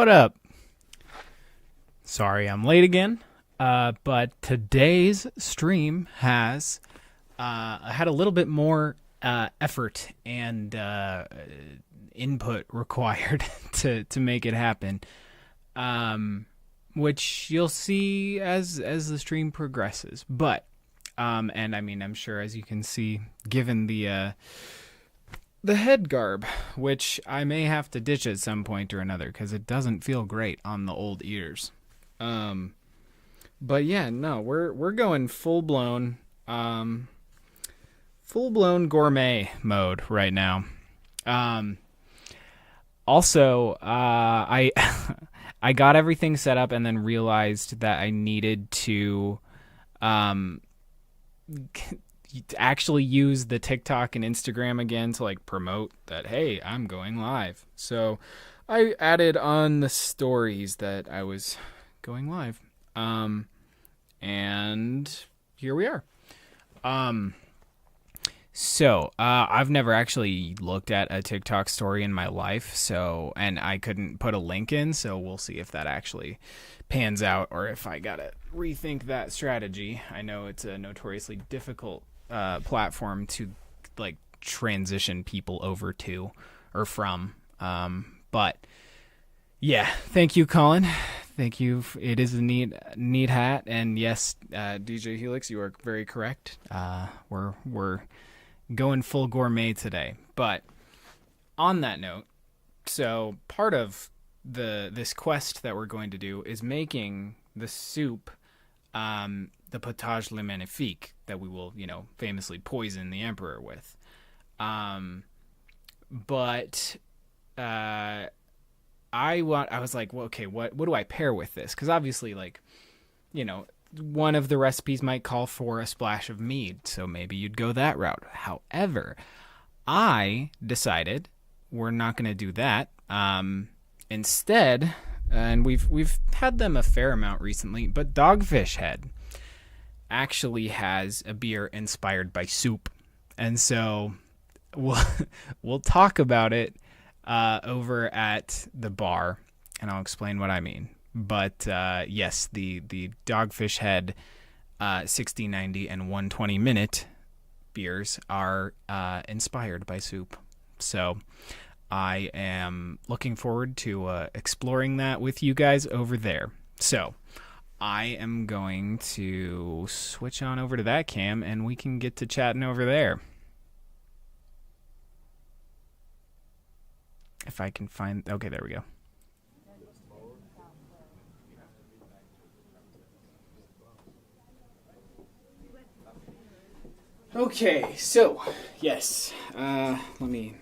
What up? Sorry I'm late again, but today's stream has had a little bit more effort and input required to make it happen, which you'll see as the stream progresses. But and I mean, I'm sure, as you can see, given the head garb, which I may have to ditch at some point or another because it doesn't feel great on the old ears. But yeah, no, we're going full blown gourmet mode right now. Also, I I got everything set up and then realized that I needed to actually use the TikTok and Instagram again to like promote that, hey, I'm going live. So I added on the stories that I was going live. And here we are. So I've never actually looked at a TikTok story in my life, and I couldn't put a link in, so we'll see if that actually pans out or if I gotta rethink that strategy. I know it's a notoriously difficult platform to like transition people over to or from, but yeah, thank you, Colin. Thank you. It is a neat hat, and yes, DJ Helix, you are very correct. We're going full gourmet today. But on that note, so part of this quest that we're going to do is making the soup, the Potage le Magnifique, that we will, famously poison the Emperor with. But I was like, well, okay, what do I pair with this? Because obviously, one of the recipes might call for a splash of mead, so maybe you'd go that route. However, I decided we're not going to do that. Instead, and we've had them a fair amount recently, but Dogfish Head actually has a beer inspired by soup, and so we'll talk about it over at the bar, and I'll explain what I mean. But yes, the Dogfish Head 60, 90, and 120 minute beers are inspired by soup. So I am looking forward to exploring that with you guys over there. So I am going to switch on over to that cam, and we can get to chatting over there. If I can find... Okay, there we go. Okay, so, yes. Let me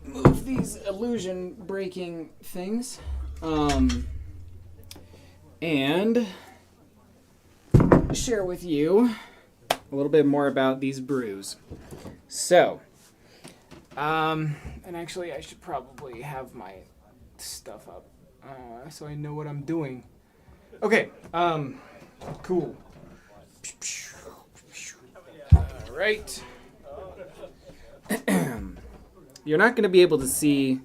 move these illusion-breaking things. And share with you a little bit more about these brews. So... and actually I should probably have my stuff up, so I know what I'm doing. Okay, cool. Alright. You're not going to be able to see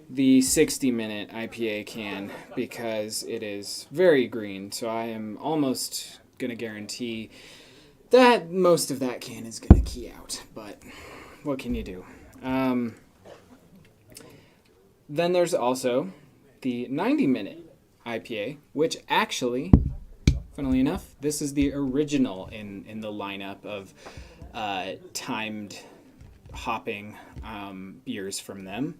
the 60-minute IPA can because it is very green, so I am almost going to guarantee that most of that can is going to key out, but what can you do? Then there's also the 90-minute IPA, which actually, funnily enough, this is the original in the lineup of timed hopping beers from them.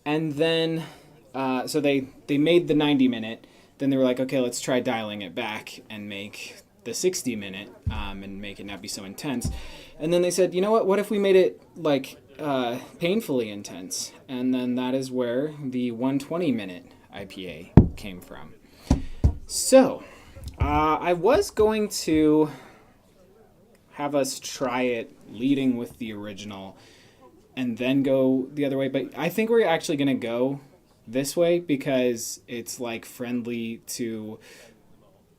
And then, so they made the 90-minute, then they were like, okay, let's try dialing it back and make the 60-minute and make it not be so intense. And then they said, you know what if we made it like painfully intense? And then that is where the 120-minute IPA came from. So I was going to have us try it leading with the original and then go the other way, but I think we're actually going to go this way because it's like friendly to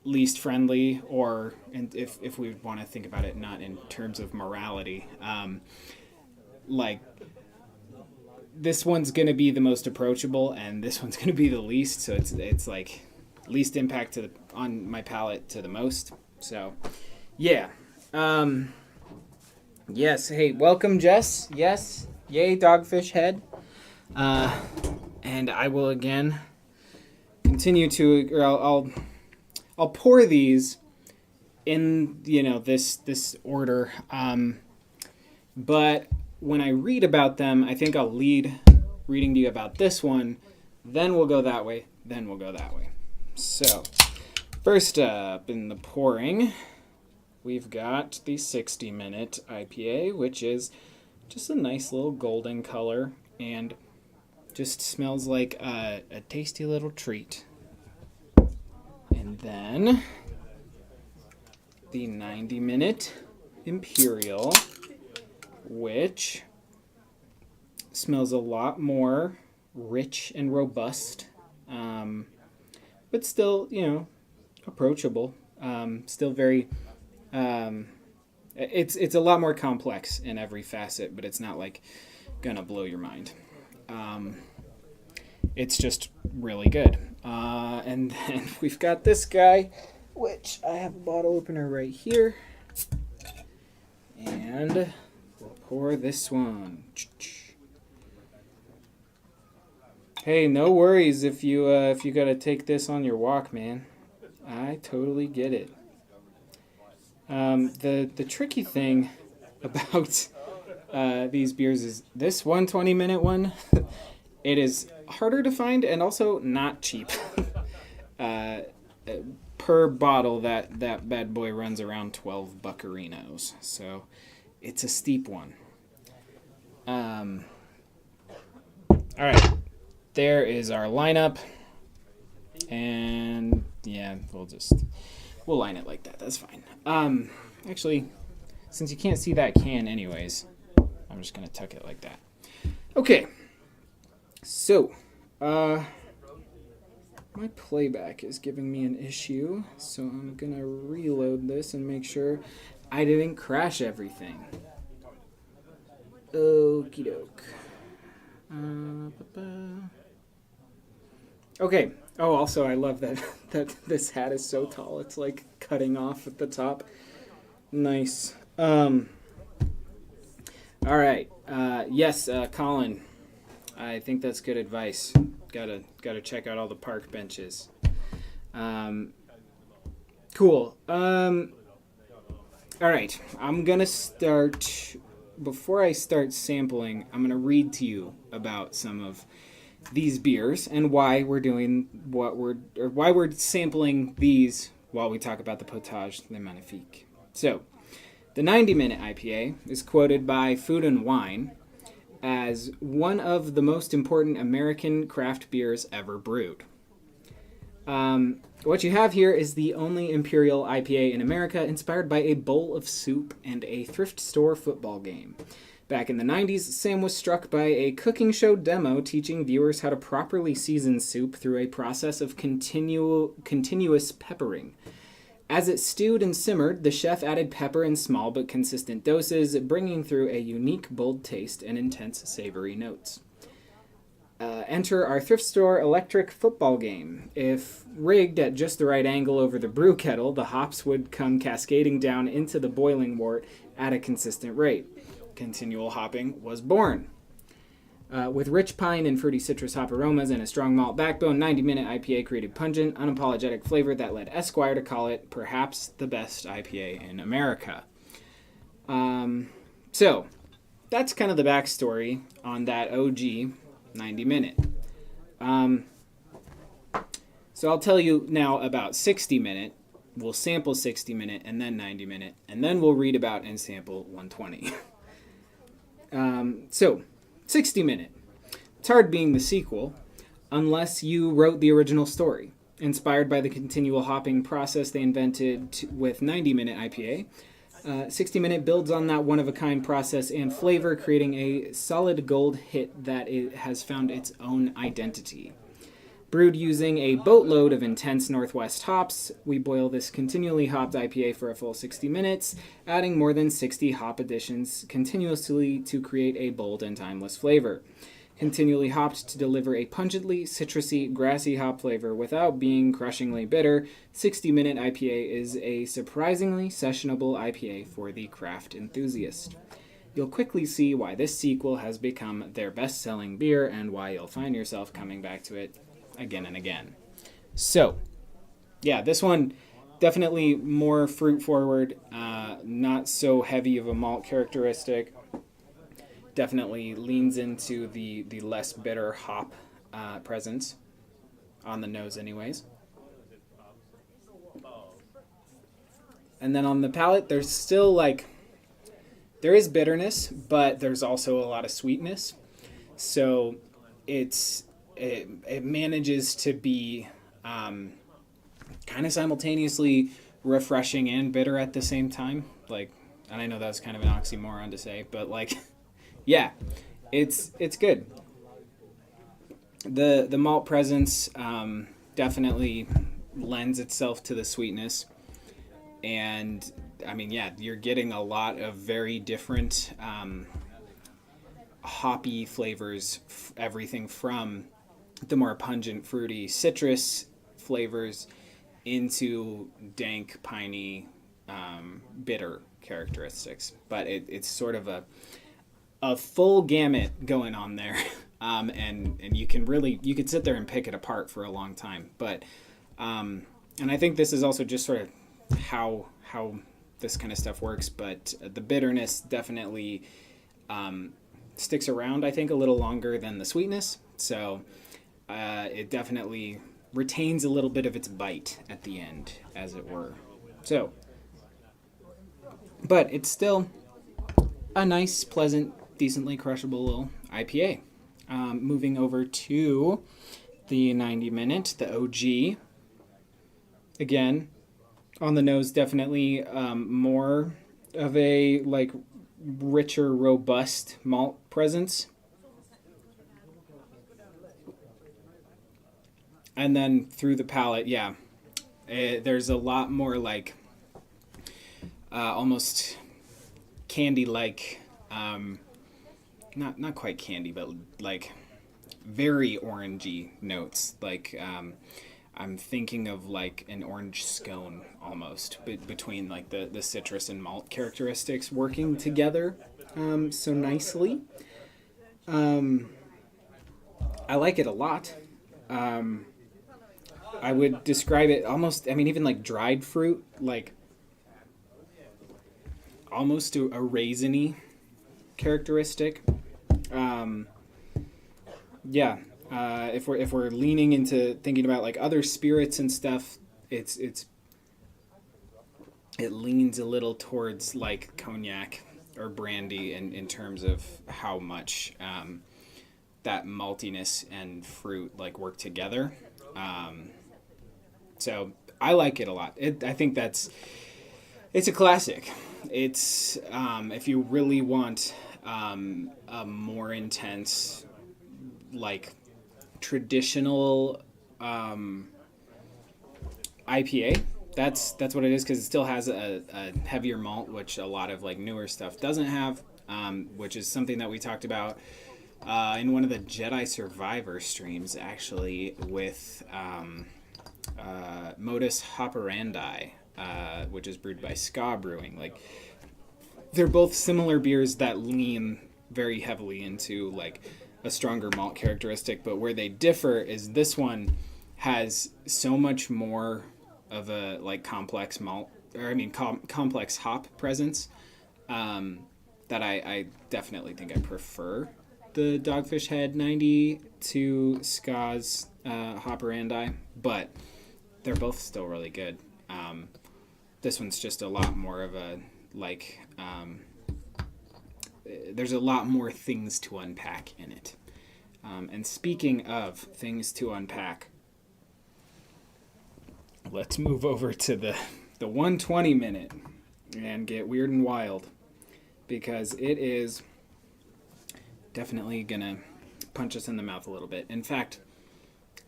least friendly, or if we want to think about it not in terms of morality, like this one's going to be the most approachable, and this one's going to be the least. So it's like least impact on my palate to the most. So, yeah. Yes. Hey, welcome, Jess. Yes. Yay, Dogfish Head. And I will again continue to, or I'll pour these in, this order. But when I read about them, I think I'll lead reading to you about this one. Then we'll go that way. Then we'll go that way. So, first up in the pouring, we've got the 60-minute IPA, which is just a nice little golden color and just smells like a tasty little treat. And then the 90-minute Imperial, which smells a lot more rich and robust, but still, approachable. Still very, it's a lot more complex in every facet, but it's not like gonna blow your mind. It's just really good. And then we've got this guy, which I have a bottle opener right here, and we'll pour this one. Hey, no worries if you gotta take this on your walk, man. I totally get it. The tricky thing about these beers is this 120-minute one. It is harder to find and also not cheap. Per bottle, that bad boy runs around 12 buccarinos. So it's a steep one. All right. There is our lineup. And yeah, we'll line it like that. That's fine. Actually, since you can't see that can anyways, I'm just going to tuck it like that. Okay. So, my playback is giving me an issue, so I'm going to reload this and make sure I didn't crash everything. Okie doke. Okay. Oh, also, I love that this hat is so tall. It's like cutting off at the top. Nice. All right. Yes, Colin. I think that's good advice. Gotta check out all the park benches. Cool. All right. I'm gonna start. Before I start sampling, I'm gonna read to you about some of these beers and why we're doing why we're sampling these while we talk about the Potage, the Magnifique. So, the 90-minute IPA is quoted by Food and Wine as one of the most important American craft beers ever brewed. What you have here is the only Imperial IPA in America inspired by a bowl of soup and a thrift store football game. Back in the 90s, Sam was struck by a cooking show demo teaching viewers how to properly season soup through a process of continuous peppering. As it stewed and simmered, the chef added pepper in small but consistent doses, bringing through a unique, bold taste and intense savory notes. Enter our thrift store electric football game. If rigged at just the right angle over the brew kettle, the hops would come cascading down into the boiling wort at a consistent rate. Continual hopping was born. With rich pine and fruity citrus hop aromas and a strong malt backbone, 90-minute IPA created pungent, unapologetic flavor that led Esquire to call it perhaps the best IPA in America. So, that's kind of the backstory on that OG 90-minute. So I'll tell you now about 60-minute. We'll sample 60-minute and then 90-minute, and then we'll read about and sample 120. So, 60-minute. It's hard being the sequel, unless you wrote the original story. Inspired by the continual hopping process they invented with 90-minute IPA, 60-minute builds on that one-of-a-kind process and flavor, creating a solid gold hit that it has found its own identity. Brewed using a boatload of intense Northwest hops, we boil this continually hopped IPA for a full 60 minutes, adding more than 60 hop additions continuously to create a bold and timeless flavor. continually hopped to deliver a pungently citrusy, grassy hop flavor without being crushingly bitter. 60-Minute IPA is a surprisingly sessionable IPA for the craft enthusiast. You'll quickly see why this sequel has become their best-selling beer and why you'll find yourself coming back to it again and again. So, yeah, this one definitely more fruit-forward, not so heavy of a malt characteristic. Definitely leans into the less bitter hop presence on the nose anyways. And then on the palate, there's still there is bitterness, but there's also a lot of sweetness. So it manages to be kind of simultaneously refreshing and bitter at the same time. And I know that was kind of an oxymoron to say, but yeah, it's good. The malt presence definitely lends itself to the sweetness. And I mean, yeah, you're getting a lot of very different hoppy flavors, everything from the more pungent, fruity citrus flavors into dank, piney, bitter characteristics. But it's sort of a full gamut going on there. And you could sit there and pick it apart for a long time. But and I think this is also just sort of how this kind of stuff works, but the bitterness definitely sticks around, I think, a little longer than the sweetness. So it definitely retains a little bit of its bite at the end, as it were. So, but it's still a nice, pleasant, decently crushable little IPA. Moving over to the 90-minute, the OG. Again, on the nose, definitely more of a richer, robust malt presence. And then through the palate, yeah, there's a lot more almost candy-like, not quite candy, but very orangey notes. I'm thinking of an orange scone almost, between the citrus and malt characteristics working together so nicely. I like it a lot. I would describe it almost, even dried fruit, almost a raisiny characteristic. Yeah. If we're leaning into thinking about other spirits and stuff, it leans a little towards cognac or brandy in terms of how much that maltiness and fruit work together. So I like it a lot. I think it's a classic. It's if you really want a more intense traditional IPA. That's what it is, because it still has a heavier malt, which a lot of newer stuff doesn't have, which is something that we talked about in one of the Jedi Survivor streams, actually, with Modus Operandi, which is brewed by Ska Brewing. They're both similar beers that lean very heavily into a stronger malt characteristic, but where they differ is this one has so much more of a complex malt, complex hop presence, that I definitely think I prefer the Dogfish Head 90 to Ska's Hopperandi, but they're both still really good. This one's just a lot more of a there's a lot more things to unpack in it. And speaking of things to unpack, let's move over to the 120-minute and get weird and wild, because it is definitely going to punch us in the mouth a little bit. In fact,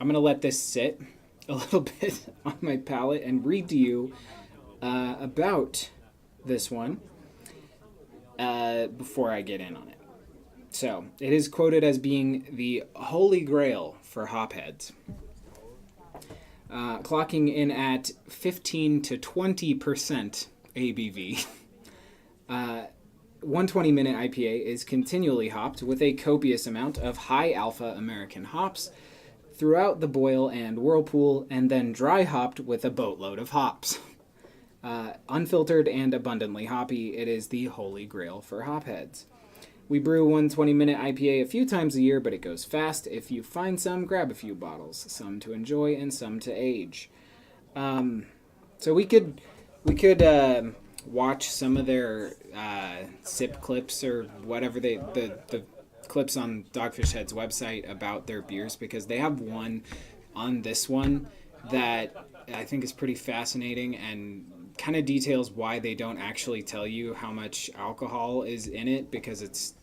I'm going to let this sit a little bit on my palate and read to you about this one before I get in on it. So it is quoted as being the holy grail for hopheads. Clocking in at 15 to 20% ABV. 120 Minute IPA is continually hopped with a copious amount of high alpha American hops throughout the boil and whirlpool, and then dry hopped with a boatload of hops. Unfiltered and abundantly hoppy, it is the holy grail for hopheads. We brew 120 Minute IPA a few times a year, but it goes fast. If you find some, grab a few bottles, some to enjoy and some to age. So we could watch some of their sip clips or whatever the clips on Dogfish Head's website about their beers, because they have one on this one that I think is pretty fascinating and kind of details why they don't actually tell you how much alcohol is in it, because it's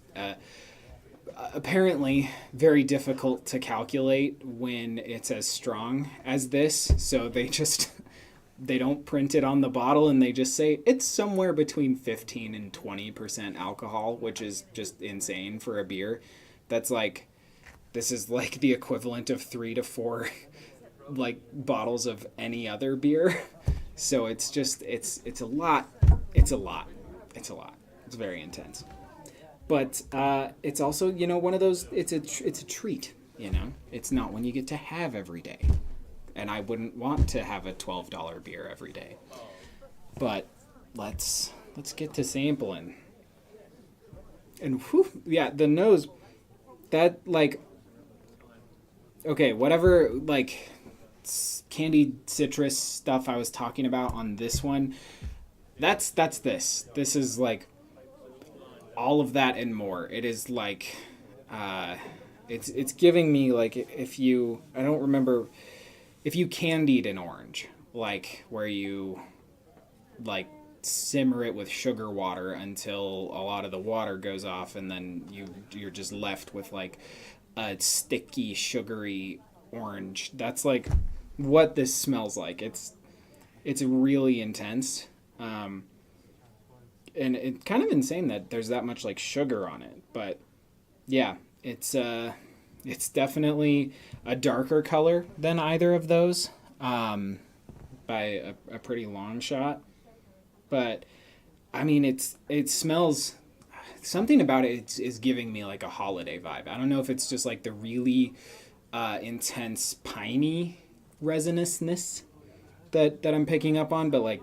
apparently very difficult to calculate when it's as strong as this. So they don't print it on the bottle, and they just say it's somewhere between 15 and 20% alcohol, which is just insane for a beer. That's like, this is like the equivalent of 3 to 4 like bottles of any other beer. So it's just, it's a lot. It's very intense. But it's also, one of those, it's a treat, It's not one you get to have every day. And I wouldn't want to have a $12 beer every day. But let's get to sampling. And yeah, the nose, that okay, whatever candied citrus stuff I was talking about on this one, that's this. This is all of that and more. It is it's giving me I don't remember if you candied an orange, where you simmer it with sugar water until a lot of the water goes off, and then you're just left with a sticky, sugary orange. That's what this smells like. It's really intense, and it's kind of insane that there's that much sugar on it. But yeah, it's definitely a darker color than either of those, by a pretty long shot. But I mean, it smells, something about it is giving me a holiday vibe. I don't know if it's just the really intense piney resinousness that I'm picking up on, but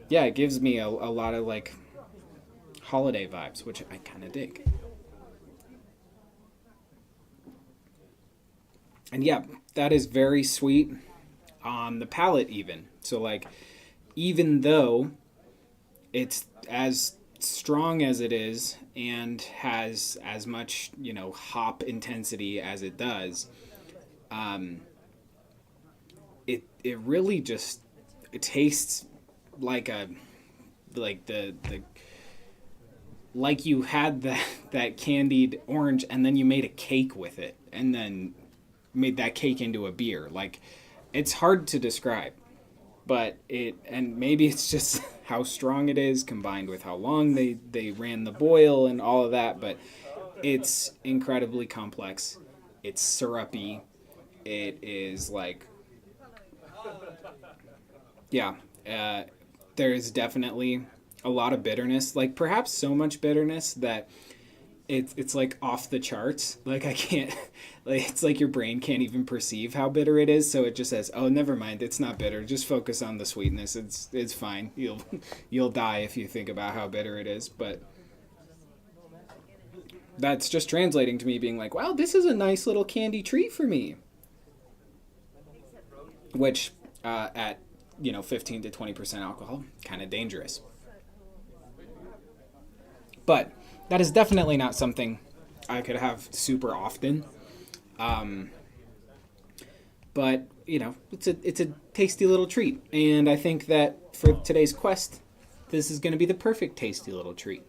yeah, it gives me a lot of holiday vibes, which I kind of dig. And yeah, that is very sweet on the palate even. So even though it's as strong as it is and has as much, hop intensity as it does, it really just, it tastes like you had that candied orange and then you made a cake with it and then made that cake into a beer. It's hard to describe, but and maybe it's just how strong it is combined with how long they ran the boil and all of that, but it's incredibly complex. It's syrupy. It is there is definitely a lot of bitterness, perhaps so much bitterness that it's off the charts. I can't, it's your brain can't even perceive how bitter it is, so it just says, oh, never mind, it's not bitter, just focus on the sweetness. It's fine. You'll die if you think about how bitter it is. But that's just translating to me being wow, this is a nice little candy treat for me, which at 15 to 20% alcohol, kind of dangerous. But that is definitely not something I could have super often. But it's a tasty little treat, and I think that for today's quest, this is going to be the perfect tasty little treat.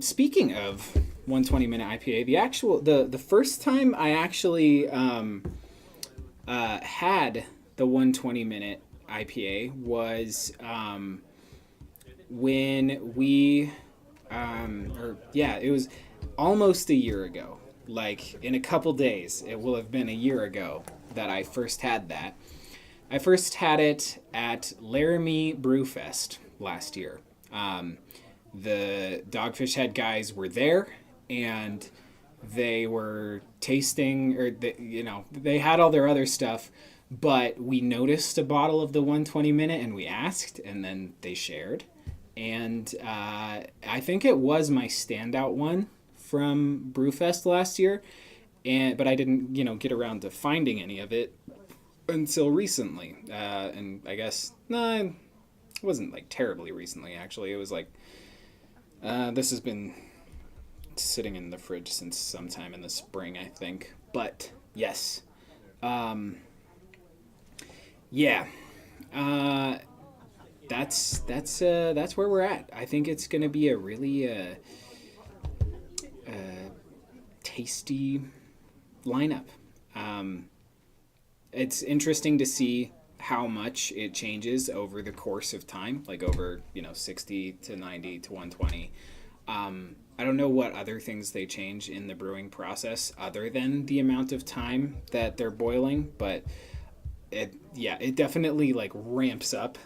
Speaking of 120 Minute IPA, the first time I actually had the 120 Minute IPA was when we it was almost a year ago. Like in a couple days, it will have been a year ago that I first had that. I first had it at Laramie Brewfest last year. The Dogfish Head guys were there, and they were tasting, or they had all their other stuff, but we noticed a bottle of the 120 minute, and we asked, and then they shared. And I think it was my standout one from Brewfest last year, but I didn't, get around to finding any of it until recently. And I guess, no, it wasn't like terribly recently, actually. It was like, this has been sitting in the fridge since sometime in the spring, I think. But yes, yeah, that's where we're at. I think it's gonna be a really tasty lineup. It's interesting to see how much it changes over the course of time, like over 60 to 90 to 120. I don't know what other things they change in the brewing process other than the amount of time that they're boiling, but it definitely like ramps up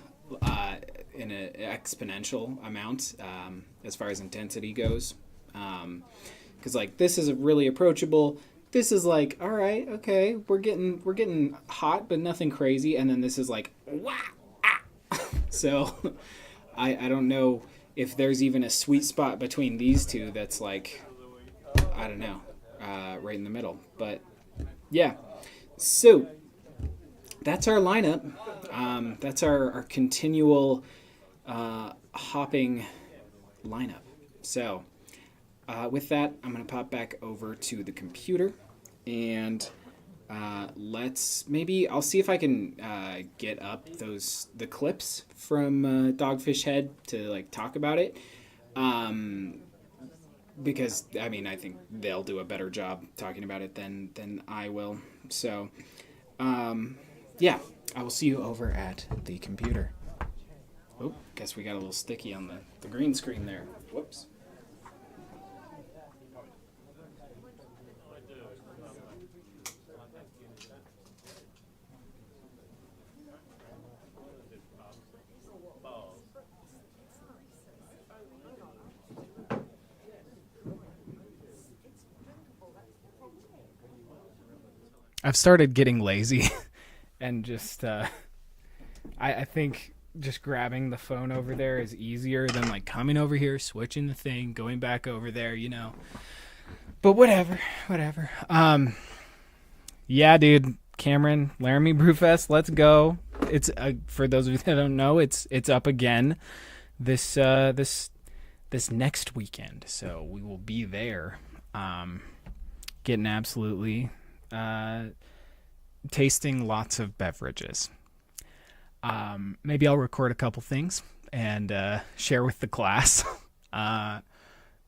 in an exponential amount as far as intensity goes. Because like this is really approachable. This is like, all right, okay, we're getting hot, but nothing crazy, and then this is like, wah, ah. So I don't know if there's even a sweet spot between these two that's like, I don't know, right in the middle. But yeah, so that's our lineup. That's our continual hopping lineup. So with that, I'm going to pop back over to the computer, and I'll see if I can get up the clips from Dogfish Head to like talk about it, because I think they'll do a better job talking about it than I will. So yeah, I will see you over at the computer. Oh, guess we got a little sticky on the green screen there. Whoops. I've started getting lazy and just I think just grabbing the phone over there is easier than like coming over here, switching the thing, going back over there, But whatever. Yeah, dude, Cameron, Laramie Brewfest, let's go. It's for those of you that don't know, it's up again this next weekend. So we will be there, getting absolutely tasting lots of beverages. Maybe I'll record a couple things and share with the class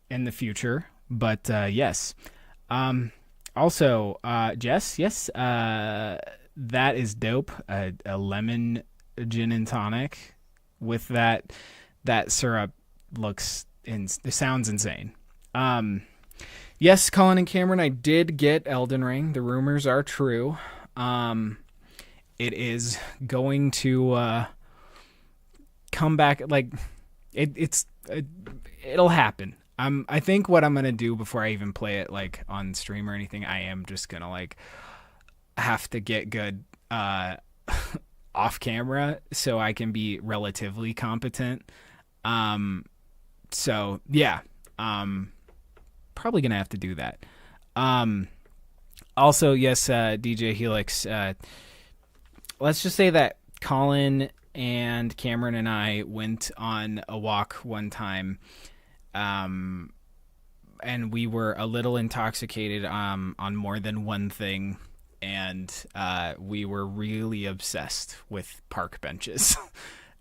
in the future. But yes. Also, Jess, yes, that is dope. A lemon gin and tonic with that syrup sounds insane. Yes, Colin and Cameron, I did get Elden Ring. The rumors are true. It is going to come back. Like it'll happen. I think what I'm gonna do before I even play it like on stream or anything, I am just gonna like have to get good off camera so I can be relatively competent. So yeah, probably gonna have to do that. Also, yes, DJ Helix. Let's just say that Colin and Cameron and I went on a walk one time, and we were a little intoxicated on more than one thing, and we were really obsessed with park benches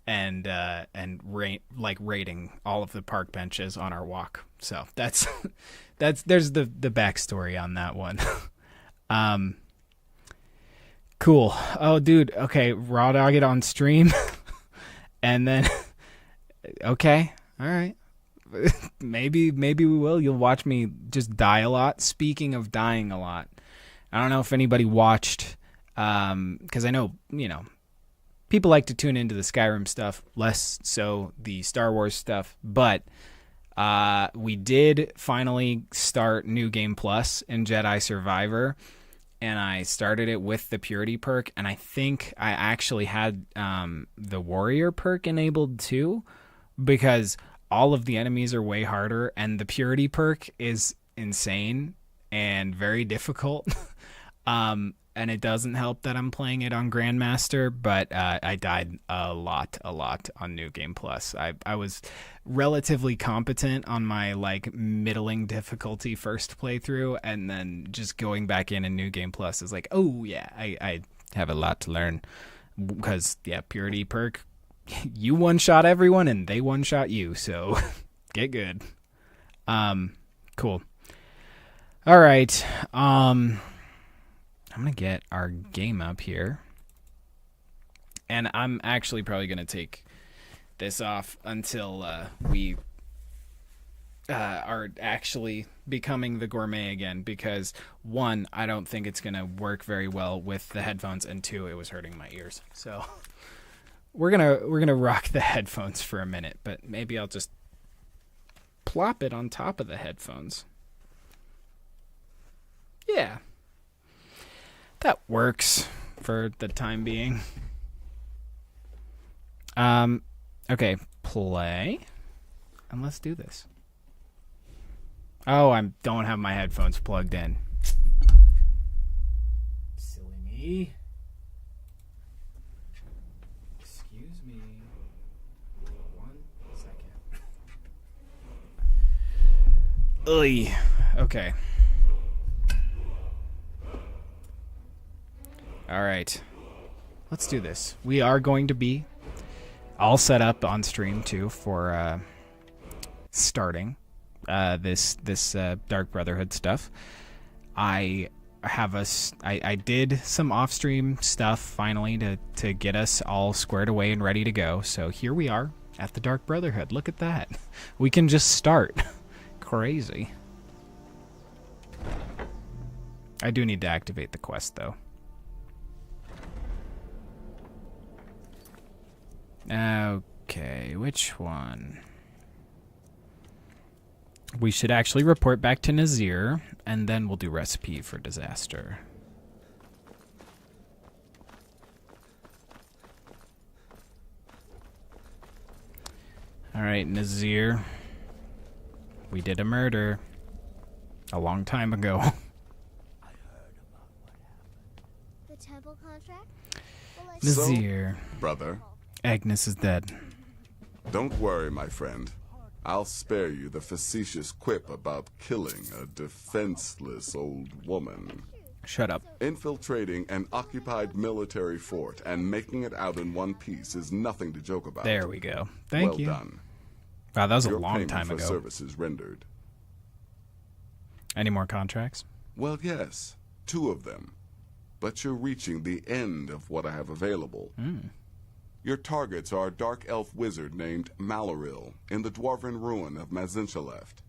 and rating all of the park benches on our walk. So there's the backstory on that one. Cool. Oh, dude. Okay, raw dog it on stream, and then okay, all right. maybe we will. You'll watch me just die a lot. Speaking of dying a lot, I don't know if anybody watched, because I know, people like to tune into the Skyrim stuff, less so the Star Wars stuff, but we did finally start New Game Plus in Jedi Survivor, and I started it with the Purity perk, and I think I actually had the Warrior perk enabled too, because all of the enemies are way harder, and the Purity perk is insane and very difficult. And it doesn't help that I'm playing it on Grandmaster, but I died a lot on New Game Plus. I was relatively competent on my middling difficulty first playthrough, and then just going back in New Game Plus is like, oh yeah, I have a lot to learn, because Purity perk, you one-shot everyone and they one-shot you, so get good. Cool. All right. I'm going to get our game up here. And I'm actually probably going to take this off until we are actually becoming the gourmet again. Because, one, I don't think it's going to work very well with the headphones. And two, it was hurting my ears. So we're gonna rock the headphones for a minute. But maybe I'll just plop it on top of the headphones. Yeah. That works for the time being. Okay, play. And let's do this. Oh, I don't have my headphones plugged in. Silly me. Excuse me. 1 second. Oy. Okay. All right, let's do this. We are going to be all set up on stream too for starting this Dark Brotherhood stuff. I did some off-stream stuff finally to get us all squared away and ready to go. So here we are at the Dark Brotherhood. Look at that. We can just start. Crazy. I do need to activate the quest though. Okay, which one? We should actually report back to Nazir, and then we'll do recipe for disaster. Alright, Nazir. We did a murder a long time ago. I heard about what happened. The temple contract? Nazir. So, brother. Agnes is dead. Don't worry, my friend. I'll spare you the facetious quip about killing a defenseless old woman. Shut up. Infiltrating an occupied military fort and making it out in one piece is nothing to joke about. There we go. Thank you. Well done. Wow, that was Your a long payment time for ago. services rendered. Any more contracts? Well, yes. 2 of them. But you're reaching the end of what I have available. Your targets are a dark elf wizard named Maloril in the dwarven ruin of Mazinchaleft,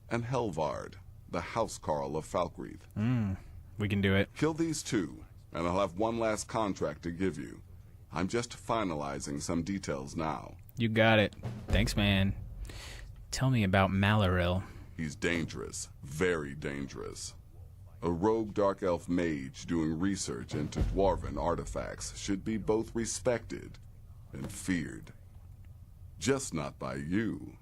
and Helvard, the housecarl of Falkreath. We can do it. Kill these 2, and I'll have one last contract to give you. I'm just finalizing some details now. You got it. Thanks, man. Tell me about Maloril. He's dangerous, very dangerous. A rogue dark elf mage doing research into dwarven artifacts should be both respected and feared. Just not by you.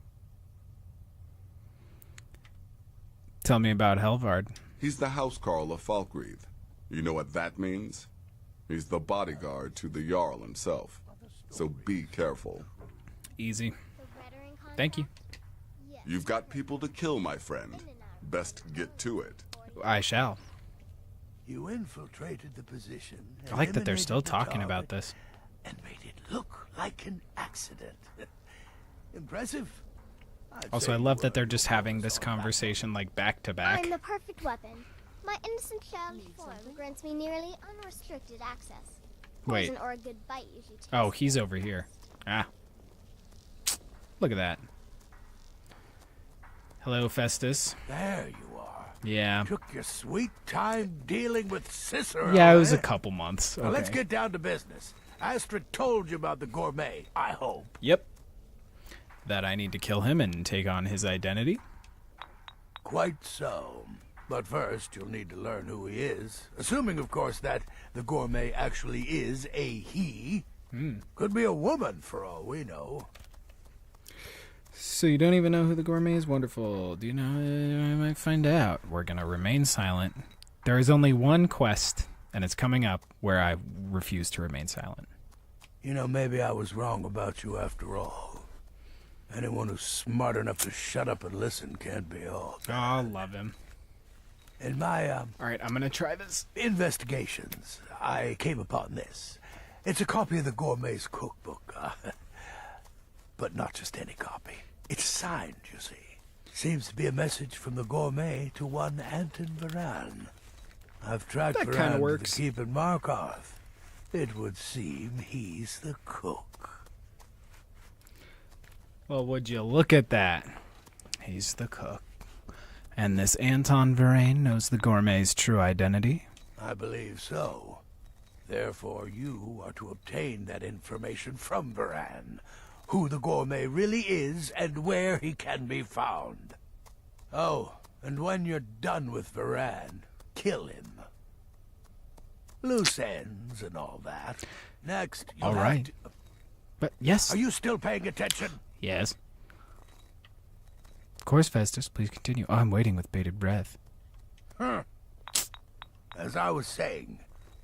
Tell me about Helvard. He's the housecarl of Falkreath. You know what that means? He's the bodyguard to the Jarl himself. So be careful. Easy. Thank you. You've got people to kill, my friend. Best get to it. I shall. You infiltrated the position. I like that they're still eliminated the talking about target, this. and made it look like an accident. Impressive. Also, I love that they're just having this conversation back to back. I'm the perfect weapon. My innocent child form grants me nearly unrestricted access. Wait. Poison or a good bite usually tastes Oh, he's good. over here. Ah. Look at that. Hello, Festus. There you are. Yeah. Took your sweet time dealing with Cicero. Yeah, it was eh? a couple months. Now let's Okay. get down to business. Astrid told you about the gourmet, I hope. Yep. That I need to kill him and take on his identity. Quite so. But first, you'll need to learn who he is. Assuming, of course, that the gourmet actually is a he. Could be a woman, for all we know. So you don't even know who the gourmet is? Wonderful. Do you know? I might find out. We're going to remain silent. There is only one quest, and it's coming up, where I refuse to remain silent. You know, maybe I was wrong about you after all. Anyone who's smart enough to shut up and listen can't be all. Oh, I love him. In my, All right, I'm going to try this. investigations, I came upon this. It's a copy of the gourmet's cookbook, but not just any copy. It's signed, you see. Seems to be a message from the gourmet to one Anton Varan. I've tracked That kinda Varan to works. the keep in Markov. It would seem he's the cook. Well, would you look at that? He's the cook. And this Anton Varane knows the gourmet's true identity? I believe so. Therefore, you are to obtain that information from Varan. Who the gourmet really is and where he can be found. Oh, and when you're done with Varan, kill him. Loose ends and all that. Next, you'll All have right. to... But yes. Are you still paying attention? Yes. Of course, Festus. Please continue. Oh, I'm waiting with bated breath. As I was saying,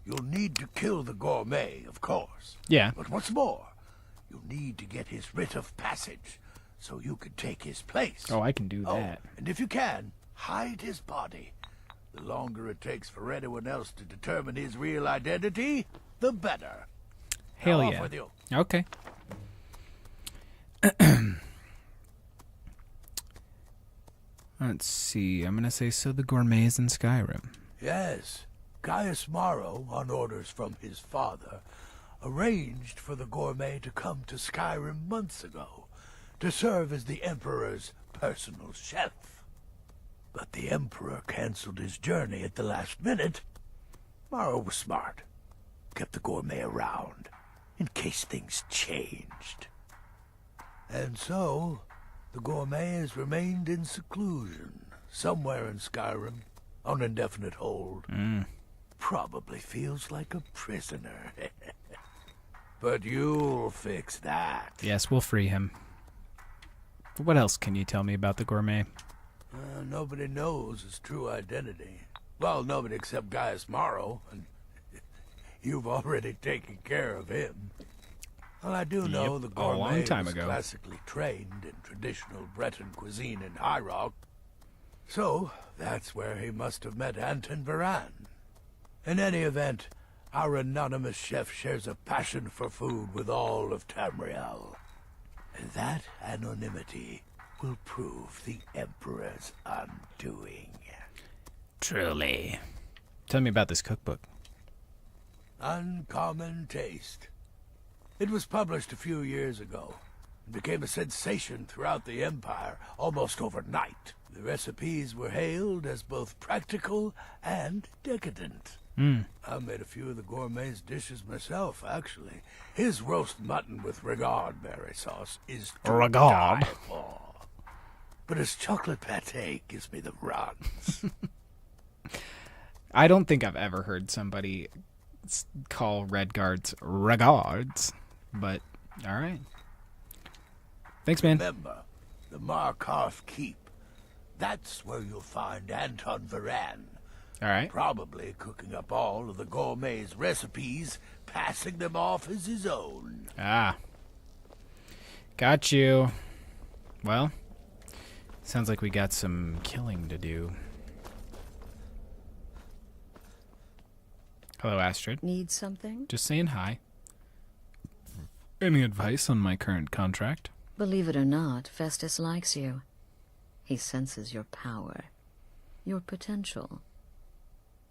you'll need to kill the gourmet, of course. Yeah. But what's more, you'll need to get his writ of passage so you can take his place. Oh, I can do Oh, that. and if you can, hide his body. The longer it takes for anyone else to determine his real identity, the better. Hell Now off yeah. with you. Okay. Let's see. I'm going to say, so the gourmet is in Skyrim. Yes, Gaius Maro, on orders from his father, arranged for the gourmet to come to Skyrim months ago to serve as the Emperor's personal chef. But the Emperor canceled his journey at the last minute. Maro was smart. Kept the gourmet around in case things changed. And so, the gourmet has remained in seclusion, somewhere in Skyrim, on indefinite hold. Probably feels like a prisoner. But you'll fix that. Yes, we'll free him. But what else can you tell me about the gourmet? Nobody knows his true identity. Well, nobody except Gaius Maro, and you've already taken care of him. Well, I do know Yep, the a gourmet long time was ago. classically trained in traditional Breton cuisine in High Rock. So, that's where he must have met Anton Varan. In any event, our anonymous chef shares a passion for food with all of Tamriel. And that anonymity will prove the Emperor's undoing. Truly. Tell me about this cookbook. Uncommon Taste. It was published a few years ago and became a sensation throughout the Empire almost overnight. The recipes were hailed as both practical and decadent. I made a few of the gourmet's dishes myself, actually. His roast mutton with regard berry sauce is to Regard? die for. But his chocolate pate gives me the runs. I don't think I've ever heard somebody call Redguards regards, but all right. Thanks, man. Remember, the Markov Keep. That's where you'll find Anton Varan. All right. Probably cooking up all of the gourmet's recipes, passing them off as his own. Ah. Got you. Well, sounds like we got some killing to do. Hello, Astrid. Need something? Just saying hi. Any advice on my current contract? Believe it or not, Festus likes you. He senses your power, your potential.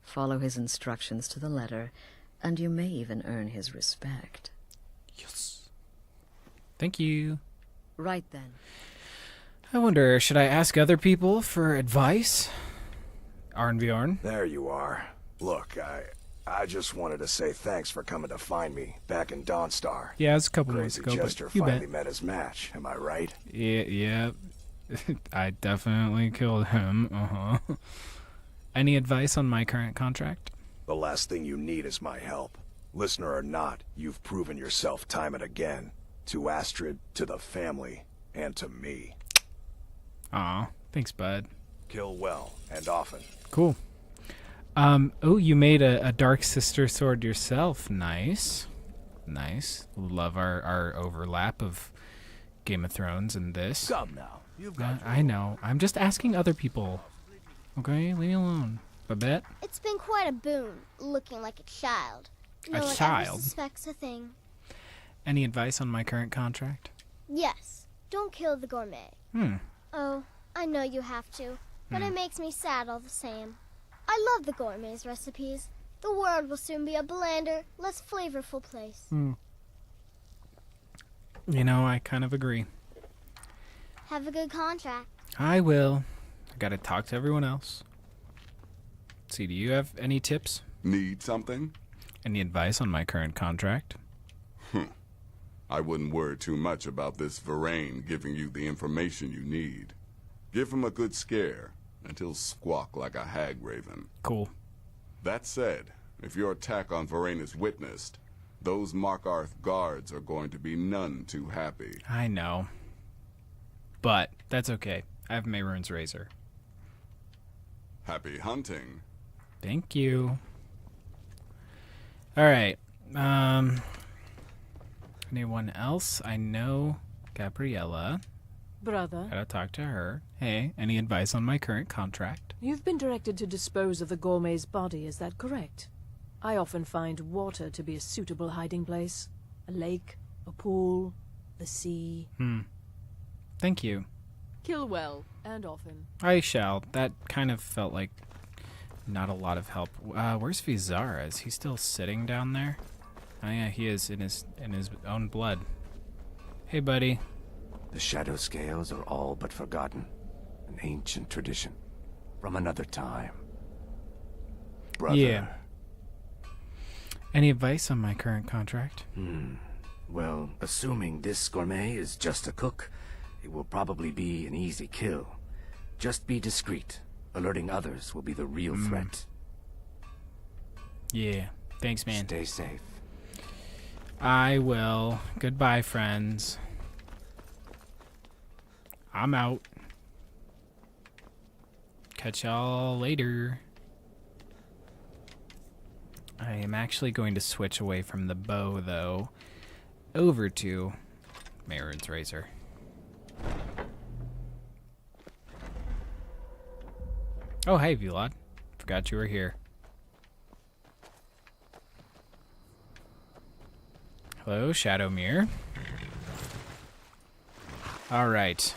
Follow his instructions to the letter, and you may even earn his respect. Yes. Thank you. Right then. I wonder, should I ask other people for advice? Arnbjorn? There you are. Look, I just wanted to say thanks for coming to find me back in Dawnstar. Yeah, it was a couple months Crazy ago, Jester but you finally bet. met his match, am I right? Yeah. I definitely killed him. Uh-huh. Any advice on my current contract? The last thing you need is my help. Listener or not, you've proven yourself time and again. To Astrid, to the family, and to me. Aw, thanks, bud. Kill well, and often. Cool. Oh, you made a Dark Sister sword yourself. Nice. Nice. Love our overlap of Game of Thrones and this. Come now. You've got I know. I'm just asking other people. Okay, leave me alone. Babette? It's been quite a boon, looking like a child. No A one child? ever suspects a thing. Any advice on my current contract? Yes, don't kill the gourmet. Oh, I know you have to, but it makes me sad all the same. I love the gourmet's recipes. The world will soon be a blander, less flavorful place. You know, I kind of agree. Have a good contract. I will. I gotta talk to everyone else. See, do you have any tips? Need something? Any advice on my current contract? I wouldn't worry too much about this Varane giving you the information you need. Give him a good scare, and he'll squawk like a hag raven. Cool. That said, if your attack on Varane is witnessed, those Markarth guards are going to be none too happy. I know. But that's okay. I have Mehrunes Razor. Happy hunting. Thank you. Alright. Anyone else? I know Gabriella. Brother, Gotta talk to her. Hey, any advice on my current contract? you've been directed to dispose of the gourmet's body, is that correct? I often find water to be a suitable hiding place. A lake, a pool, the sea. Thank you. Kill well, and often. I shall. That kind of felt like not a lot of help. Where's Vizara? Is he still sitting down there? Oh yeah, he is in his own blood. Hey, buddy. The shadow scales are all but forgotten. An ancient tradition from another time. Brother. Yeah. Any advice on my current contract? Well, assuming this gourmet is just a cook, it will probably be an easy kill. Just be discreet. Alerting others will be the real threat. Yeah. Thanks, man. Stay safe. I will. Goodbye, friends. I'm out. Catch y'all later. I am actually going to switch away from the bow, though, over to Mehrunes Razor. Oh, hey, Vlad. Forgot you were here. Hello, Shadowmere. All right.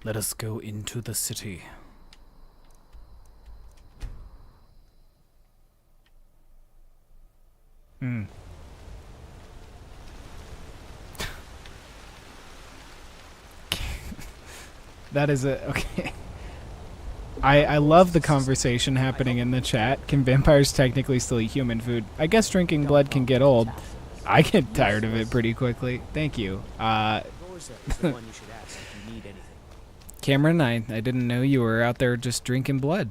Let us go into the city. That is a... Okay. I love the conversation happening in the chat. Can vampires technically still eat human food? I guess drinking blood can get old. I get tired of it pretty quickly. Thank you. Cameron, I didn't know you were out there just drinking blood.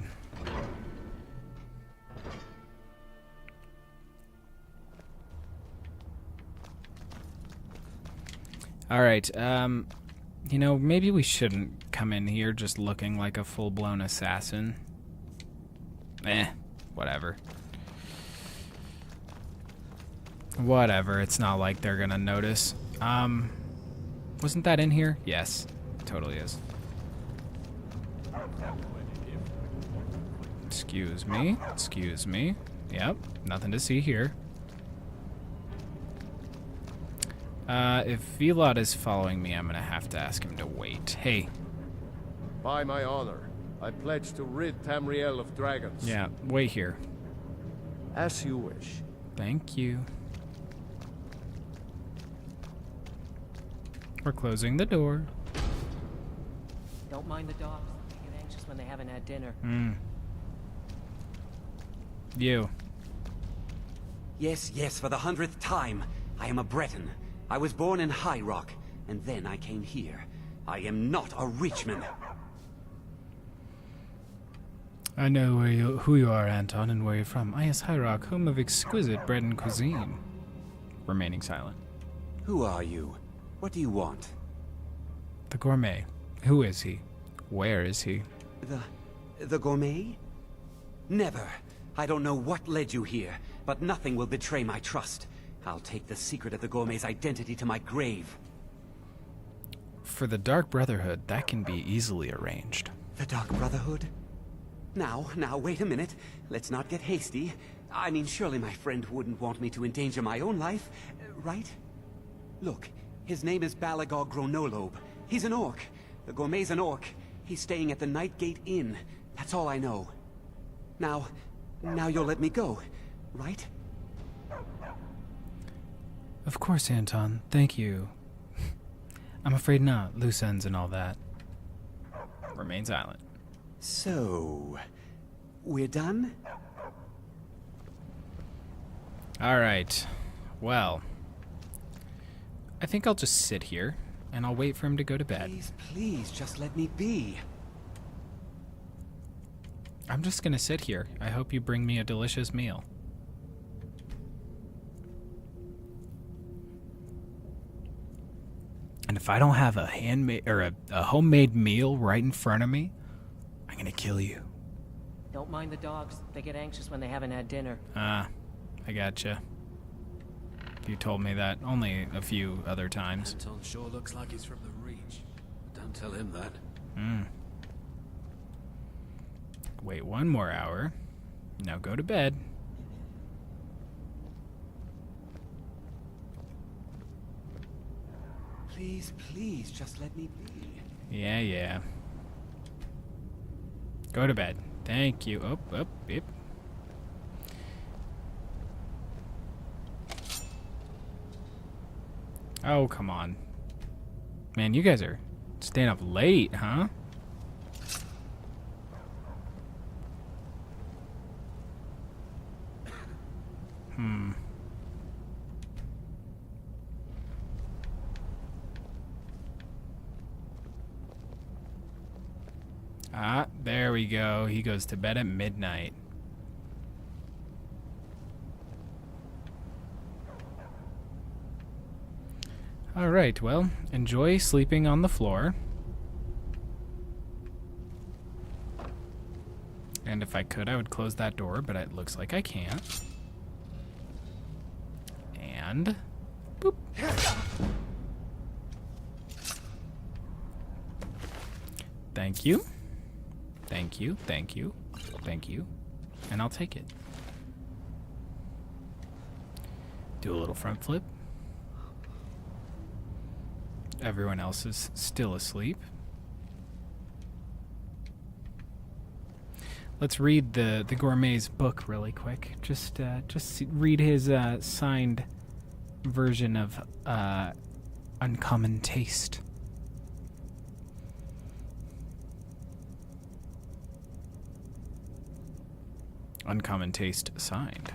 Alright, you know, maybe we shouldn't come in here just looking like a full-blown assassin. Whatever. Whatever, it's not like they're gonna notice. Wasn't that in here? Yes, it totally is. Excuse me, excuse me. Yep, nothing to see here. If Velot is following me, I'm gonna have to ask him to wait. Hey. By my honor, I pledge to rid Tamriel of dragons. Yeah, wait here. As you wish. Thank you. We're closing the door. Don't mind the dogs. They get anxious when they haven't had dinner. You. Yes, yes, for the 100th time. I am a Breton. I was born in High Rock, and then I came here. I am not a Richman. I know who you are, Anton, and where you're from. I is High Rock, home of exquisite bread and cuisine. Remaining silent. Who are you? What do you want? The gourmet. Who is he? Where is he? The gourmet? Never. I don't know what led you here, but nothing will betray my trust. I'll take the secret of the gourmet's identity to my grave. For the Dark Brotherhood, that can be easily arranged. The Dark Brotherhood? Now, wait a minute. Let's not get hasty. I mean, surely my friend wouldn't want me to endanger my own life, right? Look, his name is Balagog Gronolobe. He's an orc. The gourmet's an orc. He's staying at the Nightgate Inn. That's all I know. Now you'll let me go, right? Of course, Anton. Thank you. I'm afraid not. Loose ends and all that. Remain silent. So, we're done? Alright. Well, I think I'll just sit here, and I'll wait for him to go to bed. Please, just let me be. I'm just gonna sit here. I hope you bring me a delicious meal. And if I don't have a handmade or a homemade meal right in front of me, I'm gonna kill you. Don't mind the dogs. They get anxious when they haven't had dinner. Ah, I gotcha. You told me that only a few other times. Anton sure looks like he's from the Reach. Don't tell him that. Wait 1 more hour. Now go to bed. Please, just let me be. Yeah. Go to bed. Thank you. Yep. Oh, come on. Man, you guys are staying up late, huh? Ah, there we go. He goes to bed at midnight. All right, well, enjoy sleeping on the floor. And if I could, I would close that door, but it looks like I can't. And boop. Thank you. Thank you. And I'll take it. Do a little front flip. Everyone else is still asleep. Let's read the gourmet's book really quick. Just read his signed version of Uncommon Taste. Uncommon Taste signed.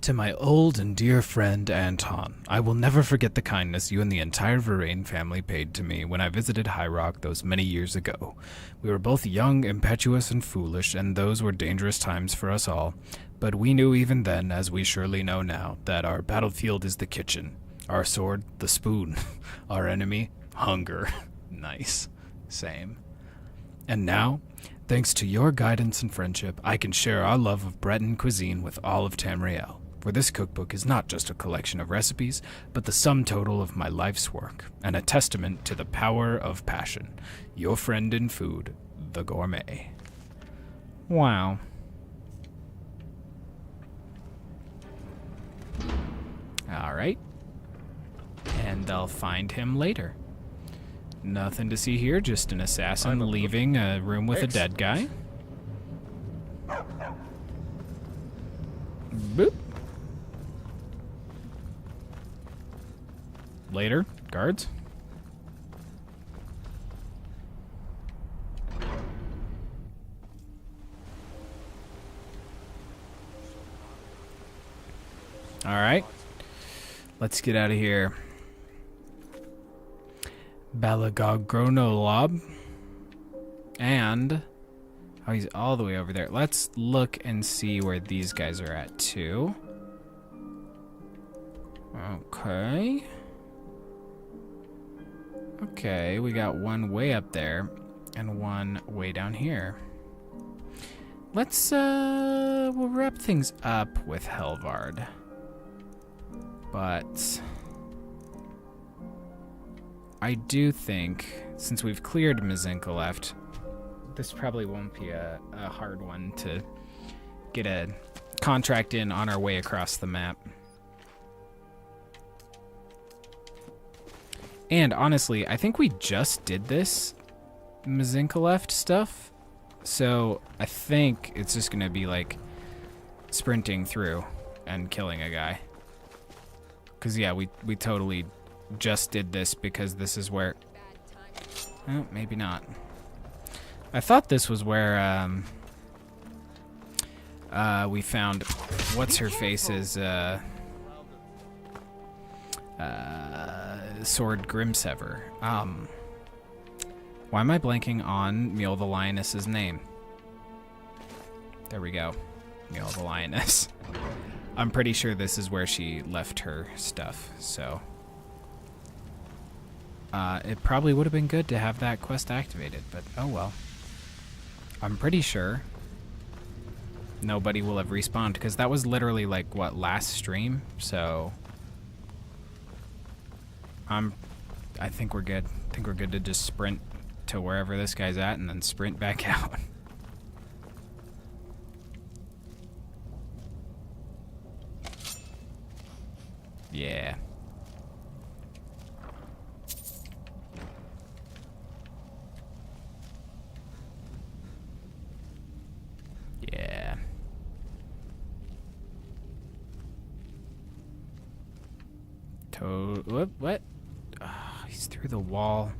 To my old and dear friend Anton, I will never forget the kindness you and the entire Varane family paid to me when I visited High Rock those many years ago. We were both young, impetuous, and foolish, and those were dangerous times for us all. But we knew even then, as we surely know now, that our battlefield is the kitchen, our sword, the spoon, our enemy, hunger. Nice. Same. And now, thanks to your guidance and friendship, I can share our love of Breton cuisine with all of Tamriel. For this cookbook is not just a collection of recipes, but the sum total of my life's work, and a testament to the power of passion. Your friend in food, the gourmet. Wow. Alright. And I'll find him later. Nothing to see here, just an assassin leaving a room with a dead guy. Boop. Later, guards. Alright. Let's get out of here. Balagogronolob. And... oh, he's all the way over there. Let's look and see where these guys are at, too. Okay. Okay, we got one way up there and one way down here. Let's, we'll wrap things up with Helvard. But I do think, since we've cleared Mazinka left, this probably won't be a hard one to get a contract in on our way across the map. And honestly, I think we just did this Mazinka left stuff. So I think it's just going to be like sprinting through and killing a guy. Because, yeah, we totally just did this because this is where... oh, maybe not. I thought this was where we found what's-her-face's sword Grimsever. Why am I blanking on Mule the Lioness's name? There we go. Mule the Lioness. I'm pretty sure this is where she left her stuff, so... it probably would have been good to have that quest activated, but oh well. I'm pretty sure nobody will have respawned, because that was literally, like, what, last stream? So... I think we're good. I think we're good to just sprint to wherever this guy's at and then sprint back out. Yeah. Yeah. What? Oh, he's through the wall.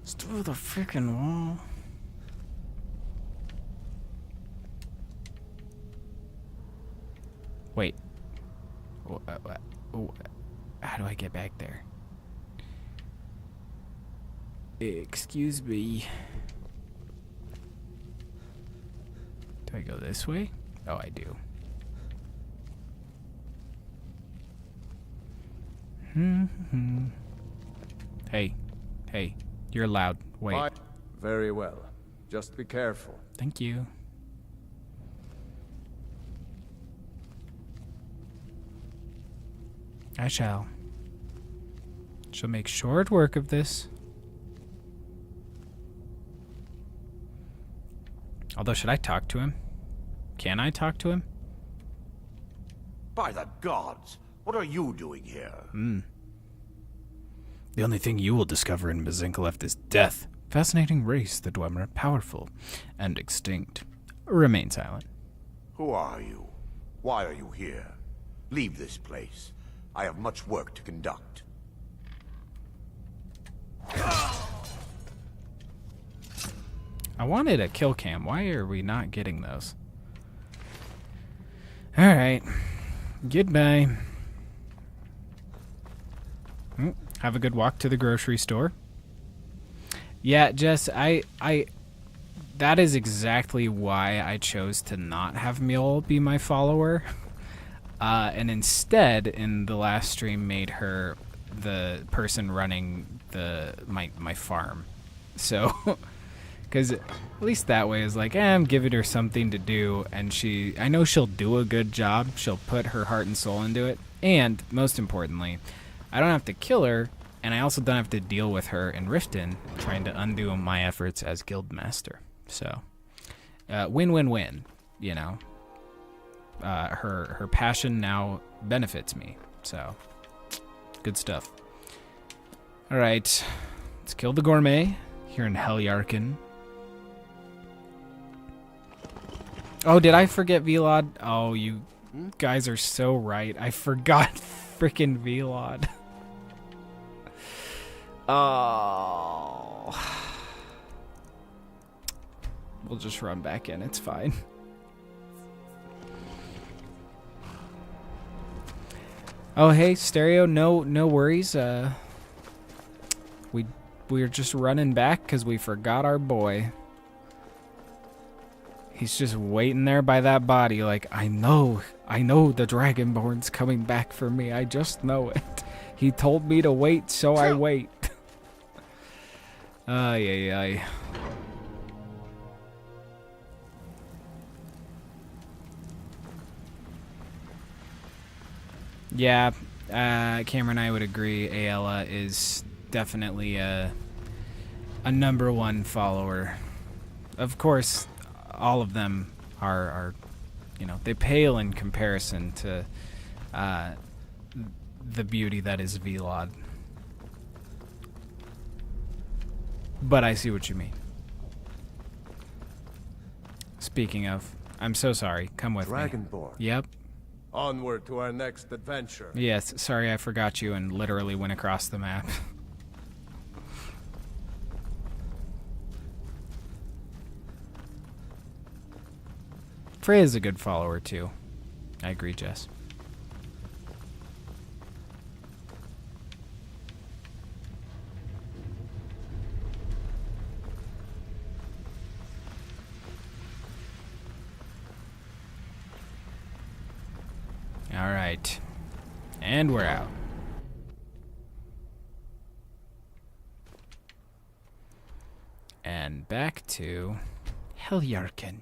He's through the freaking wall. Wait. How do I get back there? Excuse me. Do I go this way? Oh, I do. Hey, you're loud. Wait. Very well. Just be careful. Thank you. I shall. Shall make short work of this. Although, should I talk to him? Can I talk to him? By the gods, what are you doing here? The only thing you will discover in Mazinkaleft is death. Fascinating race, the Dwemer, powerful and extinct. Remain silent. Who are you? Why are you here? Leave this place. I have much work to conduct. I wanted a kill cam. Why are we not getting those? Alright. Goodbye. Have a good walk to the grocery store. Yeah, Jess, that is exactly why I chose to not have Mule be my follower. And instead, in the last stream, made her the person running my farm. So, because at least that way is like, I'm giving her something to do, and I know she'll do a good job. She'll put her heart and soul into it, and most importantly, I don't have to kill her, and I also don't have to deal with her in Riften trying to undo my efforts as guildmaster. So, win-win-win, you know. Her passion now benefits me, so good stuff. All right, let's kill the gourmet here in Helyarkin. Oh, did I forget Velod? Oh, you guys are so right. I forgot freaking Velod. Oh, we'll just run back in. It's fine. Oh, hey, Stereo, no worries. We're just running back because we forgot our boy. He's just waiting there by that body like, I know the Dragonborn's coming back for me. I just know it. He told me to wait, so I wait. Ay, ay, ay. Yeah, Cameron, I would agree. Ayala is definitely a number one follower. Of course, all of them are they pale in comparison to the beauty that is Velod. But I see what you mean. Speaking of, I'm so sorry. Come with me. Dragonborn. Yep. Onward to our next adventure. Yes, sorry I forgot you and literally went across the map. Freya's a good follower too. I agree, Jess. All right. And we're out. And back to Heljarken.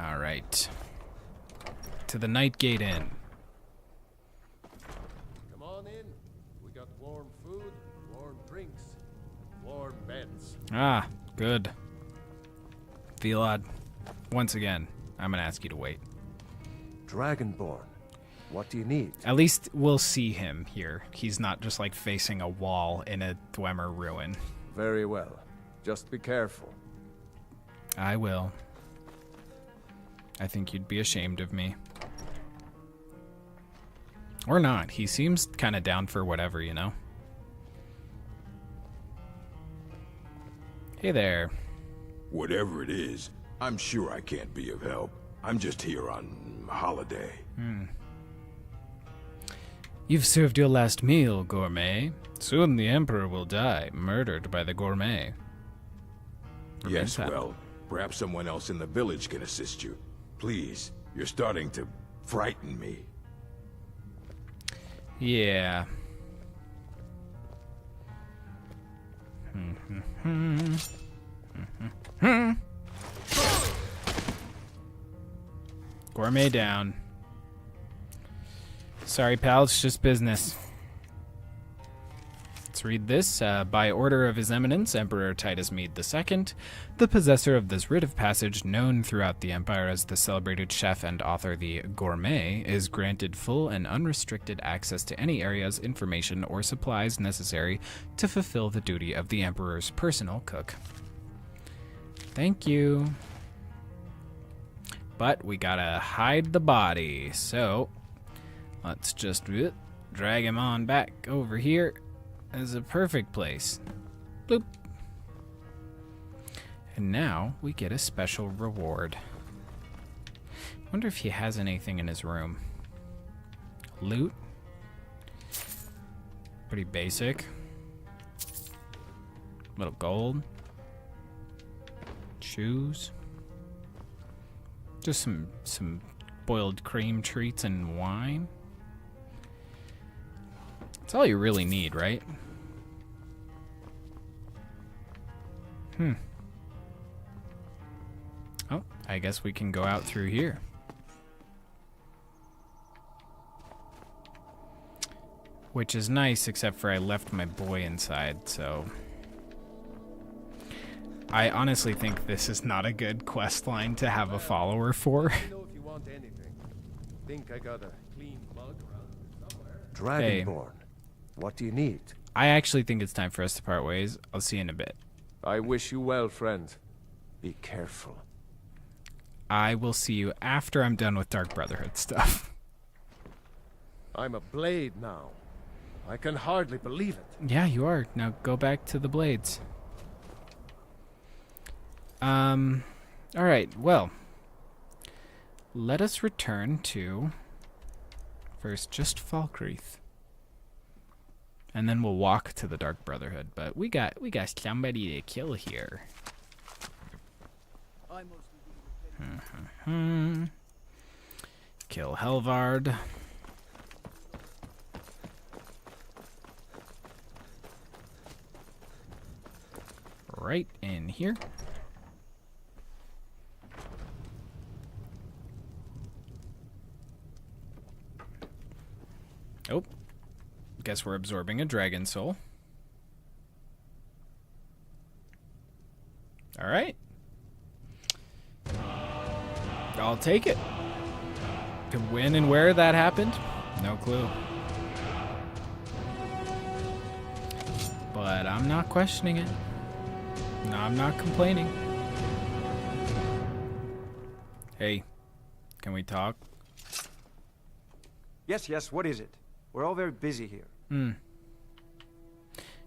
All right. To the Nightgate Inn. Come on in. We got warm food, warm drinks, warm beds. Ah, good. Velod, once again, I'm gonna ask you to wait. Dragonborn, what do you need? At least we'll see him here. He's not just like facing a wall in a Dwemer ruin. Very well. Just be careful. I will. I think you'd be ashamed of me. Or not. He seems kind of down for whatever, you know? Hey there. Whatever it is, I'm sure I can't be of help. I'm just here on holiday. You've served your last meal, Gourmet. Soon the Emperor will die, murdered by the Gourmet. Yes, well, perhaps someone else in the village can assist you. Please, you're starting to frighten me. Yeah. Gourmet down. Sorry, pal, it's just business. Let's read this. By order of His Eminence, Emperor Titus Mede II, the possessor of this writ of passage, known throughout the Empire as the celebrated chef and author the Gourmet, is granted full and unrestricted access to any areas, information, or supplies necessary to fulfill the duty of the Emperor's personal cook. Thank you. But we gotta hide the body, so let's just drag him on back over here. Is a perfect place. Bloop. And now we get a special reward. Wonder if he has anything in his room. Loot. Pretty basic. Little gold. Shoes. Just some boiled cream treats and wine. That's all you really need, right? Oh, I guess we can go out through here. Which is nice, except for I left my boy inside, so... I honestly think this is not a good quest line to have a follower for. Let me know if you want anything. Think I got a clean mug around somewhere. Dragonborn, what do you need? I actually think it's time for us to part ways. I'll see you in a bit. I wish you well, friend. Be careful. I will see you after I'm done with Dark Brotherhood stuff. I'm a blade now. I can hardly believe it. Yeah, you are. Now go back to the blades. All right, well, let us return to first just Falkreath. And then we'll walk to the Dark Brotherhood, but we got somebody to kill here. Kill Helvard. Right in here. Oh, guess we're absorbing a dragon soul. All right. I'll take it. To when and where that happened, no clue. But I'm not questioning it. No, I'm not complaining. Hey, can we talk? Yes, what is it? We're all very busy here.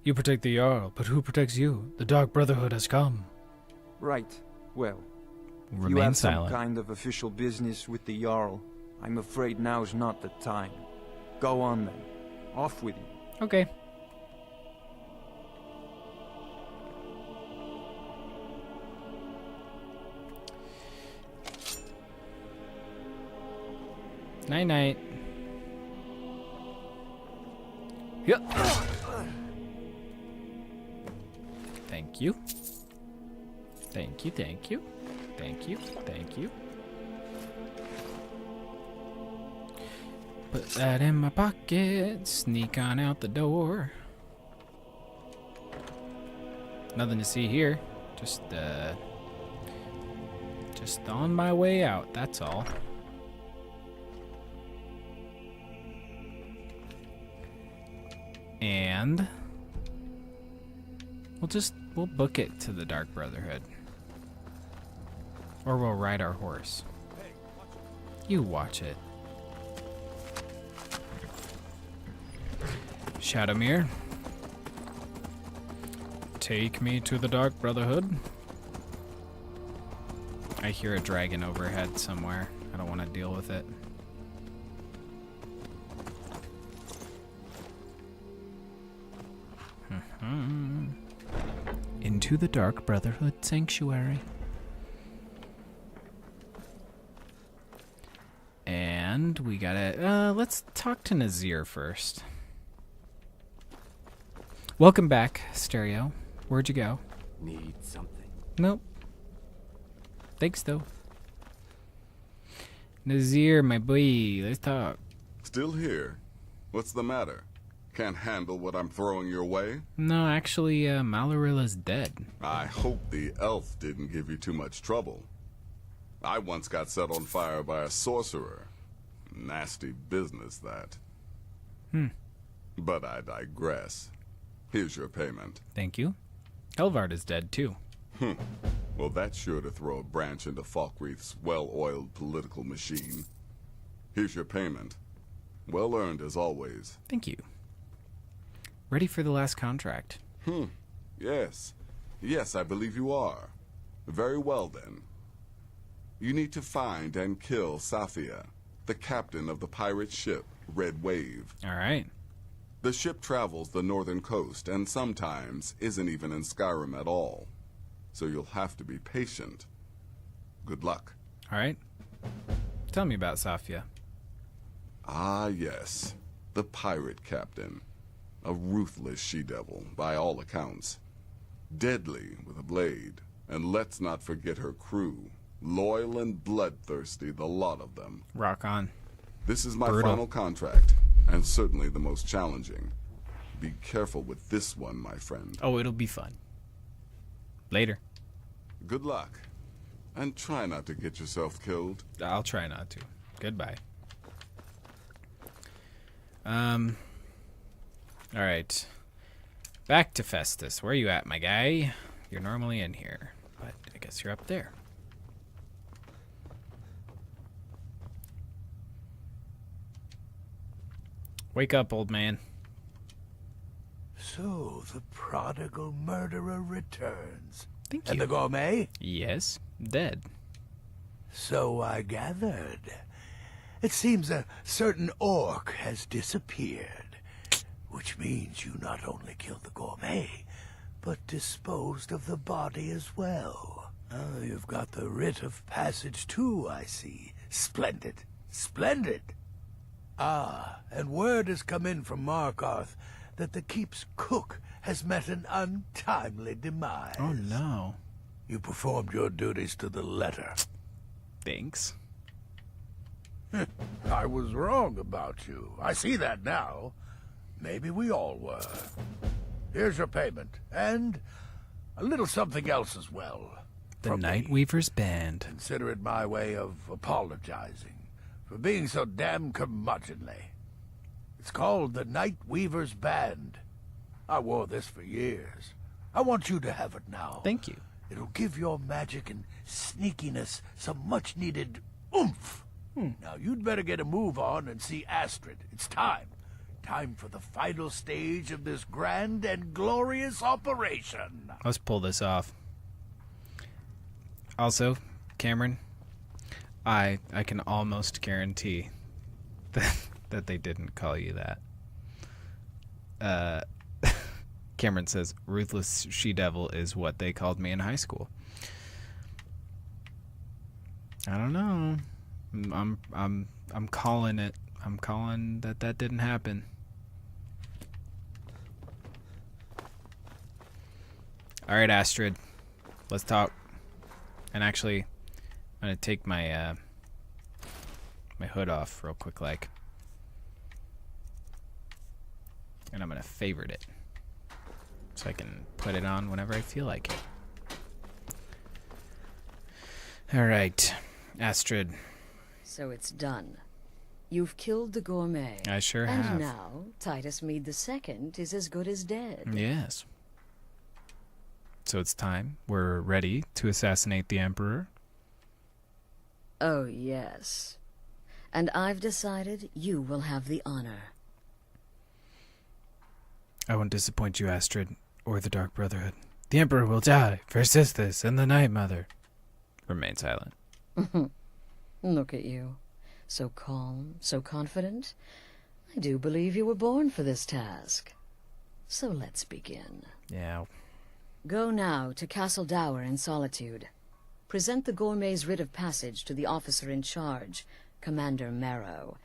You protect the Jarl, but who protects you? The Dark Brotherhood has come. Right. Well, Remain you have silent. some kind of official business with the Jarl. I'm afraid now's not the time. Go on then. Off with you. Okay. Night-night. Yep. Thank you. Thank you, thank you. Thank you, thank you. Put that in my pocket. Sneak on out the door. Nothing to see here. Just on my way out, that's all. And we'll book it to the Dark Brotherhood. Or we'll ride our horse. You watch it. Shadowmere. Take me to the Dark Brotherhood. I hear a dragon overhead somewhere. I don't want to deal with it. Into the Dark Brotherhood Sanctuary. And we gotta, let's talk to Nazir first. Welcome back, Stereo. Where'd you go? Need something? Nope. Thanks, though. Nazir, my boy, let's talk. Still here? What's the matter? Can't handle what I'm throwing your way? No, actually, Malarilla's dead. I hope the elf didn't give you too much trouble. I once got set on fire by a sorcerer. Nasty business, that. But I digress. Here's your payment. Thank you. Helvard is dead, too. Well, that's sure to throw a branch into Falkreath's well-oiled political machine. Here's your payment. Well earned, as always. Thank you. Ready for the last contract. Yes. Yes, I believe you are. Very well, then. You need to find and kill Safia, the captain of the pirate ship, Red Wave. All right. The ship travels the northern coast and sometimes isn't even in Skyrim at all. So you'll have to be patient. Good luck. All right. Tell me about Safia. Ah, yes. The pirate captain. A ruthless she-devil, by all accounts. Deadly with a blade. And let's not forget her crew. Loyal and bloodthirsty, the lot of them. Rock on. This is my Brutal. final contract, and certainly the most challenging. Be careful with this one, my friend. Oh, it'll be fun. Later. Good luck. And try not to get yourself killed. I'll try not to. Goodbye. Alright. Back to Festus. Where are you at, my guy? You're normally in here, but I guess you're up there. Wake up, old man. So the prodigal murderer returns. Thank And you. the gourmet? Yes, dead. So I gathered. It seems a certain orc has disappeared, which means you not only killed the gourmet, but disposed of the body as well. Oh, you've got the writ of passage too, I see. Splendid. Splendid. Ah, and word has come in from Markarth that the keep's cook has met an untimely demise. Oh, no. You performed your duties to the letter. Thanks. I was wrong about you. I see that now. Maybe we all were. Here's your payment, and a little something else as well. The From Night me. Weaver's Band. Consider it my way of apologizing for being so damn curmudgeonly. It's called the Night Weaver's Band. I wore this for years. I want you to have it now. Thank you. It'll give your magic and sneakiness some much-needed oomph. Now, you'd better get a move on and see Astrid. It's time. Time for the final stage of this grand and glorious operation. Let's pull this off. Also, Cameron, I can almost guarantee that they didn't call you that. Cameron says, "Ruthless she-devil is what they called me in high school." I don't know. I'm calling it. I'm calling that didn't happen. All right, Astrid, let's talk. And actually, I'm gonna take my my hood off real quick, and I'm gonna favorite it so I can put it on whenever I feel like it. All right, Astrid. So it's done. You've killed the gourmet. I sure and have. And now, Titus Mead II is as good as dead. Yes. So it's time. We're ready to assassinate the Emperor. Oh, yes. And I've decided you will have the honor. I won't disappoint you, Astrid, or the Dark Brotherhood. The Emperor will die for Sithis and the Night Mother. Remain silent. Look at you. So calm, so confident. I do believe you were born for this task. So let's begin. Yeah. Go now to Castle Dower in Solitude. Present the gourmet's writ of passage to the officer in charge, Commander Marrow.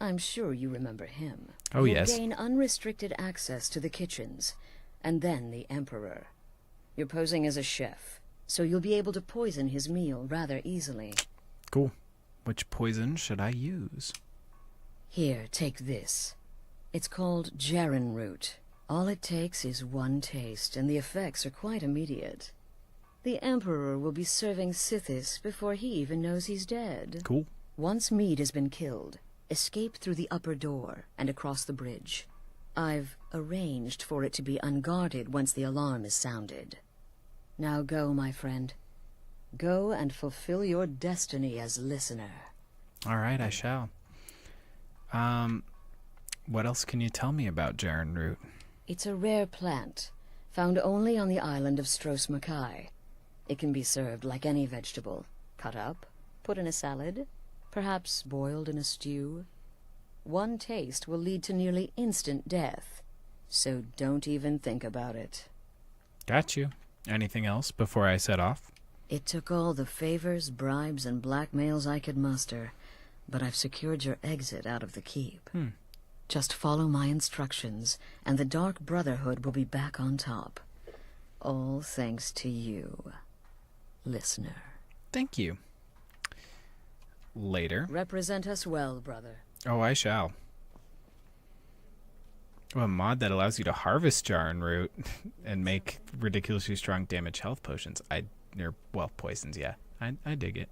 I'm sure you remember him. Oh, You'll yes. gain unrestricted access to the kitchens, and then the Emperor. You're posing as a chef, so you'll be able to poison his meal rather easily. Cool. Which poison should I use? Here, take this. It's called Jarren root. All it takes is one taste, and the effects are quite immediate. The Emperor will be serving Sithis before he even knows he's dead. Cool. Once Mead has been killed, escape through the upper door and across the bridge. I've arranged for it to be unguarded once the alarm is sounded. Now go, my friend. Go and fulfill your destiny as listener. All right, I shall. What else can you tell me about Jarren root? It's a rare plant, found only on the island of Stros Mackay. It can be served like any vegetable, cut up, put in a salad, perhaps boiled in a stew. One taste will lead to nearly instant death, so don't even think about it. Got you. Anything else before I set off? It took all the favors, bribes, and blackmails I could muster, but I've secured your exit out of the keep. Just follow my instructions, and the Dark Brotherhood will be back on top. All thanks to you, listener. Thank you. Later. Represent us well, brother. Oh, I shall. Oh, a mod that allows you to harvest Jarren root and make ridiculously strong damage health potions. Poisons, yeah. I dig it.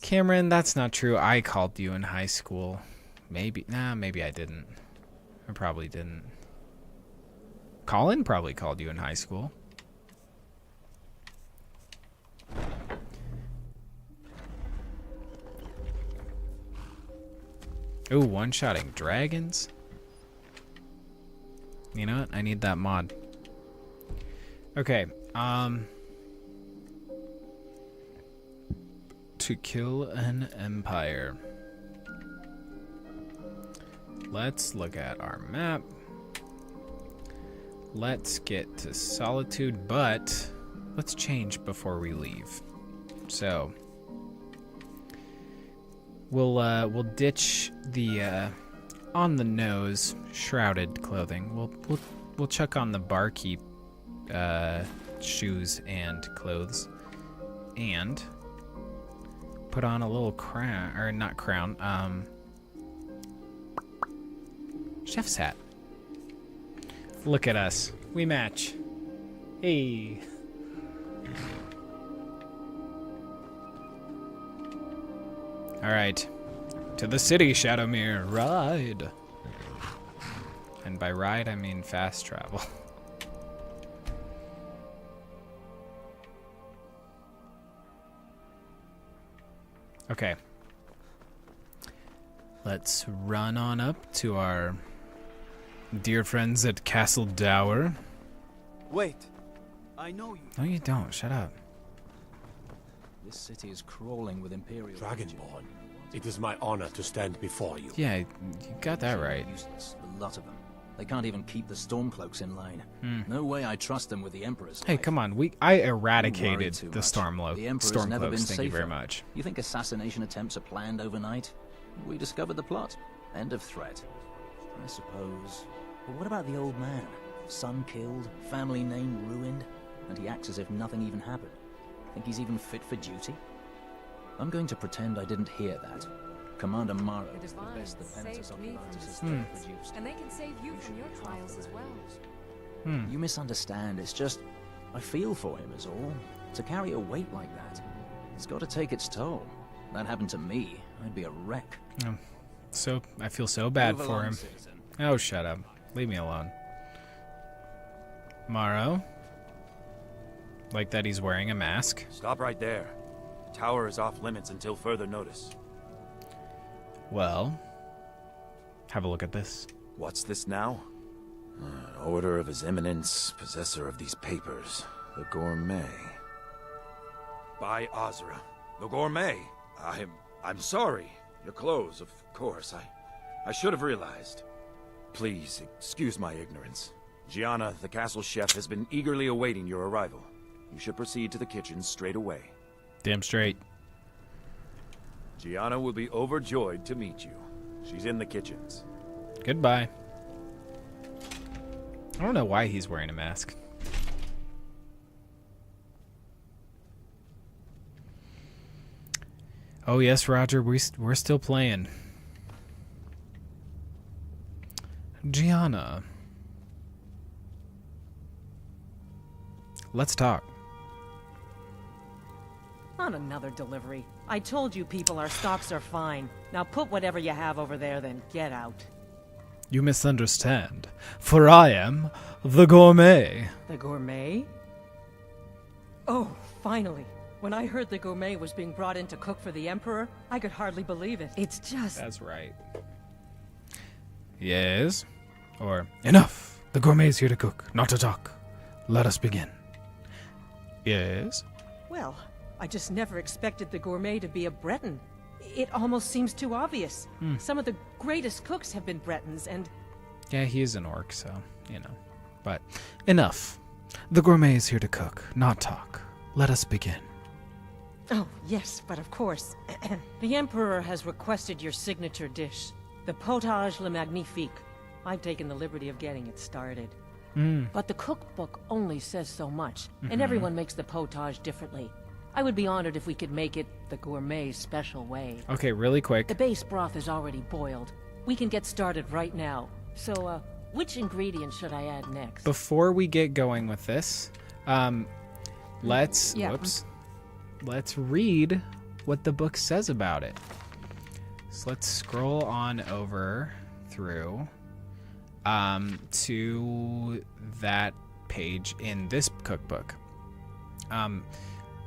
Cameron, that's not true. I called you in high school. Maybe I didn't. I probably didn't. Colin probably called you in high school. Ooh, one-shotting dragons. You know what? I need that mod. Okay, To kill an empire. Let's look at our map. Let's get to Solitude, but let's change before we leave. So we'll ditch the on the nose shrouded clothing. We'll chuck on the barkeep shoes and clothes, and put on a little crown, or not crown, chef's hat. Look at us. We match. Hey. All right. To the city, Shadowmere. Ride. And by ride, I mean fast travel. Okay. Let's run on up to our dear friends at Castle Dower. Wait. I know you. No, you don't. Shut up. This city is crawling with Imperial Dragonborn, it is my honor to stand before you. Yeah, you got that right. Useless, the lot of them. They can't even keep the Stormcloaks in line. No way I trust them with the Emperor's Hey, life. come on. I eradicated the The Emperor's never been Stormcloaks. Thank you very safer. much. You think assassination attempts are planned overnight? We discovered the plot. End of threat. I suppose. But what about the old man? Son killed, family name ruined, and he acts as if nothing even happened. Think he's even fit for duty? I'm going to pretend I didn't hear that. Commander Morrow is the best the Penitus Occupiers has produced. And they can save you from your trials as well. You misunderstand. It's just, I feel for him is all. To carry a weight like that, it's got to take its toll. That happened to me, I'd be a wreck. So I feel so bad Move for along, him. citizen. Oh, shut up. Leave me alone. Morrow. Like that he's wearing a mask. Stop right there. The tower is off limits until further notice. Well, have a look at this. What's this now? Order of His Eminence, possessor of these papers, the Gourmet. By Azra, the Gourmet. I'm sorry. Your clothes, of course. I should have realized. Please, excuse my ignorance. Gianna, the castle chef, has been eagerly awaiting your arrival. You should proceed to the kitchen straight away. Damn straight. Gianna will be overjoyed to meet you. She's in the kitchens. Goodbye. I don't know why he's wearing a mask. Oh yes, Roger, we're still playing. Gianna. Let's talk. On another delivery. I told you people our stocks are fine. Now put whatever you have over there, then get out. You misunderstand, for I am the Gourmet. The Gourmet? Oh, finally. When I heard the Gourmet was being brought in to cook for the Emperor, I could hardly believe it. It's just... That's right. Yes? Or, enough! The Gourmet is here to cook, not to talk. Let us begin. Yes? Well, I just never expected the Gourmet to be a Breton. It almost seems too obvious. Some of the greatest cooks have been Bretons, and... Yeah, he is an orc, so, you know. But, enough. The Gourmet is here to cook, not talk. Let us begin. Oh, yes, but of course. The Emperor has requested your signature dish, the Potage le Magnifique. I've taken the liberty of getting it started. But the cookbook only says so much, and everyone makes the potage differently. I would be honored if we could make it the Gourmet's special way. Okay, really quick. The base broth is already boiled. We can get started right now. So, which ingredient should I add next? Before we get going with this, let's... Yeah. Whoops. Let's read what the book says about it. So let's scroll on over through to that page in this cookbook.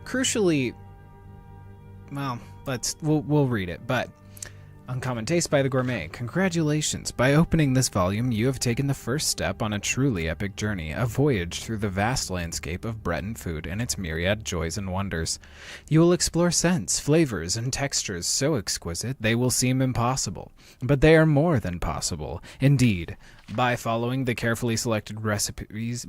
Crucially, well, we'll read it, but Uncommon Taste by the Gourmet. Congratulations. By opening this volume, you have taken the first step on a truly epic journey, a voyage through the vast landscape of Breton food and its myriad joys and wonders. You will explore scents, flavors, and textures so exquisite they will seem impossible. But they are more than possible. Indeed, by following the carefully selected recipes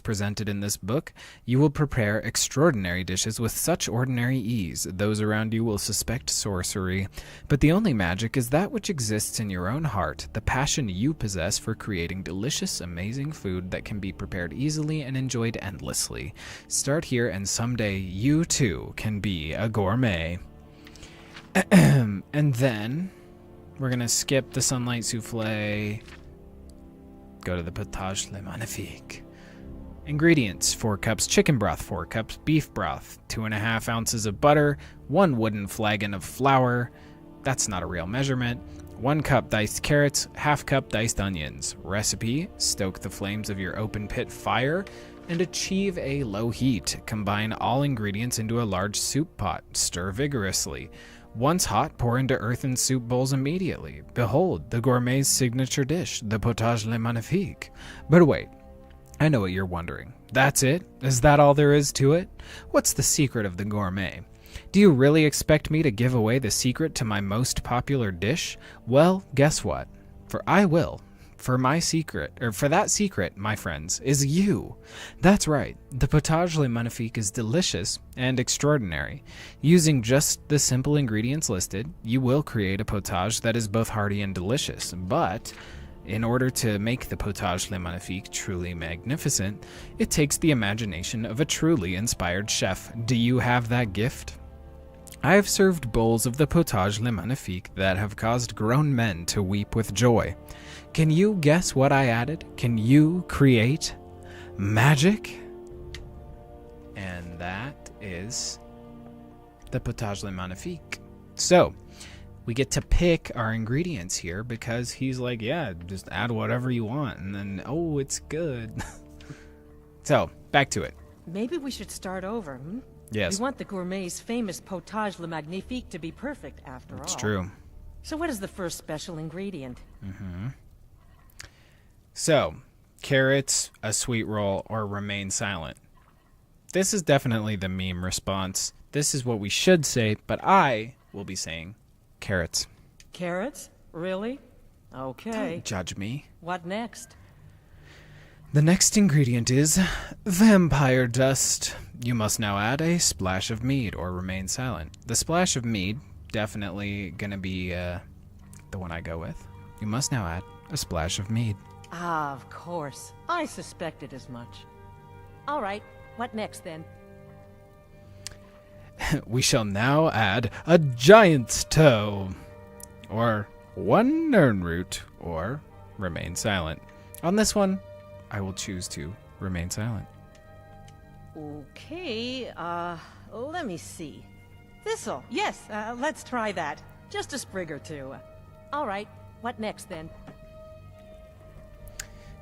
presented in this book, you will prepare extraordinary dishes with such ordinary ease, those around you will suspect sorcery. But the only magic is that which exists in your own heart, the passion you possess for creating delicious, amazing food that can be prepared easily and enjoyed endlessly. Start here, and someday you too can be a gourmet. And then we're going to skip the Sunlight Souffle. Go to the Potage Magnifique. Ingredients: 4 cups chicken broth, 4 cups beef broth, 2.5 ounces of butter, 1 wooden flagon of flour. That's not a real measurement. 1 cup diced carrots, ½ cup diced onions. Recipe: stoke the flames of your open pit fire and achieve a low heat. Combine all ingredients into a large soup pot. Stir vigorously. Once hot, pour into earthen soup bowls immediately. Behold, the gourmet's signature dish, the Potage Magnifique. But wait, I know what you're wondering. That's it? Is that all there is to it? What's the secret of the gourmet? Do you really expect me to give away the secret to my most popular dish? Well, guess what? For I will. For that secret, my friends, is you. That's right. The Potage Magnifique is delicious and extraordinary. Using just the simple ingredients listed, you will create a potage that is both hearty and delicious. But in order to make the Potage Magnifique truly magnificent, it takes the imagination of a truly inspired chef. Do you have that gift? I have served bowls of the Potage Magnifique that have caused grown men to weep with joy. Can you guess what I added? Can you create magic? And that is the Potage Magnifique. So, we get to pick our ingredients here because he's like, yeah, just add whatever you want. And then, oh, it's good. So, back to it. Maybe we should start over, Yes. We want the gourmet's famous Potage Magnifique to be perfect, after all. It's true. So what is the first special ingredient? So, carrots, a sweet roll, or remain silent. This is definitely the meme response. This is what we should say, but I will be saying carrots. Carrots? Really? Okay. Don't judge me. What next? The next ingredient is vampire dust. You must now add a splash of mead or remain silent. The splash of mead, definitely going to be the one I go with. You must now add a splash of mead. Ah, of course. I suspected as much. All right, what next then? We shall now add a giant's toe, or 1 nern root, or remain silent. On this one, I will choose to remain silent. Okay, let me see. Thistle, yes, let's try that. Just a sprig or 2. All right, what next then?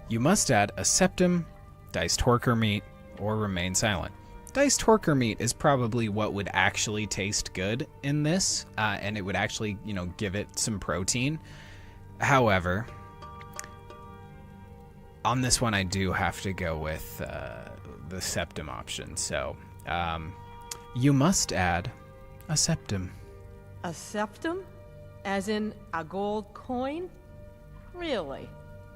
You must add a septum, diced horker meat, or remain silent. Diced horker meat is probably what would actually taste good in this, and it would actually, give it some protein. However, on this one I do have to go with the septum option. So, you must add a septum. A septum? As in a gold coin? Really?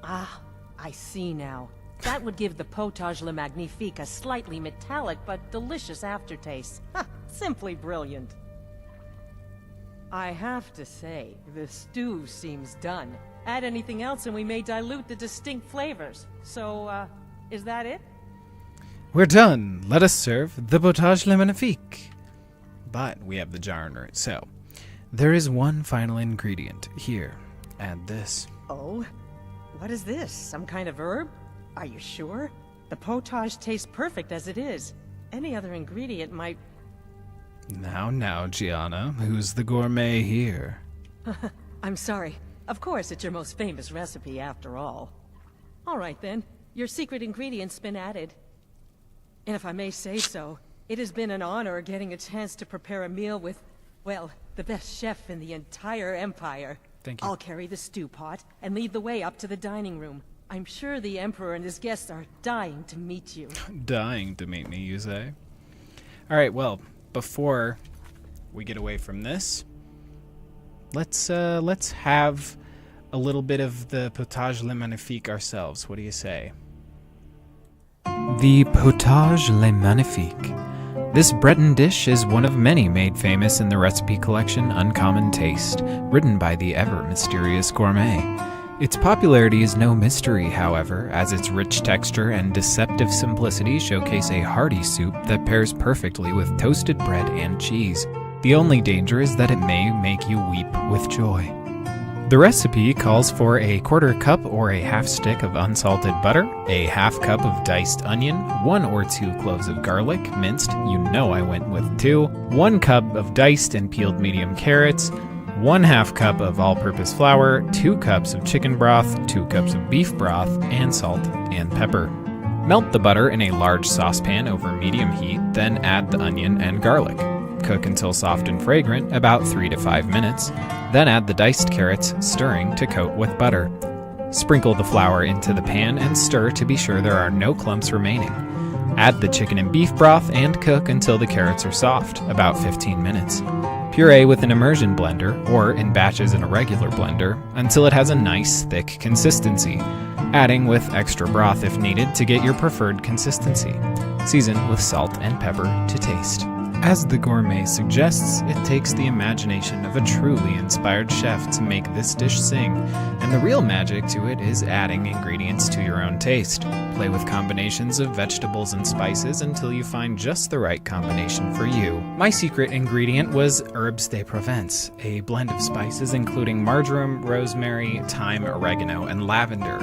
Ah, I see now. That would give the Potage Magnifique a slightly metallic but delicious aftertaste. Ha! Simply brilliant. I have to say, the stew seems done. Add anything else and we may dilute the distinct flavors. So, is that it? We're done. Let us serve the Potage Magnifique. But we have the jar and root, so there is one final ingredient here. Add this. Oh? What is this? Some kind of herb? Are you sure? The potage tastes perfect as it is. Any other ingredient might... Now, Gianna, who's the gourmet here? I'm sorry. Of course, it's your most famous recipe after all. All right then, your secret ingredient's been added. And if I may say so, it has been an honor getting a chance to prepare a meal with, well, the best chef in the entire Empire. Thank you. I'll carry the stew pot and lead the way up to the dining room. I'm sure the Emperor and his guests are dying to meet you. Dying to meet me, you say? All right, well, before we get away from this, let's have a little bit of the Potage Le Magnifique ourselves. What do you say? The Potage Le Magnifique. This Breton dish is one of many made famous in the recipe collection Uncommon Taste, written by the ever-mysterious gourmet. Its popularity is no mystery, however, as its rich texture and deceptive simplicity showcase a hearty soup that pairs perfectly with toasted bread and cheese. The only danger is that it may make you weep with joy. The recipe calls for a 1/4 cup or a half stick of unsalted butter, a half cup of diced onion, 1 or 2 cloves of garlic, minced, you know I went with 2, 1 cup of diced and peeled medium carrots, 1/2 cup of all-purpose flour, 2 cups of chicken broth, 2 cups of beef broth, and salt and pepper. Melt the butter in a large saucepan over medium heat, then add the onion and garlic. Cook until soft and fragrant, about 3 to 5 minutes. Then add the diced carrots, stirring to coat with butter. Sprinkle the flour into the pan and stir to be sure there are no clumps remaining. Add the chicken and beef broth and cook until the carrots are soft, about 15 minutes. Puree with an immersion blender, or in batches in a regular blender, until it has a nice, thick consistency, adding with extra broth if needed to get your preferred consistency. Season with salt and pepper to taste. As the gourmet suggests, it takes the imagination of a truly inspired chef to make this dish sing, and the real magic to it is adding ingredients to your own taste. Play with combinations of vegetables and spices until you find just the right combination for you. My secret ingredient was herbes de Provence, a blend of spices including marjoram, rosemary, thyme, oregano, and lavender.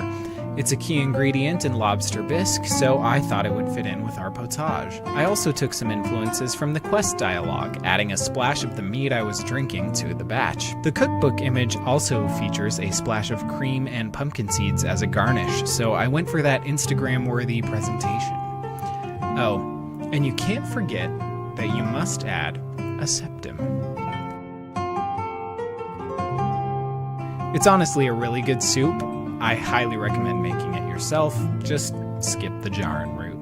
It's a key ingredient in lobster bisque, so I thought it would fit in with our potage. I also took some influences from the quest dialogue, adding a splash of the mead I was drinking to the batch. The cookbook image also features a splash of cream and pumpkin seeds as a garnish, so I went for that Instagram-worthy presentation. Oh, and you can't forget that you must add a septum. It's honestly a really good soup. I highly recommend making it yourself. Just skip the jarring route.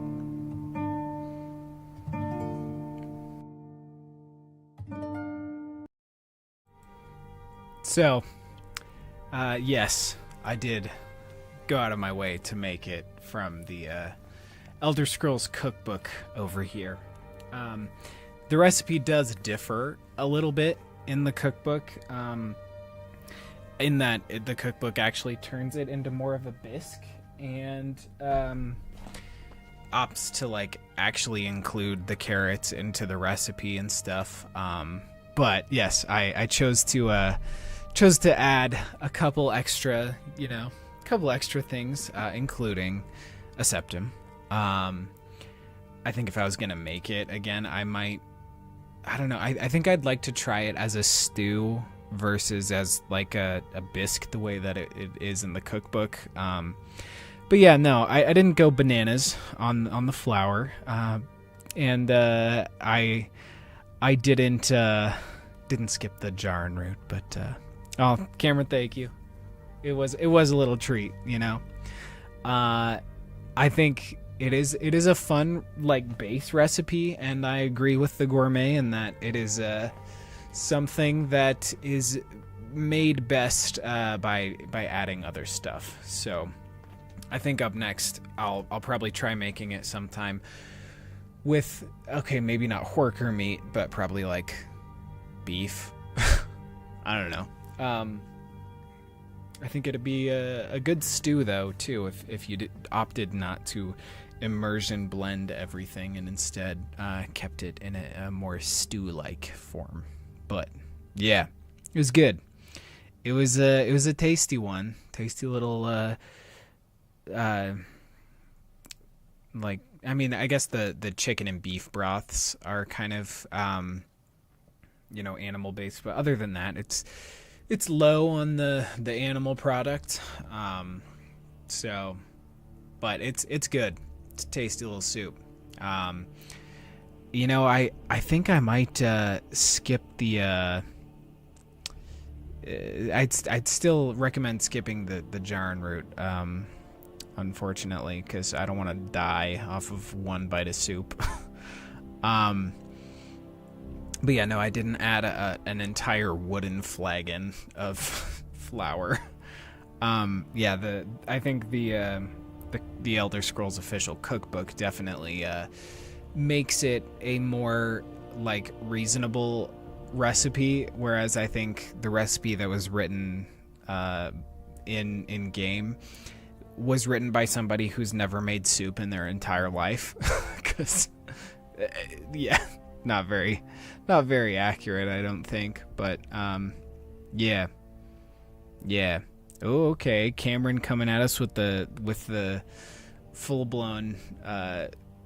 So, yes, I did go out of my way to make it from the Elder Scrolls cookbook over here. The recipe does differ a little bit in the cookbook. In that the cookbook actually turns it into more of a bisque and opts to like actually include the carrots into the recipe and stuff. But yes, I chose to add a couple extra things, including a septum. I think if I was gonna make it again, I don't know. I think I'd like to try it as a stew versus as like a bisque the way that it is in the cookbook. But yeah, no, I didn't go bananas on the flour, and I didn't skip the jarring route. But oh, Cameron, thank you. It was a little treat, you know. I think it is a fun like base recipe, and I agree with the gourmet in that it is something that is made best by adding other stuff. So I think up next I'll probably try making it sometime with, okay, maybe not horker meat, but probably like beef. I don't know. I think it'd be a good stew though too if you opted not to immersion blend everything and instead kept it in a more stew-like form. But yeah, it was good. It was a tasty one. Tasty little like, I mean, I guess the chicken and beef broths are kind of animal based, but other than that, it's low on the animal product. So but it's good. It's a tasty little soup. I think I might skip the I'd still recommend skipping the jarring route, unfortunately, because I don't want to die off of one bite of soup. But yeah, no, I didn't add an entire wooden flagon of flour. Yeah, I think the Elder Scrolls official cookbook definitely makes it a more like reasonable recipe, whereas I think the recipe that was written in game was written by somebody who's never made soup in their entire life. Because yeah, not very accurate, I don't think. But yeah. Oh, okay, Cameron coming at us with the full blown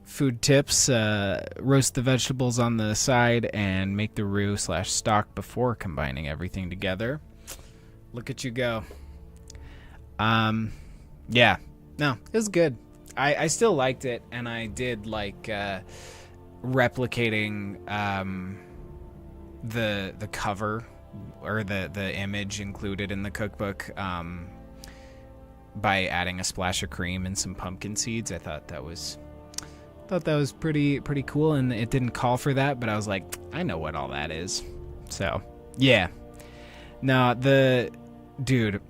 food tips. Roast the vegetables on the side and make the roux / stock before combining everything together. Look at you go. Yeah, no, it was good. I still liked it, and I did like replicating the cover or the image included in the cookbook by adding a splash of cream and some pumpkin seeds. I thought that was pretty cool, and it didn't call for that, but I was like, I know what all that is. So yeah, no, dude.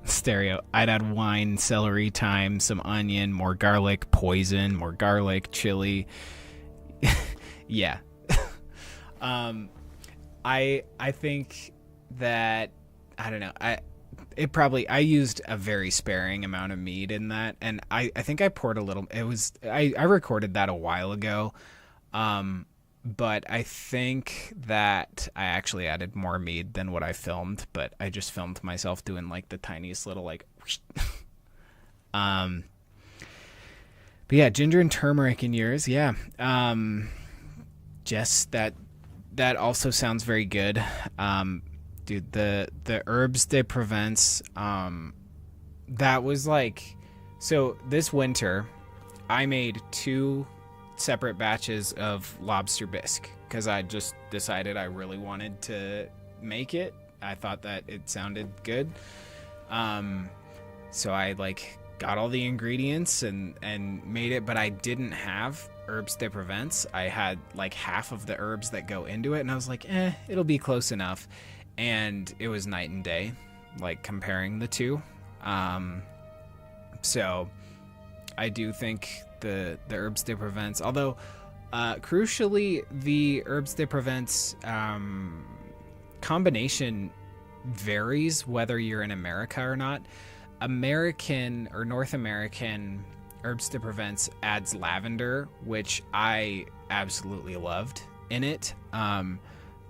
Stereo. I'd add wine, celery, thyme, some onion, more garlic, poison, more garlic, chili. Yeah. I think that, I don't know, I used a very sparing amount of mead in that, and I think I poured a little. I recorded that a while ago, but I think that I actually added more mead than what I filmed, but I just filmed myself doing like the tiniest little like but yeah, ginger and turmeric in yours. Yeah. Jess, that also sounds very good. Dude, the herbs de Provence, that was like, so this winter I made 2 separate batches of lobster bisque because I just decided I really wanted to make it. I thought that it sounded good. So I like got all the ingredients and made it, but I didn't have herbs de Provence. I had like half of the herbs that go into it, and I was like, it'll be close enough. And it was night and day, like comparing the two. So I do think the herbs de Provence, although crucially the herbs de Provence combination varies whether you're in America or not. American or North American herbs de Provence adds lavender, which I absolutely loved in it.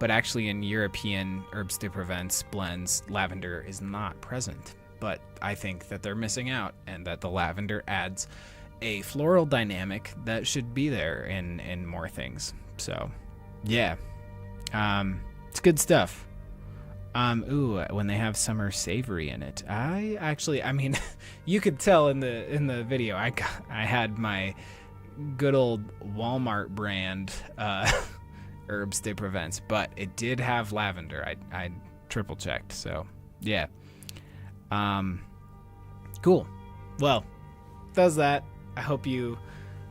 But actually in European herbs de Provence blends, lavender is not present. But I think that they're missing out, and that the lavender adds a floral dynamic that should be there in more things. So, yeah. It's good stuff. When they have summer savory in it. I mean, you could tell in the video, I had my good old Walmart brand herbs de Provence, but it did have lavender. I triple checked. So, yeah. Cool. Well, does that. I hope you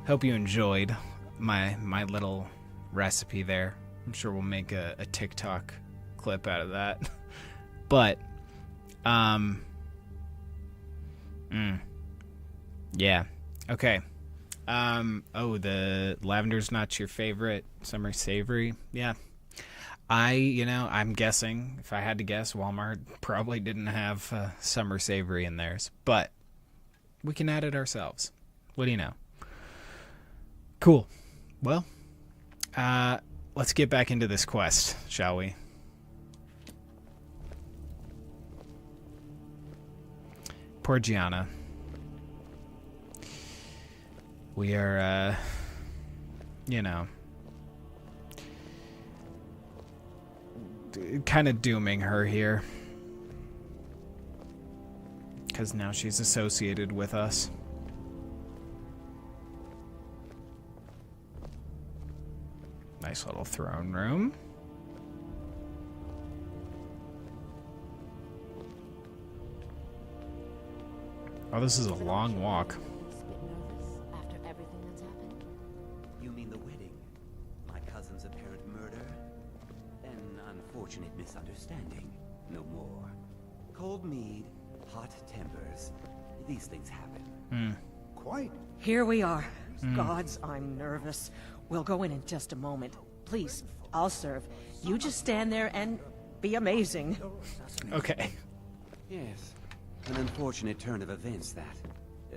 enjoyed my little recipe there. I'm sure we'll make a TikTok clip out of that. But yeah. Okay. The lavender's not your favorite summer savory. Yeah. I'm guessing, if I had to guess, Walmart probably didn't have summer savory in theirs, but we can add it ourselves. What do you know? Cool. Well, let's get back into this quest, shall we? Poor Gianna. We are, kind of dooming her here. Because now she's associated with us. Nice little throne room. Oh, this is a long walk. After everything that's happened? You mean the wedding? My cousin's apparent murder? An unfortunate misunderstanding. No more. Cold mead, hot tempers. These things happen. Quite. Here we are. Gods, I'm nervous. We'll go in just a moment. Please, I'll serve. You just stand there and be amazing. Okay. Yes. An unfortunate turn of events, that.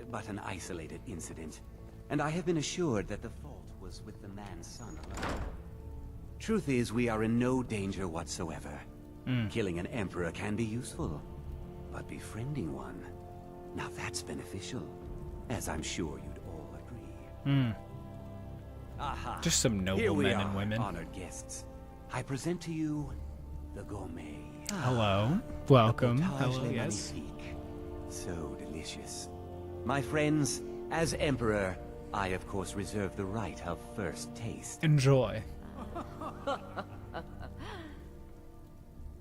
But an isolated incident. And I have been assured that the fault was with the man's son alone. Truth is, we are in no danger whatsoever. Killing an emperor can be useful. But befriending one, now that's beneficial. As I'm sure you'd all agree. Aha. Just some noble Here we men are, and women. honored guests. I present to you the gourmet. Hello. Welcome. The Potage Hello, yes. Magnifique. So delicious. My friends, as emperor, I of course reserve the right of first taste. Enjoy.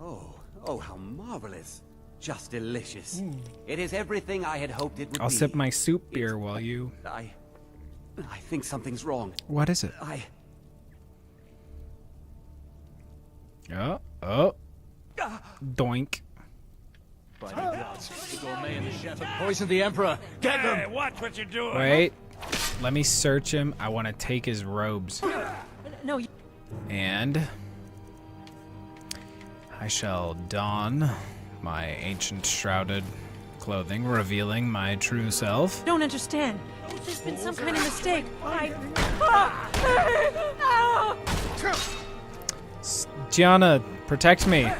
Oh, how marvelous. Just delicious. It is everything I had hoped it would be. I'll sip my soup beer while you... I think something's wrong. What is it? Oh. Doink. By the gods, the gourmet and the chef have poisoned the Emperor. Get them! Hey, watch what you're doing. Wait. Let me search him. I want to take his robes. No, And I shall don my ancient shrouded clothing, revealing my true self. don't understand. There's been some kind of mistake. Gianna, protect me.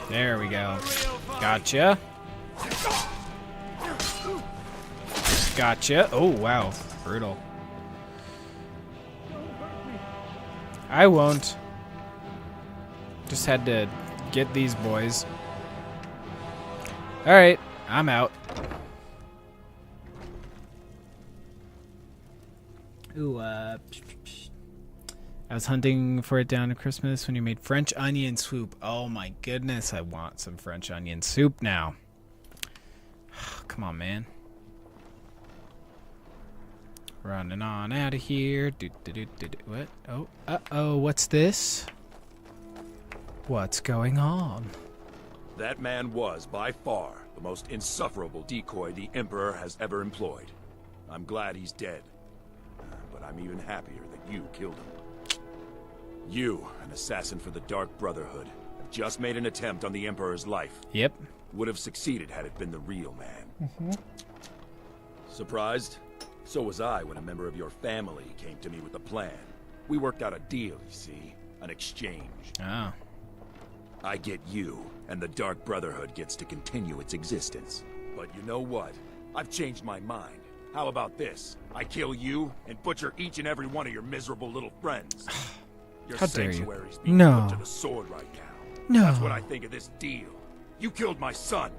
There we go. Gotcha. Gotcha. Oh, wow. Brutal. I won't. Just had to get these boys. Alright, I'm out. Ooh, I was hunting for it down at Christmas when you made French onion soup. Oh my goodness, I want some French onion soup now. Come on, man. Running on out of here. What? Oh, uh-oh, what's this? What's going on? That man was, by far, the most insufferable decoy the Emperor has ever employed. I'm glad he's dead. But I'm even happier that you killed him. You, an assassin for the Dark Brotherhood, have just made an attempt on the Emperor's life. Yep. Would have succeeded had it been the real man. Surprised? So was I when a member of your family came to me with a plan. We worked out a deal, you see. An exchange. Oh. I get you, and the Dark Brotherhood gets to continue its existence. But you know what? I've changed my mind. How about this? I kill you, and butcher each and every one of your miserable little friends. Your How dare you. sanctuary's being No. put to the sword right now. No. That's what I think of this deal. You killed my son.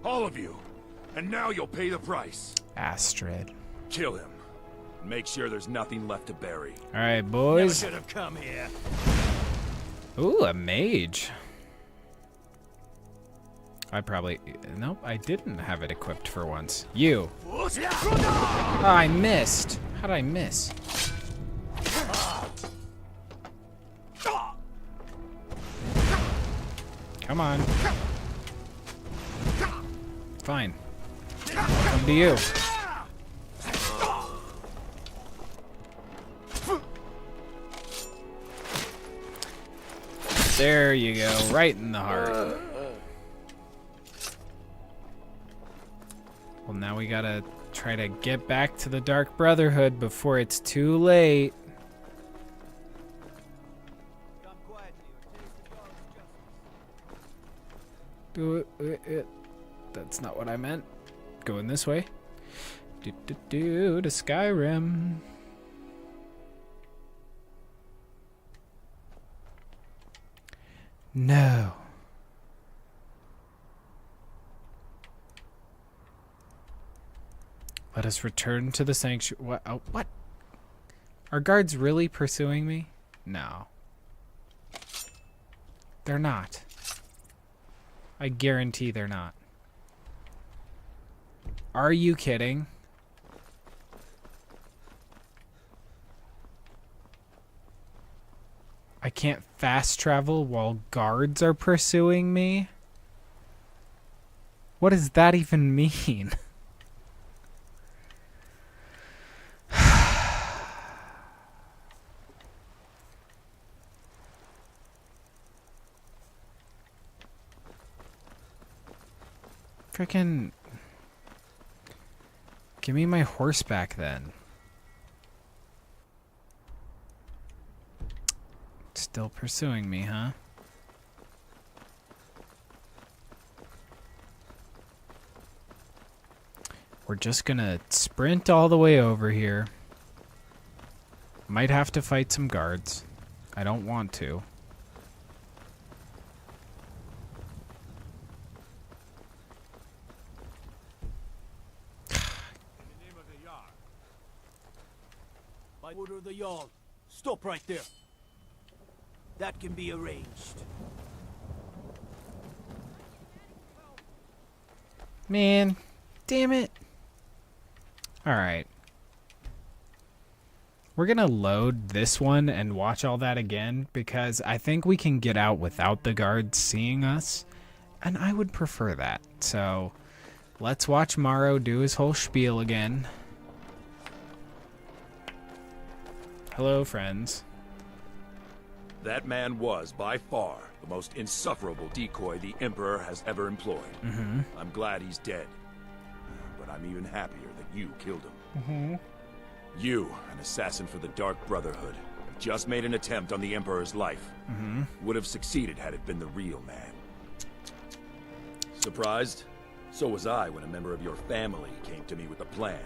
All of you. And now you'll pay the price. Astrid. Kill him. Make sure there's nothing left to bury. Alright, boys. Never should have come here. Ooh, a mage. Nope, I didn't have it equipped for once. You. Oh, I missed. How did I miss? Come on. Fine. Come to you. There you go, right in the heart. Well, now we gotta try to get back to the Dark Brotherhood before it's too late. Do it. That's not what I meant. Going this way. To Skyrim. No. Let us return to the sanctuary. What? Oh, what? Are guards really pursuing me? No. They're not. I guarantee they're not. Are you kidding? I can't fast travel while guards are pursuing me? What does that even mean? Frickin'... Give me my horse back then. Still pursuing me, huh? We're just gonna sprint all the way over here. Might have to fight some guards. I don't want to. By order of the Jarl. Stop right there. That can be arranged. Man, damn it. Alright. We're gonna load this one and watch all that again, because I think we can get out without the guards seeing us, and I would prefer that. So, let's watch Morrow do his whole spiel again. Hello, friends. That man was, by far, the most insufferable decoy the Emperor has ever employed. I'm glad he's dead. But I'm even happier that you killed him. You, an assassin for the Dark Brotherhood, just made an attempt on the Emperor's life. Would have succeeded had it been the real man. Surprised? So was I when a member of your family came to me with a plan.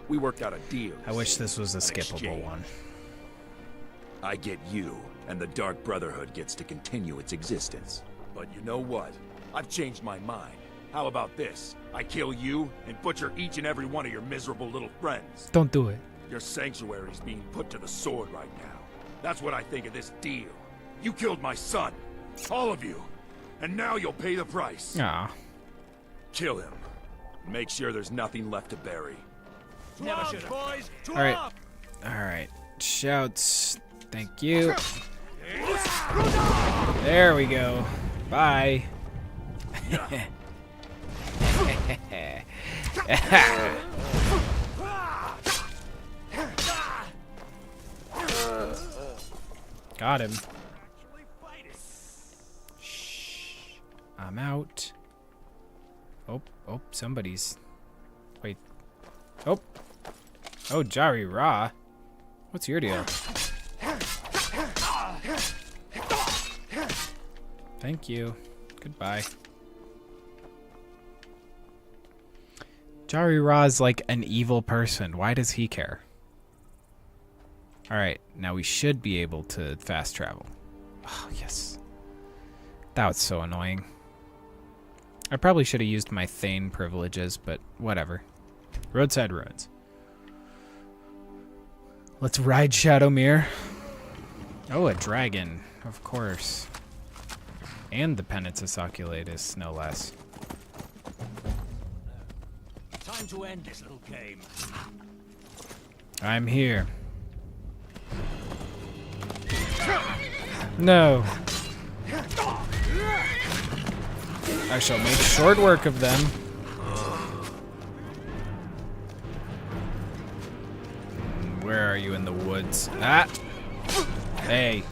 We worked out a deal. I wish this was a skippable one. I get you, and the Dark Brotherhood gets to continue its existence. But you know what? I've changed my mind. How about this? I kill you and butcher each and every one of your miserable little friends. Don't do it. Your sanctuary's being put to the sword right now. That's what I think of this deal. You killed my son. All of you. And now you'll pay the price. Ah. Kill him. Make sure there's nothing left to bury. Never should have. Boys, Alright. Alright. Shouts. Thank you. There we go. Bye. Got him. Shh. I'm out. Oh, somebody's... Wait. Oh, Jari Ra. What's your deal? Thank you. Goodbye. Jari Ra's like an evil person. Why does he care? Alright, now we should be able to fast travel. Oh, yes. That was so annoying. I probably should have used my Thane privileges, but whatever. Roadside Ruins. Let's ride Shadowmere. Oh, a dragon. Of course. And the Penance of Soculatus, no less. Time to end this little game. I'm here. No. I shall make short work of them. Where are you in the woods? Ah! Hey.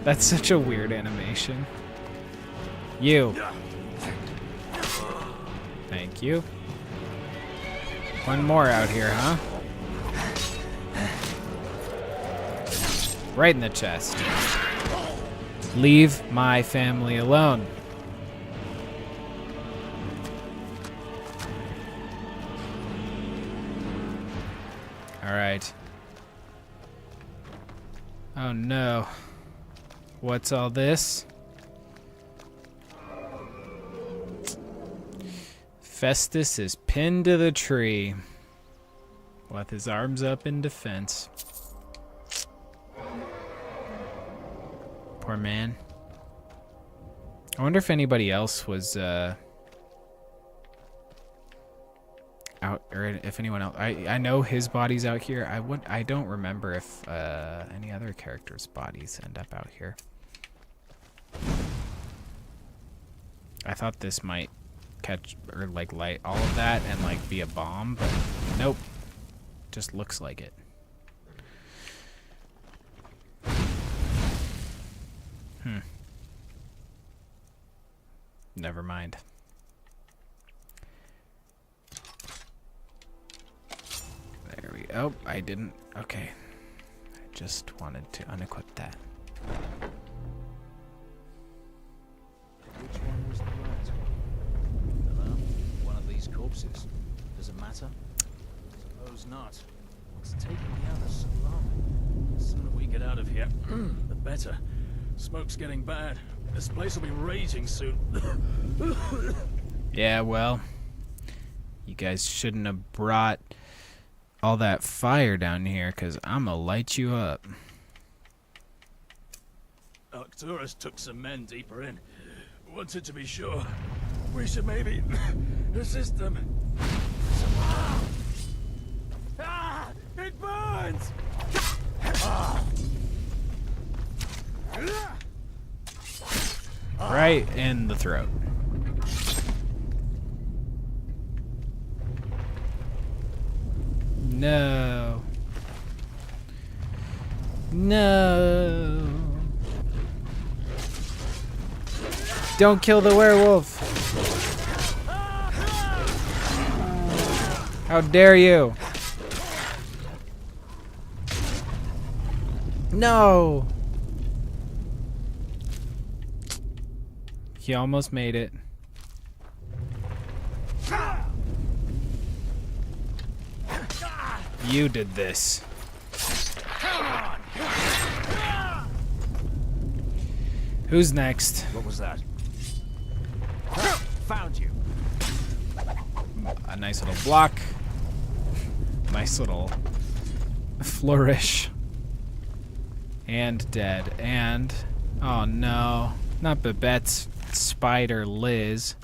That's such a weird animation. You. Thank you. One more out here, huh? Right in the chest. Leave my family alone. Alright. Oh no. What's all this? Festus is pinned to the tree with his arms up in defense. man. I wonder if anybody else was out, or if anyone else. I know his body's out here. I don't remember if any other characters' bodies end up out here. I thought this might catch or like light all of that and like be a bomb, but nope. Just looks like it. Never mind. There we go. Oh, I didn't. Okay. I just wanted to unequip that. Which one was the rat? Dunno. One of these corpses. Does it matter? Suppose not. What's taking the others so long? The sooner we get out of here, the better. Smoke's getting bad. This place will be raging soon. Yeah, well, you guys shouldn't have brought all that fire down here, because I'm going to light you up. Arcturus took some men deeper in. Wanted to be sure. We should maybe assist them. Ah! It burns! Right in the throat. No. No. Don't kill the werewolf. How dare you? No. He almost made it. You did this. Who's next? What was that? Found you. A nice little block. Nice little flourish. And dead. And oh no, not Babette's spider Liz.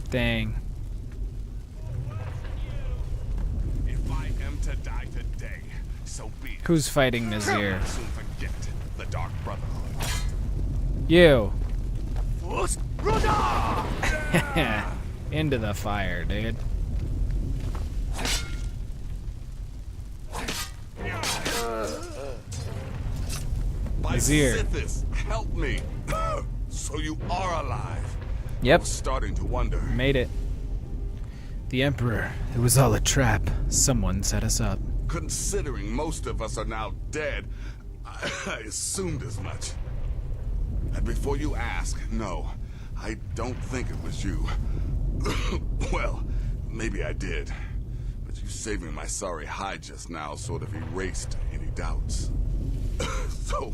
Dang. If I am to die today, so be it. Who's fighting Nazir? Soon forget the Dark Brotherhood. You. Into the fire, dude. By Nazir. Sithis, help me. So you are alive. Yep. I was starting to wonder. Made it. The Emperor. It was all a trap. Someone set us up. Considering most of us are now dead, I assumed as much. And before you ask, no, I don't think it was you. Well, maybe I did. But you saving my sorry hide just now sort of erased any doubts. So,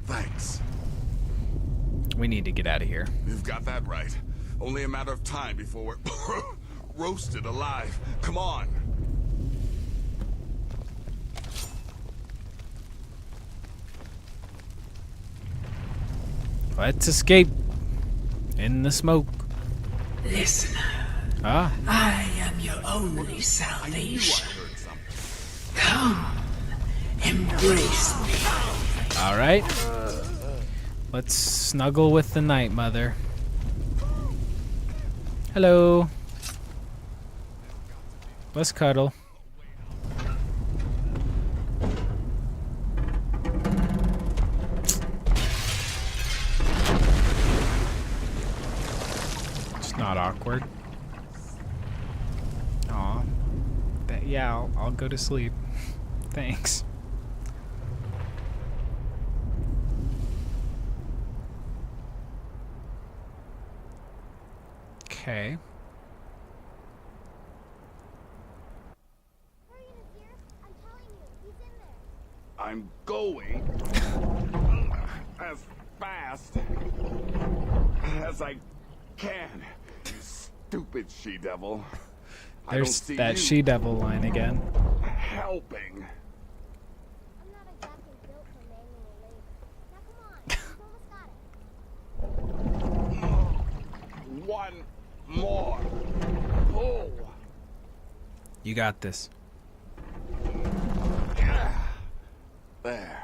thanks. We need to get out of here. You've got that right. Only a matter of time before we're roasted alive. Come on. Let's escape. In the smoke. Listen. Ah. I am your only salvation. Come, embrace me. All right. Let's snuggle with the Night Mother. Hello. Let's cuddle. It's not awkward. Aw. Yeah, I'll go to sleep. Thanks. Okay. I'm going as fast as I can. You stupid she-devil. There's that she-devil line again. helping. I'm not exactly built for manual labor. Now come on, you've almost got it. One more. Oh. You got this. There.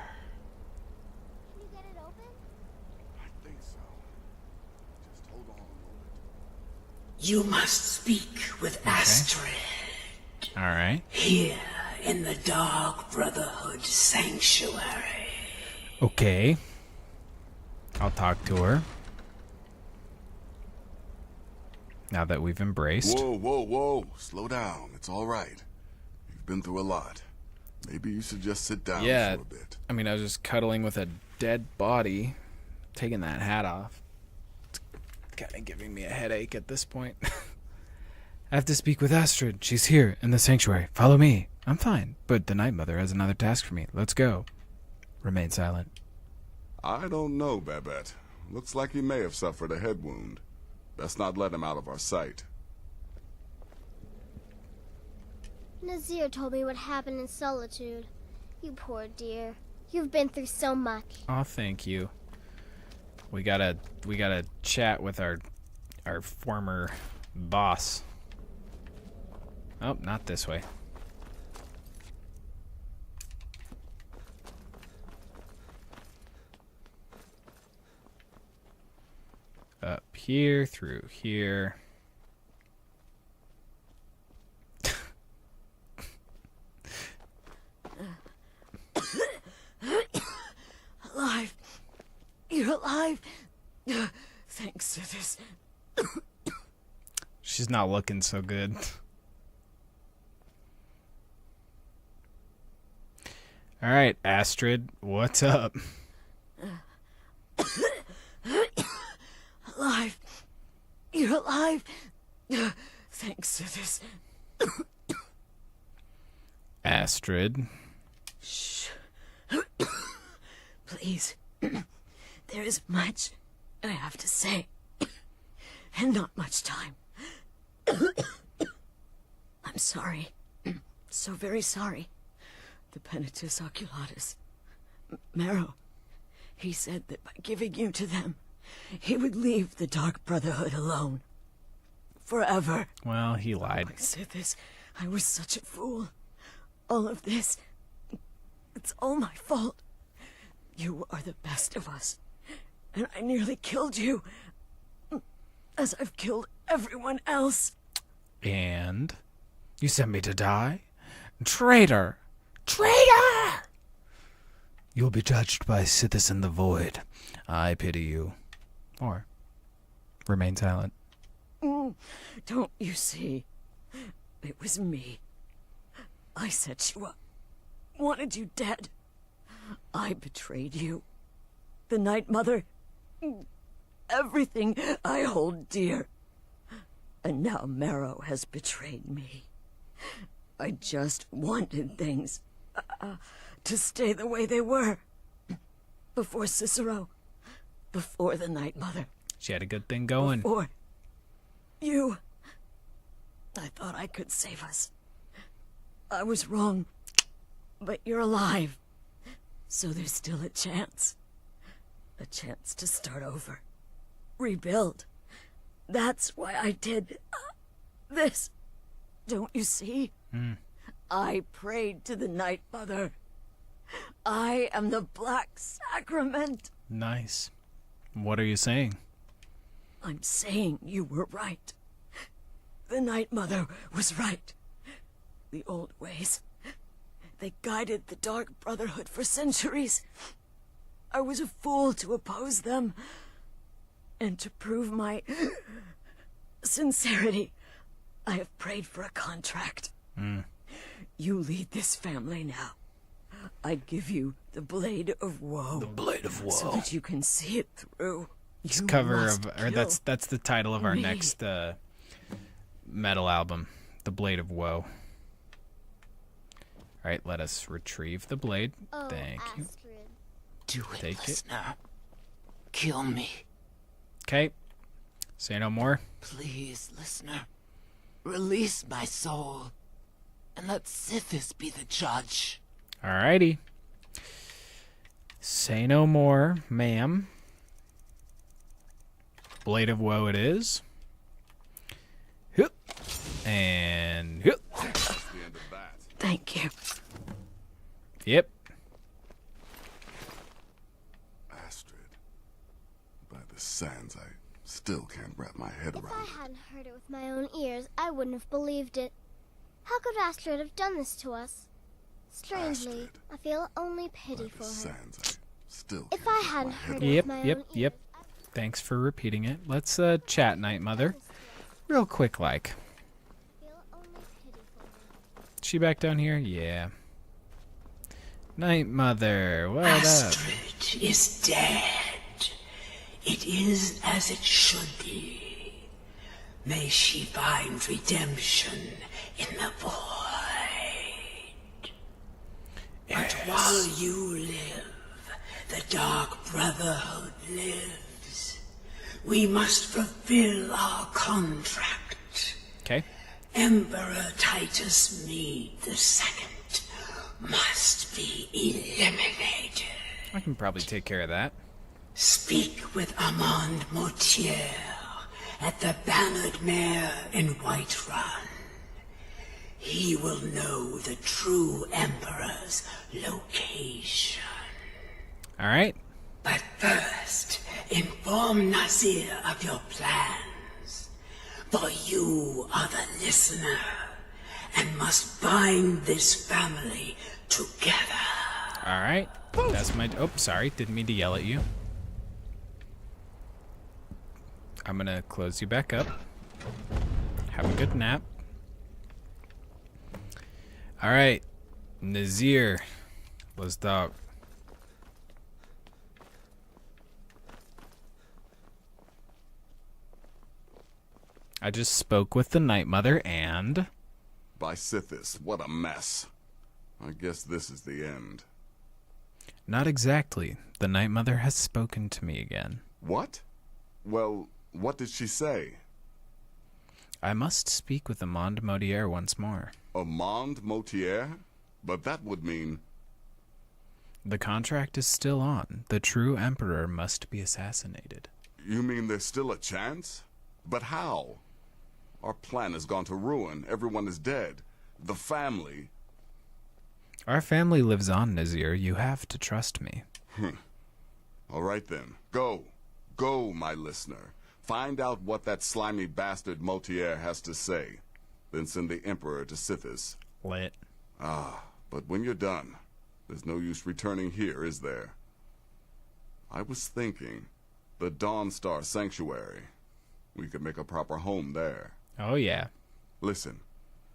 Can you get it open? I think so. Just hold on a moment. You must speak with Astrid. All right. Here in the Dark Brotherhood Sanctuary. Okay. I'll talk to her. Now that we've embraced. Whoa, whoa, whoa. Slow down. It's all right. You've been through a lot. Maybe you should just sit down Yeah. for a bit. I mean, I was just cuddling with a dead body, taking that hat off. It's kind of giving me a headache at this point. I have to speak with Astrid. She's here in the sanctuary. Follow me. I'm fine, but the Night Mother has another task for me. Let's go. Remain silent. I don't know, Babette. Looks like he may have suffered a head wound. Best not let him out of our sight. Nazir told me what happened in Solitude. You poor dear. You've been through so much. Oh, thank you. We gotta chat with our former boss. Oh, not this way. Up here, through here. Alive. You're alive. Thanks to this. She's not looking so good. All right, Astrid, what's up? Alive. You're alive. Thanks to this. Astrid. Shh. Please. There is much I have to say. And not much time. I'm sorry. So very sorry. The Penitus Oculatus. Marrow. He said that by giving you to them, he would leave the Dark Brotherhood alone. Forever. Well, he lied. I said this. I was such a fool. All of this. It's all my fault. You are the best of us. And I nearly killed you. As I've killed everyone else. And? You sent me to die? Traitor! Traitor! You'll be judged by Sithis in the void. I pity you. Or remain silent. Don't you see? It was me. I set you up. Wanted you dead. I betrayed you. The Night Mother. Everything I hold dear. And now Marrow has betrayed me. I just wanted things to stay the way they were. Before Cicero. Before the Night Mother. She had a good thing going. Before you. I thought I could save us. I was wrong. But you're alive. So there's still a chance. A chance to start over. Rebuild. That's why I did this. Don't you see? I prayed to the Night Mother. I am the Black Sacrament. Nice. What are you saying? I'm saying you were right. The Night Mother was right. The old ways. They guided the Dark Brotherhood for centuries. I was a fool to oppose them. And to prove my sincerity, I have prayed for a contract. You lead this family now. I give you the Blade of Woe. The Blade of Woe. So that you can see it through. It's You cover must of, or kill that's the title of our me. next metal album, The Blade of Woe. All right, let us retrieve the blade. Oh, Thank you. Astrid. Do it, Take it. listener. Kill me. Okay. Say no more. Please, listener. Release my soul. and let Sithis be the judge. Alrighty. Say no more, ma'am. Blade of Woe it is. Hup. And hup. Thank you. Yep. Astrid. By the sands, I still can't wrap my head around it. If I hadn't heard it with my own ears, I wouldn't have believed it. How could Astrid have done this to us? Strangely, Astrid. I feel only pity for her. Sands, I still If I hadn't heard it Yep, with my yep, own yep. Thanks for repeating it. Let's chat, Night Mother. Real quick like. She back down here? Yeah. Night Mother, what up? Astrid is dead. It is as it should be. May she find redemption in the void. But while you live, the Dark Brotherhood lives. We must fulfill our contract. Okay. Emperor Titus Mead II must be eliminated. I can probably take care of that. Speak with Armand Mortier at the Bannered Mare in Whiterun. He will know the true Emperor's location. Alright. But first, inform Nazir of your plans. For you are the listener, and must bind this family together. Alright. That's my... Oh, sorry. Didn't mean to yell at you. I'm gonna close you back up. Have a good nap. Alright. Nazir. Let's talk. I just spoke with the Night Mother and... By Sithis, what a mess. I guess this is the end. Not exactly. The Night Mother has spoken to me again. What? Well, what did she say? I must speak with Armand Mortier once more. Armand Mortier? But that would mean... The contract is still on. The true Emperor must be assassinated. You mean there's still a chance? But how? Our plan has gone to ruin. Everyone is dead. The family... Our family lives on, Nazir. You have to trust me. All right then. Go. Go, my listener. Find out what that slimy bastard Mortier has to say. Then send the Emperor to Sithis. Lit. Ah, but when you're done, there's no use returning here, is there? I was thinking, the Dawnstar Sanctuary. We could make a proper home there. Oh, yeah. Listen,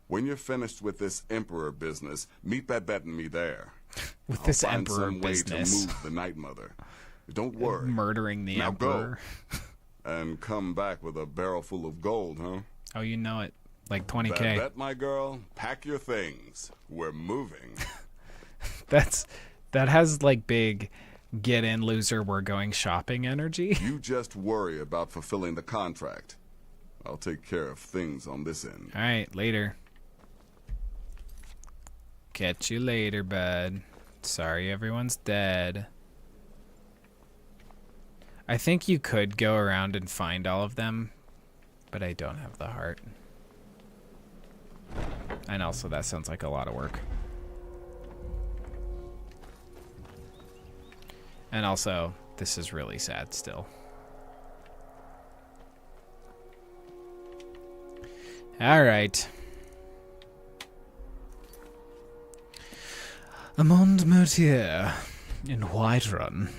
when you're finished with this Emperor business, meet Babette and me there. With this I'll find Emperor some business. way to move the Night Mother. Don't worry. Murdering the now Emperor. Go. And come back with a barrel full of gold, huh? Oh, you know it. Like 20K. Babette, my girl, pack your things. We're moving. That has like big get in loser we're going shopping energy. You just worry about fulfilling the contract. I'll take care of things on this end. All right, later. Catch you later, bud. Sorry everyone's dead. I think you could go around and find all of them, but I don't have the heart. And also that sounds like a lot of work. And also, this is really sad still. Alright. Armand Mortier in Whiterun.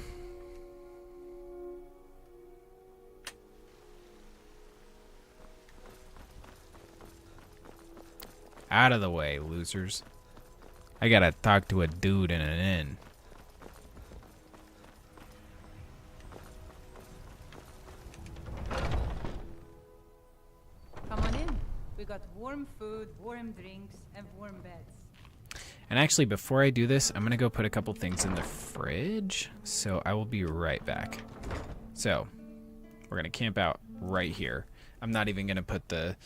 Out of the way, losers. I gotta talk to a dude in an inn. Come on in. We got warm food, warm drinks, and warm beds. And actually, before I do this, I'm gonna go put a couple things in the fridge. So I will be right back. So, we're gonna camp out right here. I'm not even gonna put the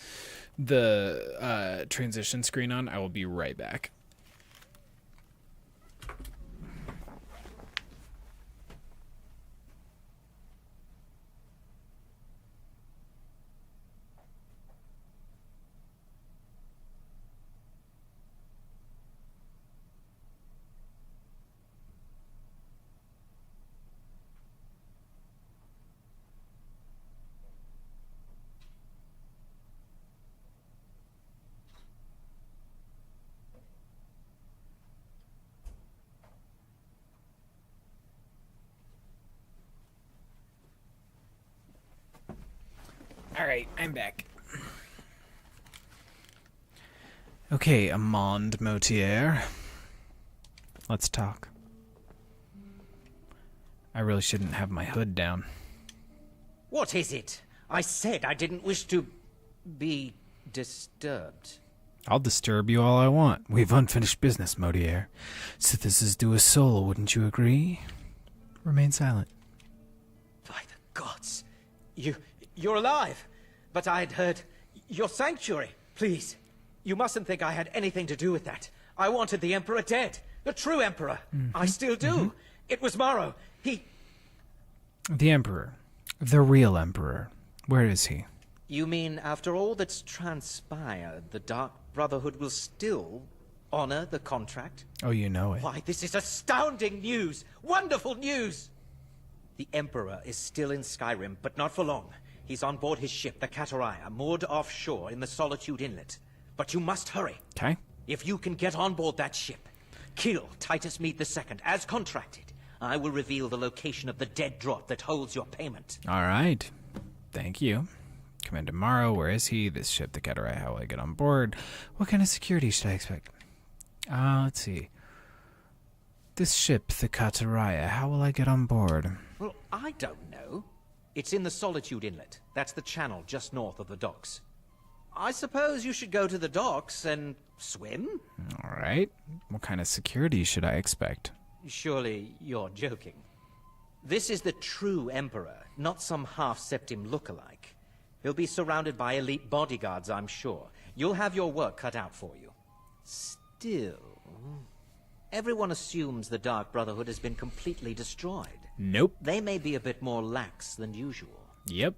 the transition screen on. I will be right back. All right, I'm back. Okay, Amand Motier. Let's talk. I really shouldn't have my hood down. What is it? I said I didn't wish to be disturbed. I'll disturb you all I want. We've unfinished business, Motier. Sithis is due a soul, wouldn't you agree? Remain silent. By the gods. You're alive. But I had heard your sanctuary. Please, you mustn't think I had anything to do with that. I wanted the Emperor dead. The true Emperor. I still do. It was Morrow. The Emperor. The real Emperor. Where is he? You mean after all that's transpired, the Dark Brotherhood will still honor the contract? Oh, you know it. Why, this is astounding news. Wonderful news. The Emperor is still in Skyrim, but not for long. He's on board his ship, the Kataraya, moored offshore in the Solitude Inlet. But you must hurry. Okay. If you can get on board that ship, kill Titus Mead II, as contracted, I will reveal the location of the dead drop that holds your payment. All right. Thank you. Commander Morrow, where is he? This ship, the Kataraya, how will I get on board? What kind of security should I expect? Let's see. This ship, the Kataraya, how will I get on board? Well, I don't know. It's in the Solitude Inlet. That's the channel just north of the docks. I suppose you should go to the docks and swim? All right. What kind of security should I expect? Surely you're joking. This is the true Emperor, not some half-septim lookalike. He'll be surrounded by elite bodyguards, I'm sure. You'll have your work cut out for you. Still, everyone assumes the Dark Brotherhood has been completely destroyed. Nope. They may be a bit more lax than usual. Yep.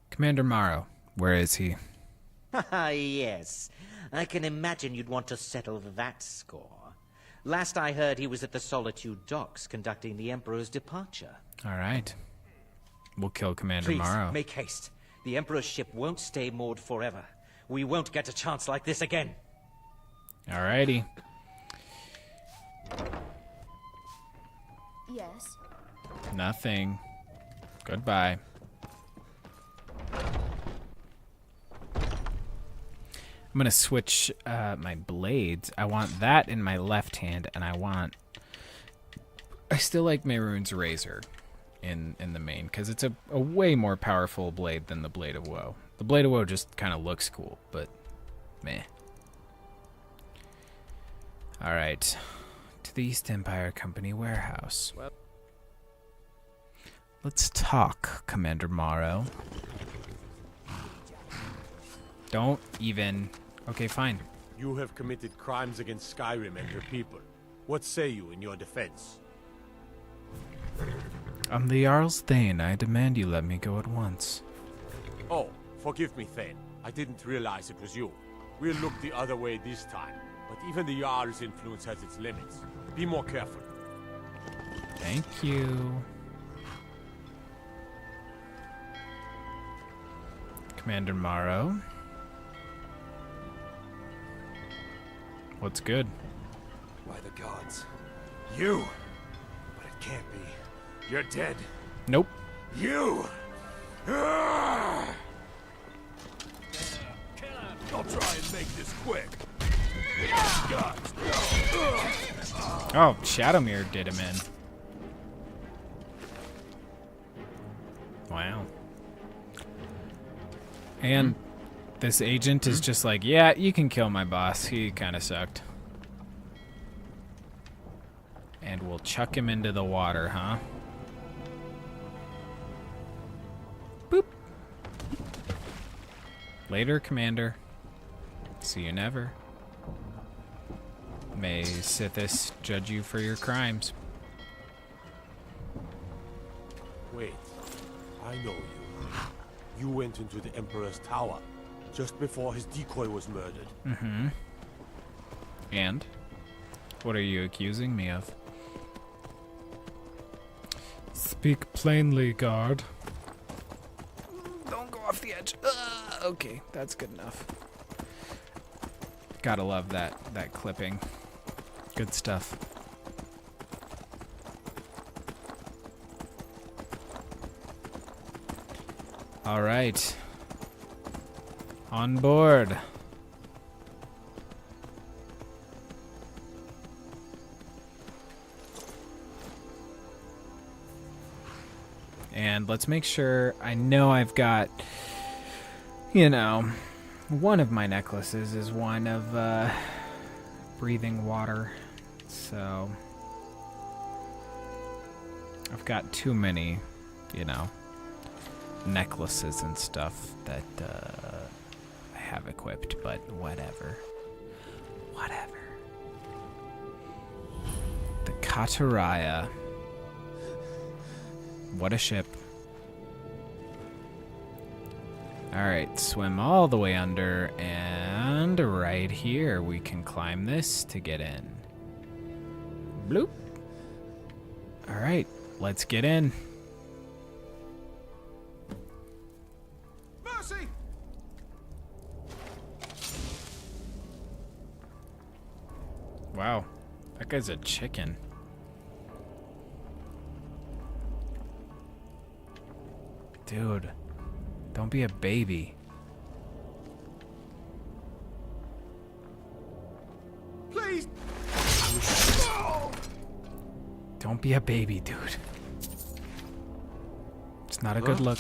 Commander Morrow, where is he? Haha, yes. I can imagine you'd want to settle that score. Last I heard, he was at the Solitude docks conducting the Emperor's departure. All right. We'll kill Commander Please, Morrow. make haste. The Emperor's ship won't stay moored forever. We won't get a chance like this again. All righty. Yes. Nothing. Goodbye. I'm going to switch my blades. I want that in my left hand, and I still like Mehrunes' razor in the main, because it's a way more powerful blade than the Blade of Woe. The Blade of Woe just kind of looks cool, but meh. Alright. To the East Empire Company warehouse. Let's talk, Commander Morrow. Don't even... Okay, fine. You have committed crimes against Skyrim and her people. What say you in your defense? I'm the Jarl's Thane. I demand you let me go at once. Oh, forgive me, Thane. I didn't realize it was you. We'll look the other way this time. But even the Jarl's influence has its limits. Be more careful. Thank you. Commander Morrow. What's good? By the gods. You! But it can't be. You're dead. Nope. You! I'll try and make this quick. Oh, Shadowmere did him in. Wow. And this agent is just like, yeah, you can kill my boss. He kind of sucked. And we'll chuck him into the water, huh? Later, Commander. See you never. May Sithis judge you for your crimes. Wait, I know you. You went into the Emperor's tower just before his decoy was murdered. Mm-hmm. And? What are you accusing me of? Speak plainly, guard. Don't go off the edge. Okay, that's good enough. Gotta love that clipping. Good stuff. All right. On board. And let's make sure, I know I've got, you know, one of my necklaces is one of breathing water. So I've got too many, you know, necklaces and stuff that I have equipped, but whatever. Whatever. The Kataraya. What a ship. Alright, swim all the way under, and right here we can climb this to get in. Bloop. Alright, let's get in. Mercy! Wow, that guy's a chicken. Dude, don't be a baby. Please! Don't be a baby, dude. It's not a good look.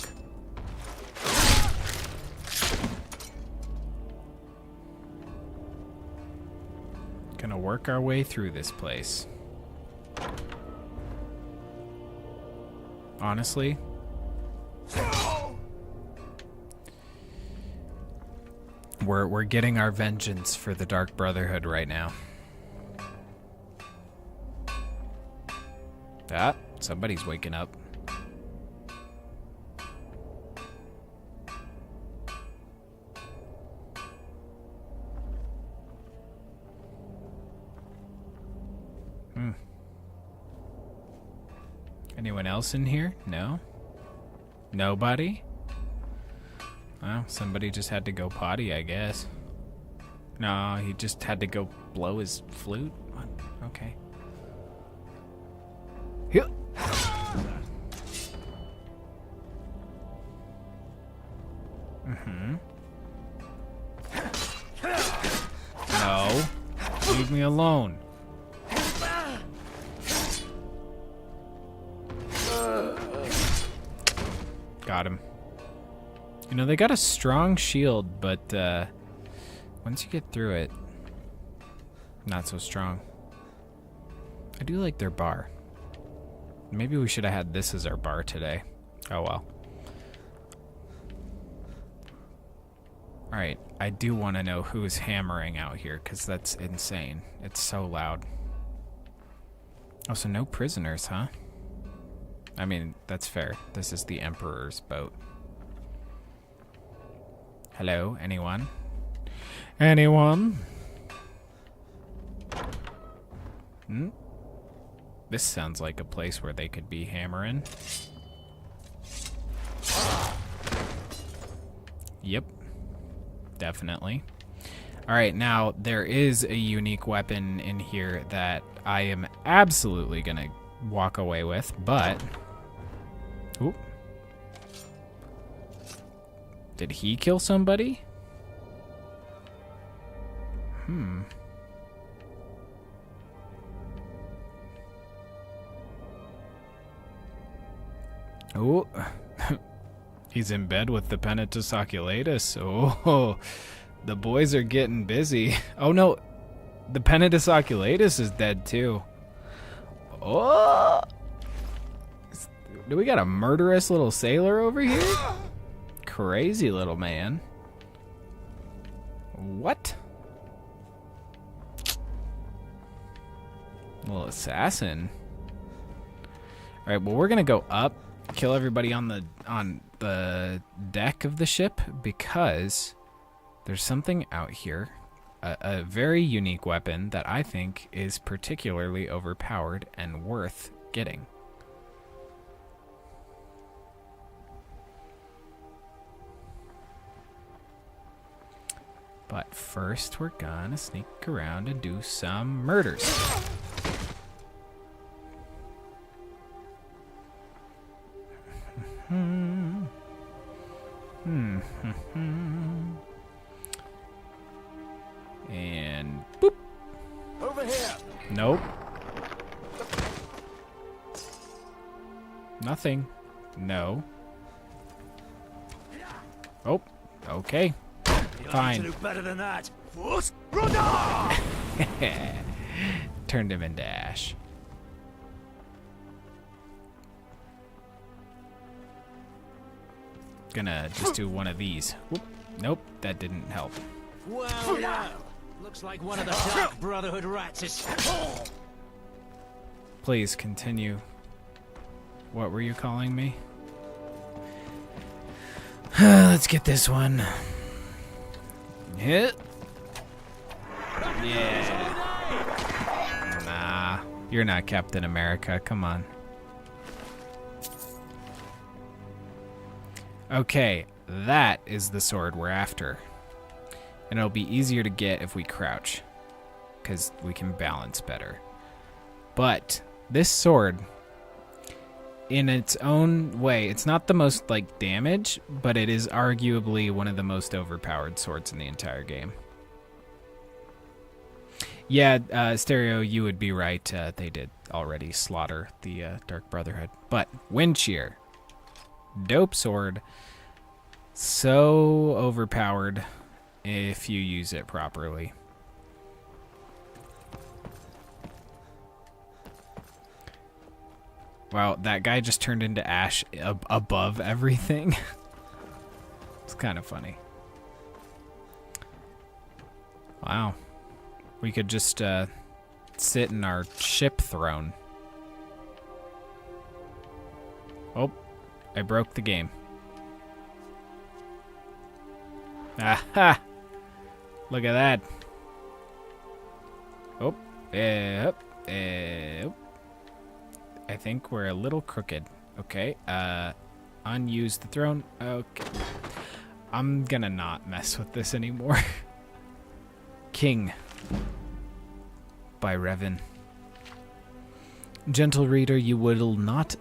Gonna work our way through this place. Honestly, we're getting our vengeance for the Dark Brotherhood right now. Ah, somebody's waking up. Anyone else in here? No? Nobody? Well, somebody just had to go potty, I guess. No, he just had to go blow his flute? What? Okay. Here. Mm-hmm. No. Leave me alone. Got him. You know, they got a strong shield, but once you get through it, not so strong. I do like their bar. Maybe we should have had this as our bar today. Oh well. Alright, I do want to know who's hammering out here, because that's insane. It's so loud. Oh, so no prisoners, huh? I mean, that's fair. This is the Emperor's boat. Hello, anyone? Anyone? Hmm? This sounds like a place where they could be hammering. Yep. Definitely. Alright, now there is a unique weapon in here that I am absolutely gonna walk away with, but... Ooh. Did he kill somebody? Oh, he's in bed with the Penitus Oculatus. Oh, the boys are getting busy. Oh no, the Penitus Oculatus is dead too. Oh, do we got a murderous little sailor over here? Crazy little man. What? Little assassin. All right, well, we're gonna go up, kill everybody on the deck of the ship because there's something out here, a very unique weapon that I think is particularly overpowered and worth getting. But first, we're gonna sneak around and do some murders. And boop. Over here. Nope. Nothing. No. Oh, okay. Fine. Do better than that. Turned him into ash. Gonna just do one of these. Whoop. Nope, that didn't help. Well, now. Looks like one of the Dark Brotherhood rats is... Please continue. What were you calling me? Let's get this one. Hit. Yeah. Nah, you're not Captain America. Come on. Okay, that is the sword we're after. And it'll be easier to get if we crouch, because we can balance better. But this sword, in its own way, it's not the most like damage, but it is arguably one of the most overpowered swords in the entire game. Yeah, Stereo, you would be right. They did already slaughter the Dark Brotherhood. But Wind Shear, dope sword, so overpowered if you use it properly. Wow, that guy just turned into ash above everything. It's kind of funny. Wow. We could just sit in our ship throne. Oh, I broke the game. Aha! Look at that. Oh, I think we're a little crooked. Okay, unuse the throne. Okay. I'm gonna not mess with this anymore. King by Revan. Gentle reader, you will not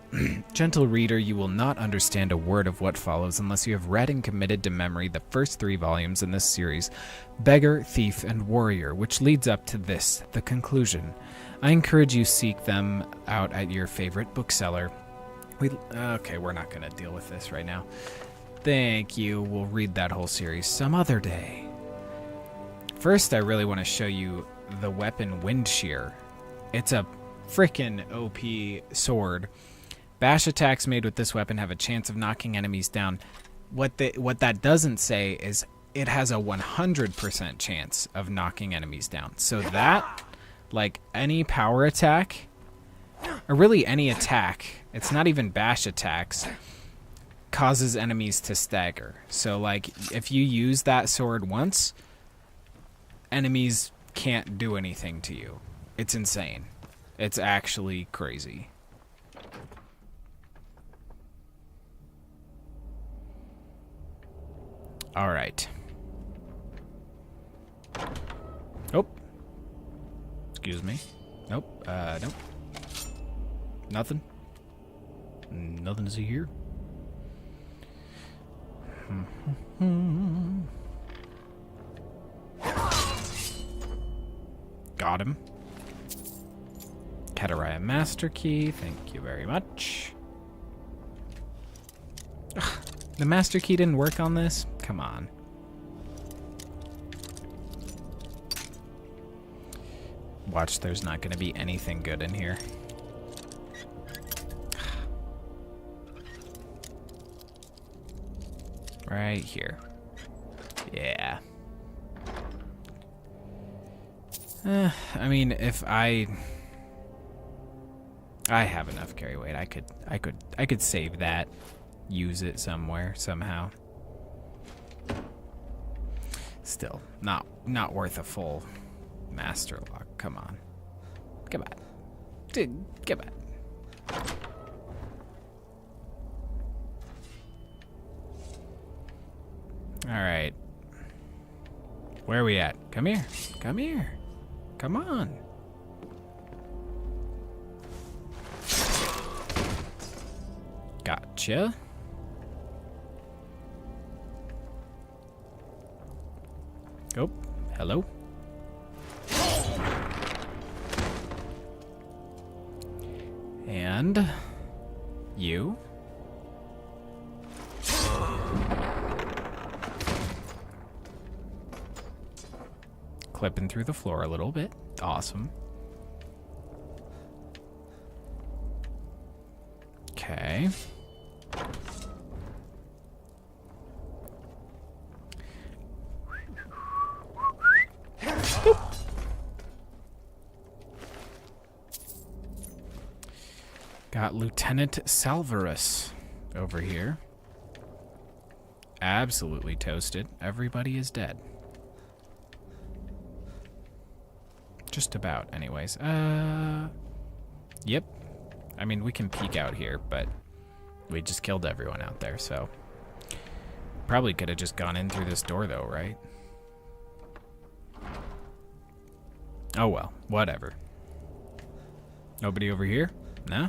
understand a word of what follows unless you have read and committed to memory the first 3 volumes in this series, Beggar, Thief, and Warrior, which leads up to this, the conclusion. I encourage you seek them out at your favorite bookseller. Okay, we're not going to deal with this right now. Thank you. We'll read that whole series some other day. First, I really want to show you the weapon Wind Shear. It's a frickin' OP sword. Bash attacks made with this weapon have a chance of knocking enemies down. What that doesn't say is it has a 100% chance of knocking enemies down. So that, like any power attack, or really any attack, it's not even bash attacks, causes enemies to stagger. So like if you use that sword once, enemies can't do anything to you. It's insane. It's actually crazy. All right. Oh. Excuse me. Nope. Nope. Nothing. Nothing to see here. Got him. Kataraya Master Key, thank you very much. Ugh, the Master Key didn't work on this? Come on. Watch, there's not going to be anything good in here. Right here. Yeah. I mean, if I have enough carry weight, I could save that, use it somewhere somehow. Still, not worth a full master lock. Come on. Come on. Dude, come on. Alright. Where are we at? Come here. Come here. Come on. Gotcha. Oh, hello. And you. Clipping through the floor a little bit. Awesome. Okay. Got Lieutenant Salvarus over here. Absolutely toasted. Everybody is dead. Just about, anyways. Yep. I mean, we can peek out here, but we just killed everyone out there, so. Probably could have just gone in through this door, though, right? Oh, well. Whatever. Nobody over here? No?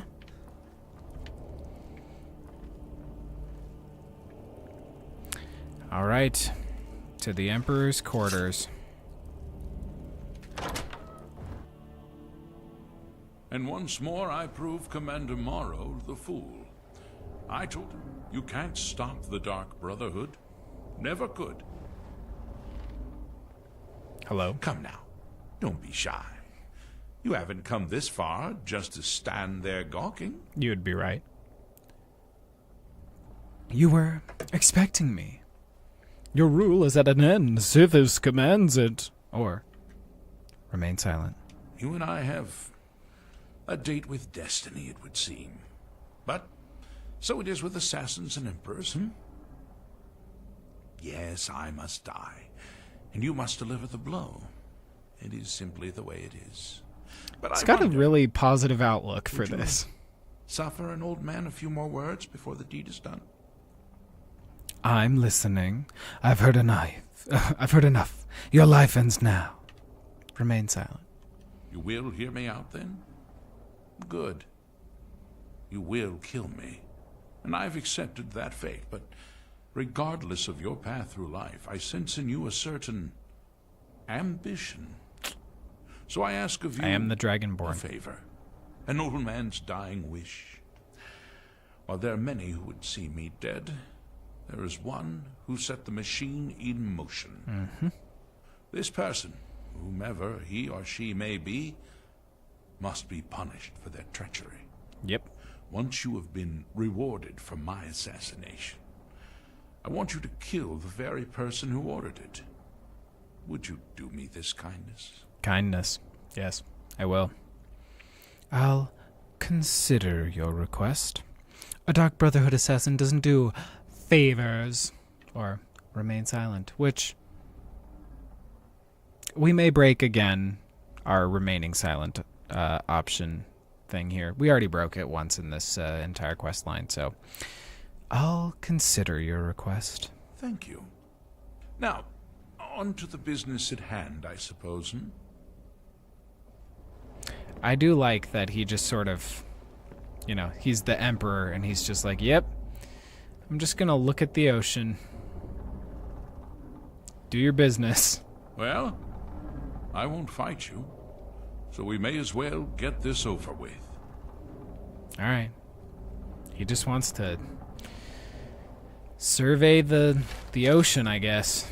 Alright. To the Emperor's quarters. And once more I prove Commander Morrow the fool. I told him, you can't stop the Dark Brotherhood. Never could. Hello? Come now. Don't be shy. You haven't come this far just to stand there gawking. You'd be right. You were expecting me. Your rule is at an end. Sithis commands it. Or remain silent. You and I have a date with destiny, it would seem. But so it is with assassins and emperors, Yes, I must die, and you must deliver the blow. It is simply the way it is. But it's got a really positive outlook for this. Suffer an old man a few more words before the deed is done. I'm listening. I've heard enough. I've heard enough. Your life ends now. Remain silent. You will hear me out, then? Good. You will kill me. And I've accepted that fate, but regardless of your path through life, I sense in you a certain ambition. So I ask of you I am the Dragonborn. a favor. An old man's dying wish. While there are many who would see me dead, there is one who set the machine in motion. This person, whomever he or she may be, must be punished for their treachery. Yep. Once you have been rewarded for my assassination, I want you to kill the very person who ordered it. Would you do me this kindness? Kindness. Yes, I will. I'll consider your request. A Dark Brotherhood assassin doesn't do favors or remain silent, which we may break again our remaining silent option thing here. We already broke it once in this entire quest line, so I'll consider your request. Thank you. Now, on to the business at hand, I suppose, I do like that he just sort of, he's the Emperor, and he's just like, yep, I'm just gonna look at the ocean. Do your business. Well, I won't fight you, so we may as well get this over with. Alright. He just wants to survey the ocean, I guess.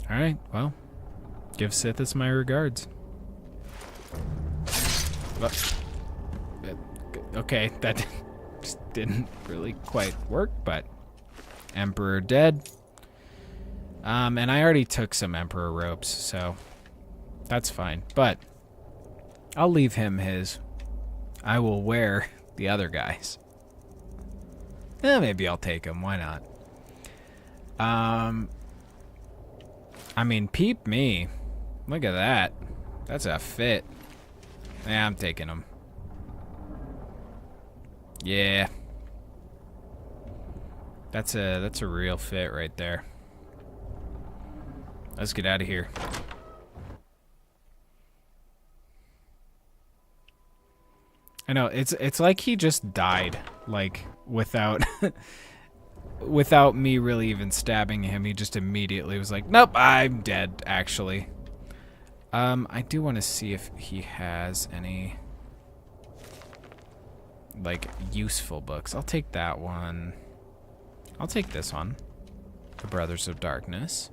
Alright, well, give Sithis my regards. Okay, that just didn't really quite work, but Emperor dead. And I already took some Emperor ropes, so That's fine. But I'll leave him his. I will wear the other guy's. Maybe I'll take him. Why not? I mean, peep me. Look at that. That's a fit. Yeah, I'm taking him. Yeah. That's a real fit right there. Let's get out of here. I know, it's like he just died, like, without without me really even stabbing him. He just immediately was like, nope, I'm dead, actually. I do want to see if he has any, like, useful books. I'll take that one. I'll take this one. The Brothers of Darkness.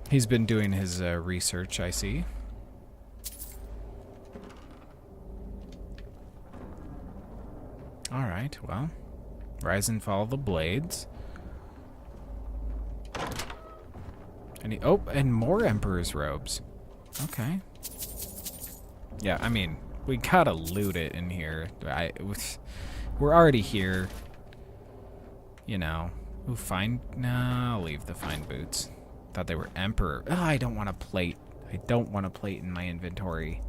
He's been doing his research, I see. Alright, well. Rise and Fall of the Blades. And more Emperor's Robes. Okay. Yeah, I mean, we gotta loot it in here. We're already here. You know. Ooh, fine. No, I'll leave the fine boots. Thought they were Emperor. Oh, I don't want a plate. I don't want a plate in my inventory.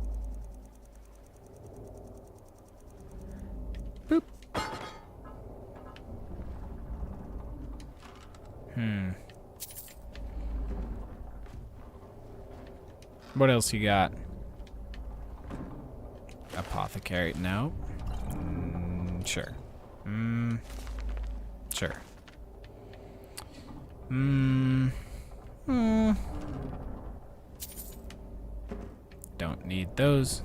Boop. What else you got? Apothecary. No. Sure. Sure. Don't need those.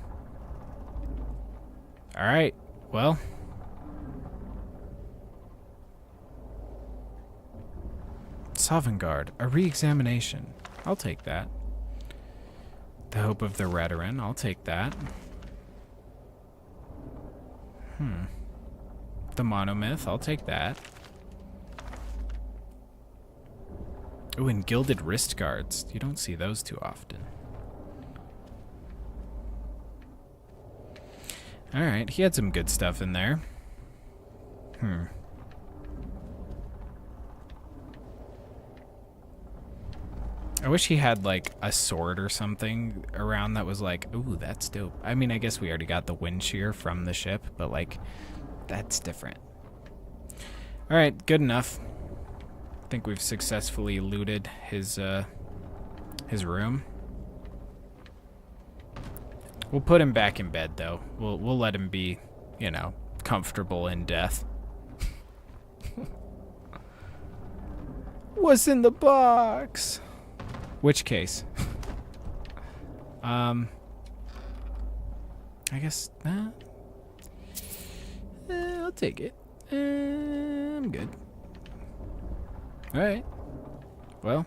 Alright, well. Sovngarde, a re-examination. I'll take that. The Hope of the Redarin, I'll take that. The Monomyth, I'll take that. Ooh, and Gilded Wrist Guards. You don't see those too often. Alright, he had some good stuff in there. I wish he had, like, a sword or something around that was like, ooh, that's dope. I mean, I guess we already got the wind shear from the ship, but, like, that's different. Alright, good enough. I think we've successfully looted his room. We'll put him back in bed, though. We'll let him be, you know, comfortable in death. What's in the box? Which case? I guess, I'll take it. I'm good. Alright. Well.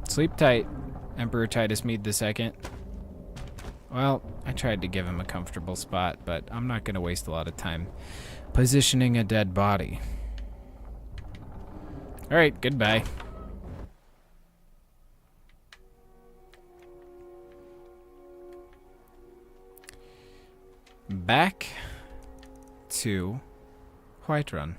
Sleep tight, Emperor Titus Mede II. Well, I tried to give him a comfortable spot, but I'm not going to waste a lot of time positioning a dead body. Alright, goodbye. Back to Whiterun.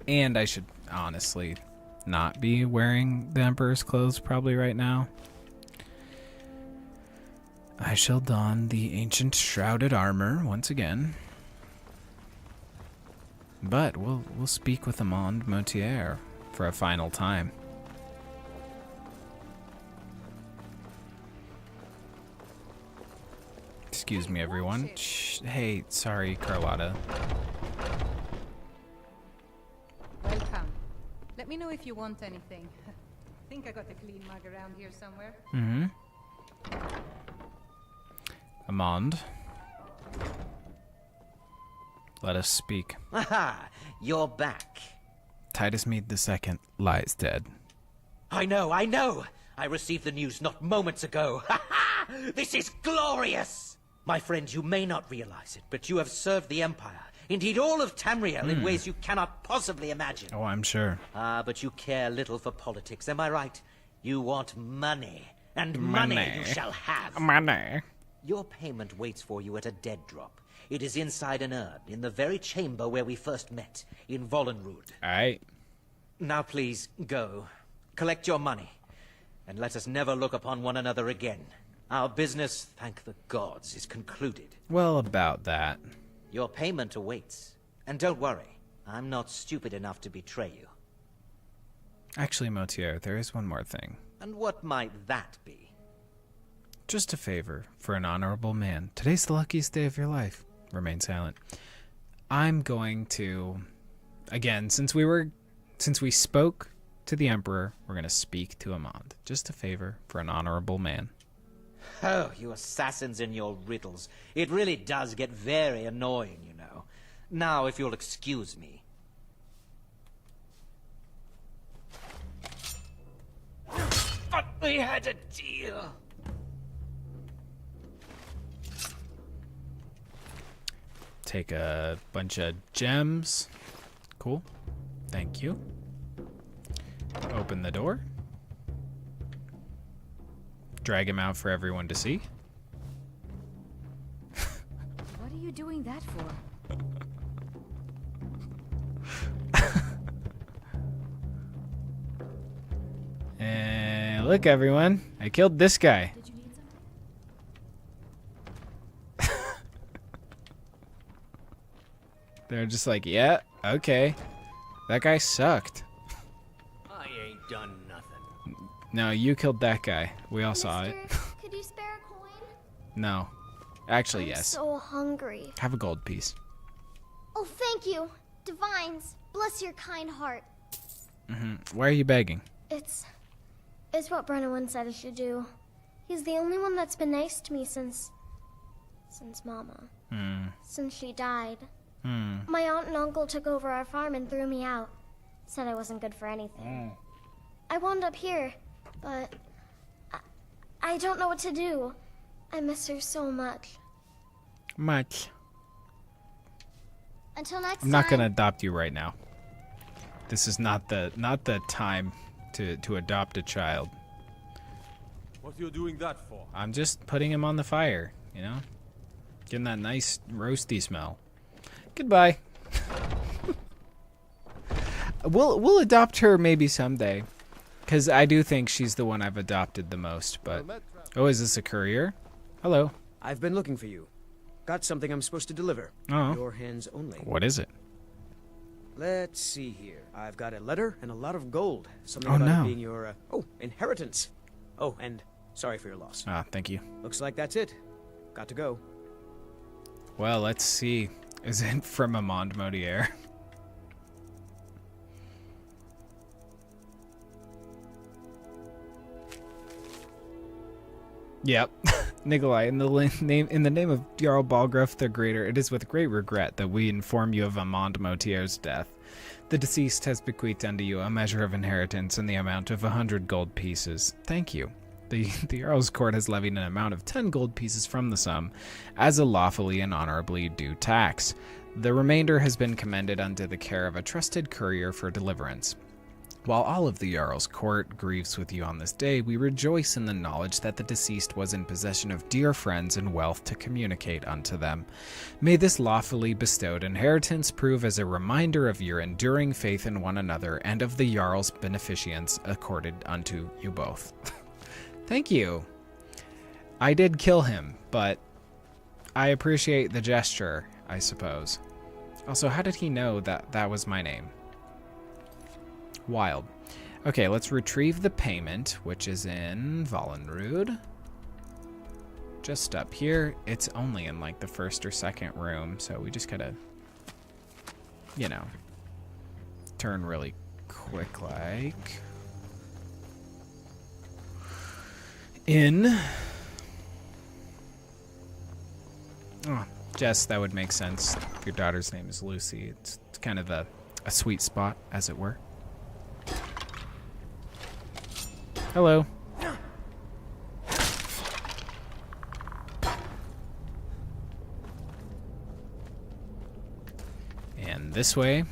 And I should honestly not be wearing the Emperor's clothes probably right now. I shall don the ancient shrouded armor once again. But we'll speak with Amand Motier for a final time. Excuse me, everyone. Shh, hey, sorry, Carlotta. Welcome. Let me know if you want anything. I think I got a clean mug around here somewhere. Amand. Let us speak. Aha! You're back. Titus Mede II lies dead. I know! I received the news not moments ago. Ha ha! This is glorious! My friend, you may not realize it, but you have served the Empire, indeed all of Tamriel, in ways you cannot possibly imagine. Oh, I'm sure. But you care little for politics, am I right? You want money, and money you shall have. Money. Your payment waits for you at a dead drop. It is inside an urn, in the very chamber where we first met, in Vollenrud. Alright. Now please, go. Collect your money, and let us never look upon one another again. Our business, thank the gods, is concluded. Well, about that. Your payment awaits. And don't worry, I'm not stupid enough to betray you. Actually, Motier, there is one more thing. And what might that be? Just a favor for an honorable man. Today's the luckiest day of your life. Remain silent. I'm going to, again, since we spoke to the Emperor, we're going to speak to Amand. Just a favor for an honorable man. Oh, you assassins and your riddles. It really does get very annoying, you know. Now, if you'll excuse me. But we had a deal. Take a bunch of gems. Cool. Thank you. Open the door. Drag him out for everyone to see. What are you doing that for? And look, everyone. I killed this guy. Did you need something? They're just like, yeah, okay. That guy sucked. I ain't done nothing. No, you killed that guy. We all saw it. Could you spare a coin? No. Actually, I'm yes. so hungry. Have a gold piece. Oh, thank you. Divines, bless your kind heart. Why are you begging? It's what Brennowin said I should do. He's the only one that's been nice to me since Mama. Since she died. My aunt and uncle took over our farm and threw me out. Said I wasn't good for anything. I wound up here, but I don't know what to do. I miss her so much. Until next time. I'm not gonna adopt you right now. This is not the time to adopt a child. What are you doing that for? I'm just putting him on the fire, you know? Getting that nice roasty smell. Goodbye. We'll adopt her maybe someday. Because I do think she's the one I've adopted the most, but... Oh, is this a courier? Hello. I've been looking for you. Got something I'm supposed to deliver. Oh. Your hands only. What is it? Let's see here. I've got a letter and a lot of gold. Something Oh, about no. it being your, inheritance. Oh, and sorry for your loss. Ah, thank you. Looks like that's it. Got to go. Well, let's see. Is it from Amand Modier? Yep. Nikolai, in the name of Jarl Balgruuf the Greater, it is with great regret that we inform you of Amand Motier's death. The deceased has bequeathed unto you a measure of inheritance in the amount of 100 gold pieces. Thank you. The Jarl's court has levied an amount of 10 gold pieces from the sum as a lawfully and honorably due tax. The remainder has been commended unto the care of a trusted courier for deliverance. While all of the Jarl's court grieves with you on this day, we rejoice in the knowledge that the deceased was in possession of dear friends and wealth to communicate unto them. May this lawfully bestowed inheritance prove as a reminder of your enduring faith in one another and of the Jarl's beneficence accorded unto you both. Thank you. I did kill him, but I appreciate the gesture, I suppose. Also, how did he know that that was my name? Wild. Okay, let's retrieve the payment, which is in Vollenrud. Just up here. It's only in like the first or second room, so we just gotta, you know, turn really quick like. In. Oh, Jess, that would make sense. Your daughter's name is Lucy. It's kind of a sweet spot, as it were. Hello. this way.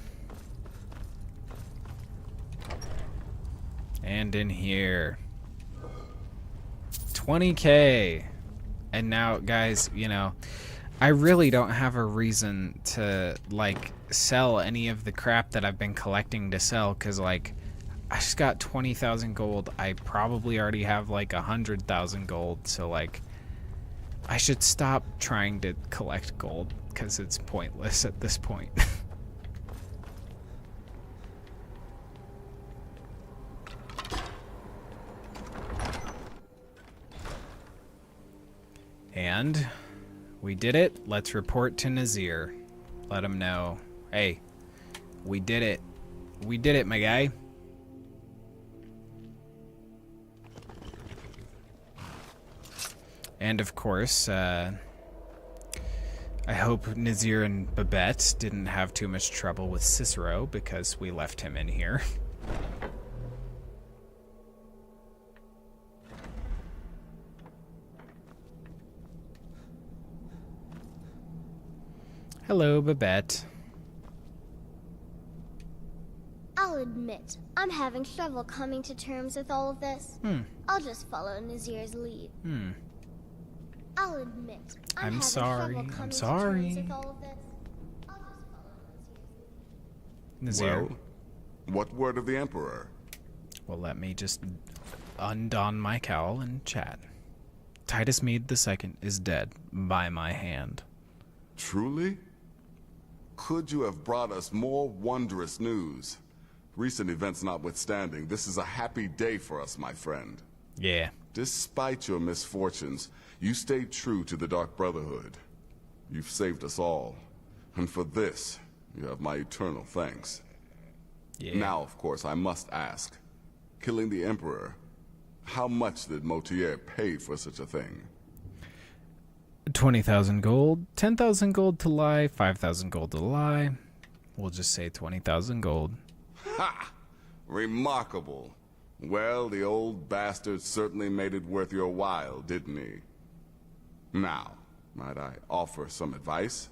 And in here. 20K. And now, guys, you know, I really don't have a reason to, like, sell any of the crap that I've been collecting to sell, because, like, I just got 20,000 gold. I probably already have, like, 100,000 gold, so, like, I should stop trying to collect gold, because it's pointless at this point. And we did it. Let's report to Nazir. Let him know. Hey, we did it. We did it, my guy. And of course, I hope Nazir and Babette didn't have too much trouble with Cicero because we left him in here. Hello, Babette. I'll admit, I'm having trouble coming to terms with all of this. I'll just follow Nazir's lead. I'll admit, I'm sorry. having trouble coming I'm to sorry. terms with all of this. I'll just follow Nazir's lead. Nazir. Well, what word of the Emperor? Well, let me just undon my cowl and chat. Titus Mead II is dead by my hand. Truly? Could you have brought us more wondrous news? Recent events notwithstanding, this is a happy day for us, my friend. Yeah. Despite your misfortunes, you stayed true to the Dark Brotherhood. You've saved us all. And for this, you have my eternal thanks. Yeah. Now, of course, I must ask. Killing the Emperor, how much did Motier pay for such a thing? 20,000 gold, 10,000 gold to lie, 5,000 gold to lie. We'll just say 20,000 gold. Ha! Remarkable. Well, the old bastard certainly made it worth your while, didn't he? Now, might I offer some advice?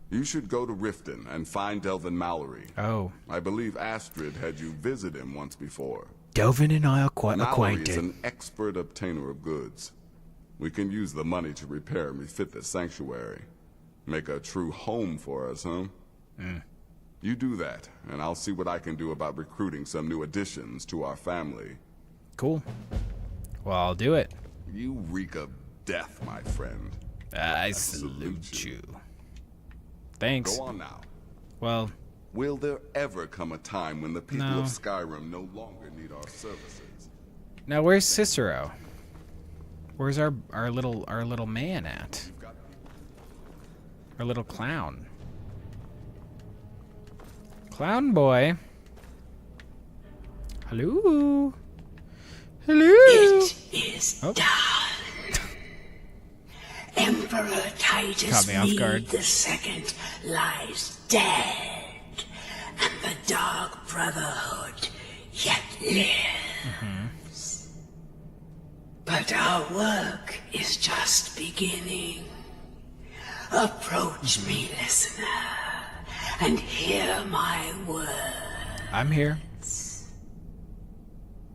You should go to Riften and find Delvin Mallory. Oh. I believe Astrid had you visit him once before. Delvin and I are quite Mallory is acquainted. an expert obtainer of goods. We can use the money to repair and refit this sanctuary. Make a true home for us, huh? You do that, and I'll see what I can do about recruiting some new additions to our family. Cool. Well, I'll do it. You reek of death, my friend. I salute you. Thanks. Go on now. Well, will there ever come a time when the people No. of Skyrim no longer need our services? now where's Cicero? Where's our little man at? Our little clown. Clown boy. Hello. Hello. It is Oh. done. Emperor Titus Caught me off guard. Mead II lies dead, and the Dark Brotherhood yet lives. But our work is just beginning. Approach me, listener, and hear my words. I'm here.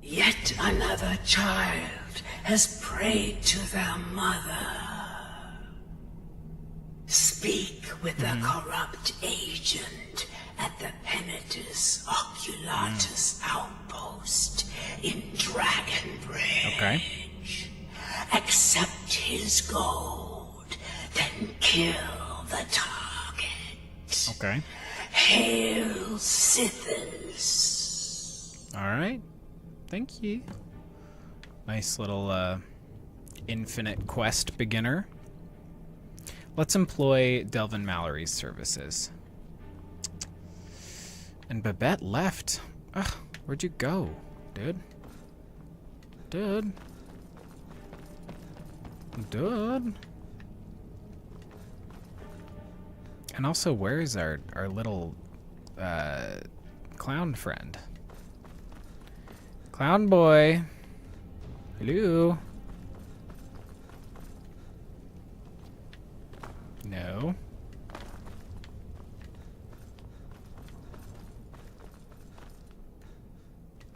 Yet another child has prayed to their mother. Speak with the corrupt agent at the Penitus Oculatus outpost in Dragonbridge. Okay. Accept his gold, then kill the target. Okay. Hail Sithis. All right. Thank you. Nice little infinite quest beginner. Let's employ Delvin Mallory's services. And Babette left. Ugh, where'd you go, dude? Dude. And also, where is our little clown friend? Clown boy. Hello. No.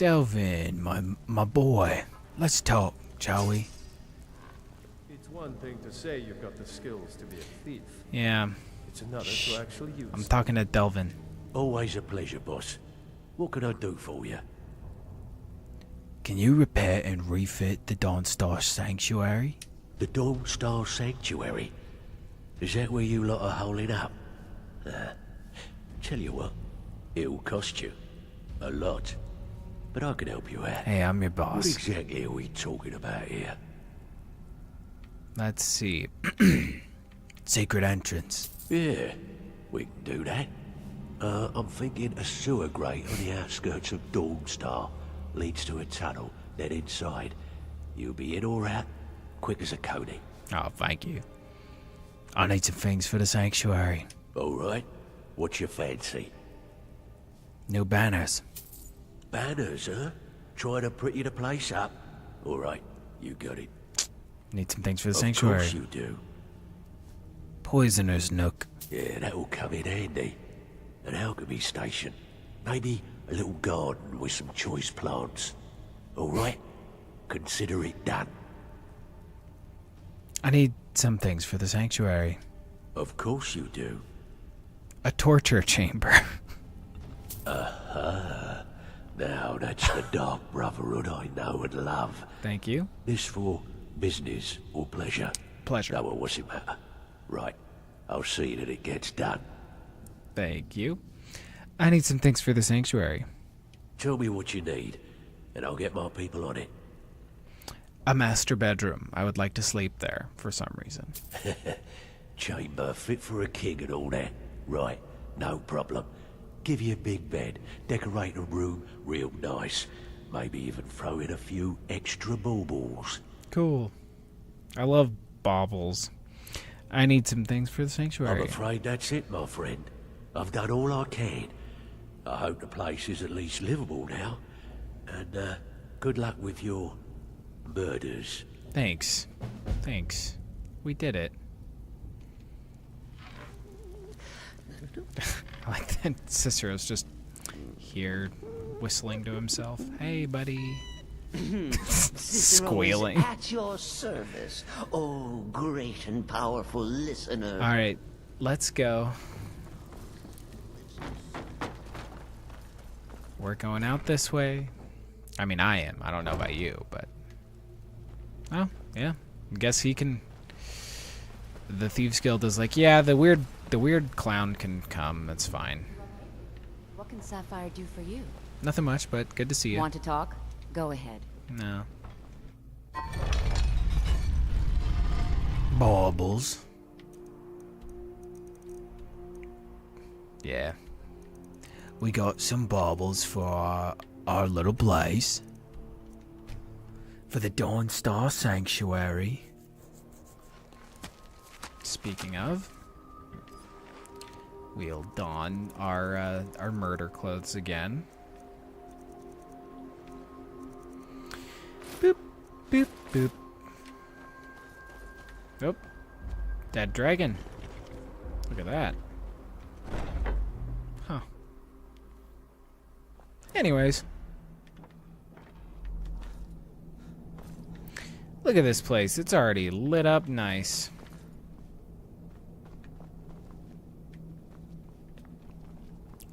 Delvin, my boy. Let's talk, shall we? It's one thing to say you've got the skills to be a thief. Yeah. It's another to actually use I'm talking to Delvin. Always a pleasure, boss. What can I do for you? Can you repair and refit the Dawnstar Sanctuary? The Dawnstar Sanctuary? Is that where you lot are holding up? Tell you what, it'll cost you. A lot. But I can help you out. Hey, I'm your boss. What exactly are we talking about here? Let's see. Sacred entrance. Yeah, we can do that. I'm thinking a sewer grate on the outskirts of Dawnstar leads to a tunnel, then inside. You'll be in or out, quick as a coney. Oh, thank you. I need some things for the sanctuary. Alright, what's your fancy? New banners. Banners, huh? Trying to pretty the place up? Alright, you got it. Need some things for the sanctuary. Of course you do. Poisoner's Nook. Yeah, that'll come in handy. An alchemy station. Maybe a little garden with some choice plants. Alright? Consider it done. I need some things for the sanctuary. Of course you do. A torture chamber. Now that's the dark brotherhood I know and love. Thank you. This for business or pleasure? Pleasure. No, what's it matter? Right. I'll see that it gets done. Thank you. I need some things for the sanctuary. Tell me what you need, and I'll get my people on it. A master bedroom. I would like to sleep there for some reason. Chamber fit for a king and all that. Right, no problem. Give you a big bed, decorate a room real nice. Maybe even throw in a few extra baubles. Cool. I love baubles. I need some things for the sanctuary. I'm afraid that's it, my friend. I've done all I can. I hope the place is at least livable now. And, good luck with your murders. Thanks. Thanks. We did it. I like that Cicero's just here whistling to himself. Hey, buddy. Squealing. At your service, oh great and powerful listener. All right, let's go. We're going out this way. I mean, I am. I don't know about you, but oh yeah. I guess he can. The Thieves Guild is like, yeah, the weird clown can come. That's fine. What can Sapphire do for you? Nothing much, but good to see you. Want to talk? Go ahead. No. Baubles. Yeah. We got some baubles for our little place. For the Dawnstar Sanctuary. Speaking of, we'll don our murder clothes again. Boop, boop, boop. Nope. Dead dragon. Look at that. Huh. Anyways. Look at this place. It's already lit up nice.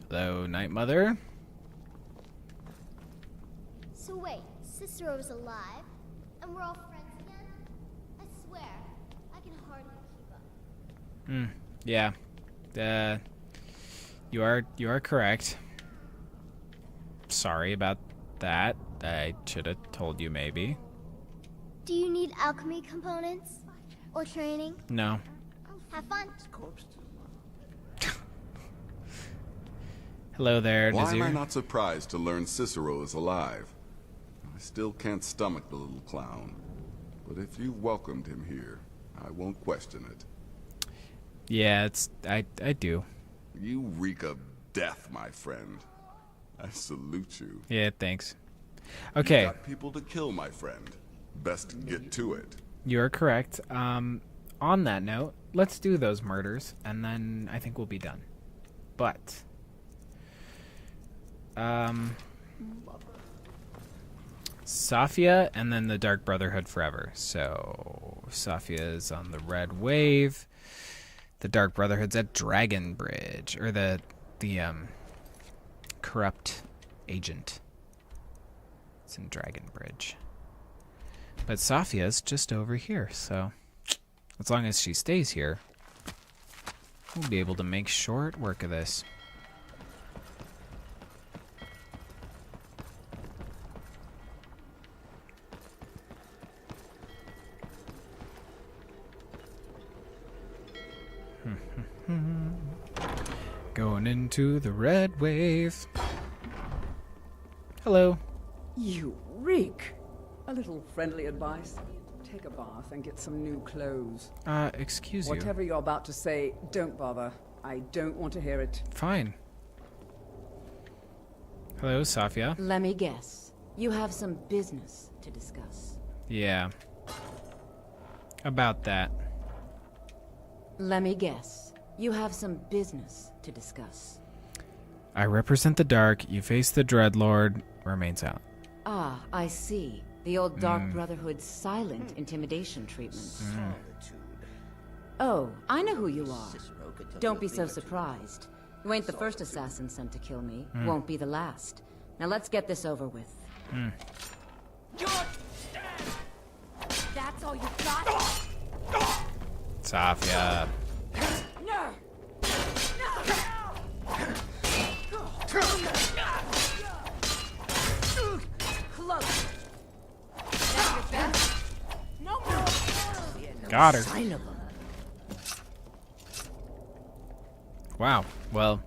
Hello, Night Mother. So wait, Cicero's alive, and we're all friends again? I swear, I can hardly keep up. Yeah. You are correct. Sorry about that. I should have told you maybe. Do you need alchemy components? Or training? No. Have fun. Hello there, Why am I Nazir. not surprised to learn Cicero is alive? I still can't stomach the little clown. But if you welcomed him here, I won't question it. Yeah, I do. You reek of death, my friend. I salute you. Yeah, thanks. Okay. You got people to kill, my friend. Best get to it. You're correct. On that note, let's do those murders, and then I think we'll be done. But Safia, and then the Dark Brotherhood forever. So Safia is on the red wave. The Dark Brotherhood's at Dragon Bridge, or the corrupt agent. It's in Dragon Bridge. But Safia's just over here, so as long as she stays here, we'll be able to make short work of this. Going into the red wave. Hello. You reek. A little friendly advice. Take a bath and get some new clothes. Excuse you. Whatever you're about to say, don't bother. I don't want to hear it. Fine. Hello, Safia. Let me guess. You have some business to discuss. Yeah. About that. Let me guess. You have some business to discuss. I represent the Dark. You face the Dreadlord. Remains out. Ah, I see. The old Dark Brotherhood's silent intimidation treatment. Oh, I know who you are. Don't be so surprised. You ain't the first assassin sent to kill me. Won't be the last. Now let's get this over with. That's all you got? Safia. No! Close. No more. Got her. Sign of 'em. Wow. Well,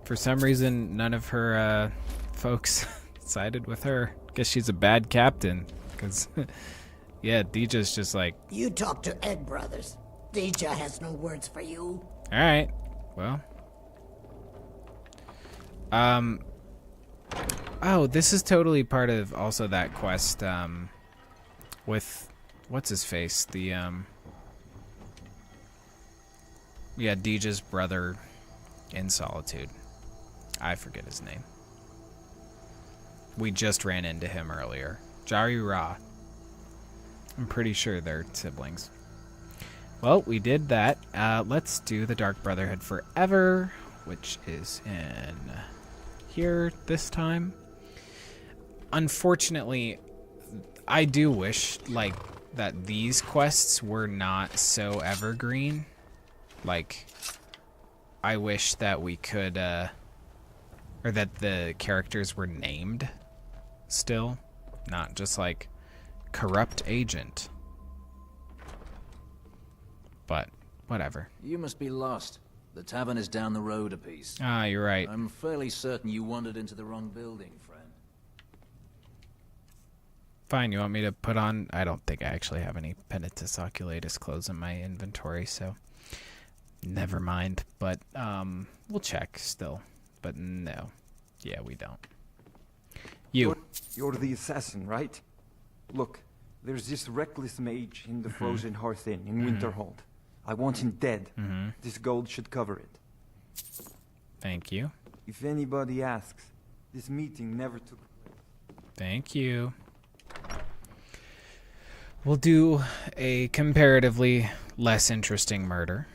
for some reason, none of her folks sided with her. Guess she's a bad captain. Because, yeah, Deja's just like... You talk to Egg Brothers. Deja has no words for you. Alright. Well. Oh, this is totally part of also that quest, with... What's his face? The, yeah, Deja's brother in Solitude. I forget his name. We just ran into him earlier. Jari Ra. I'm pretty sure they're siblings. Well, we did that. Let's do the Dark Brotherhood Forever, which is in here this time. Unfortunately, I do wish, like, that these quests were not so evergreen. Like, I wish that we could, or that the characters were named still, not just like corrupt agent. But whatever. You must be lost. The tavern is down the road a piece. Ah, you're right. I'm fairly certain you wandered into the wrong building, friend. Fine, you want me to put on... I don't think I actually have any Penitus Oculatus clothes in my inventory, so... Never mind. But, we'll check still. But no. Yeah, we don't. You. You're the assassin, right? Look, there's this reckless mage in the Frozen Hearth Inn in Winterhold. I want him dead. This gold should cover it. Thank you. If anybody asks, this meeting never took place. Thank you. We'll do a comparatively less interesting murder.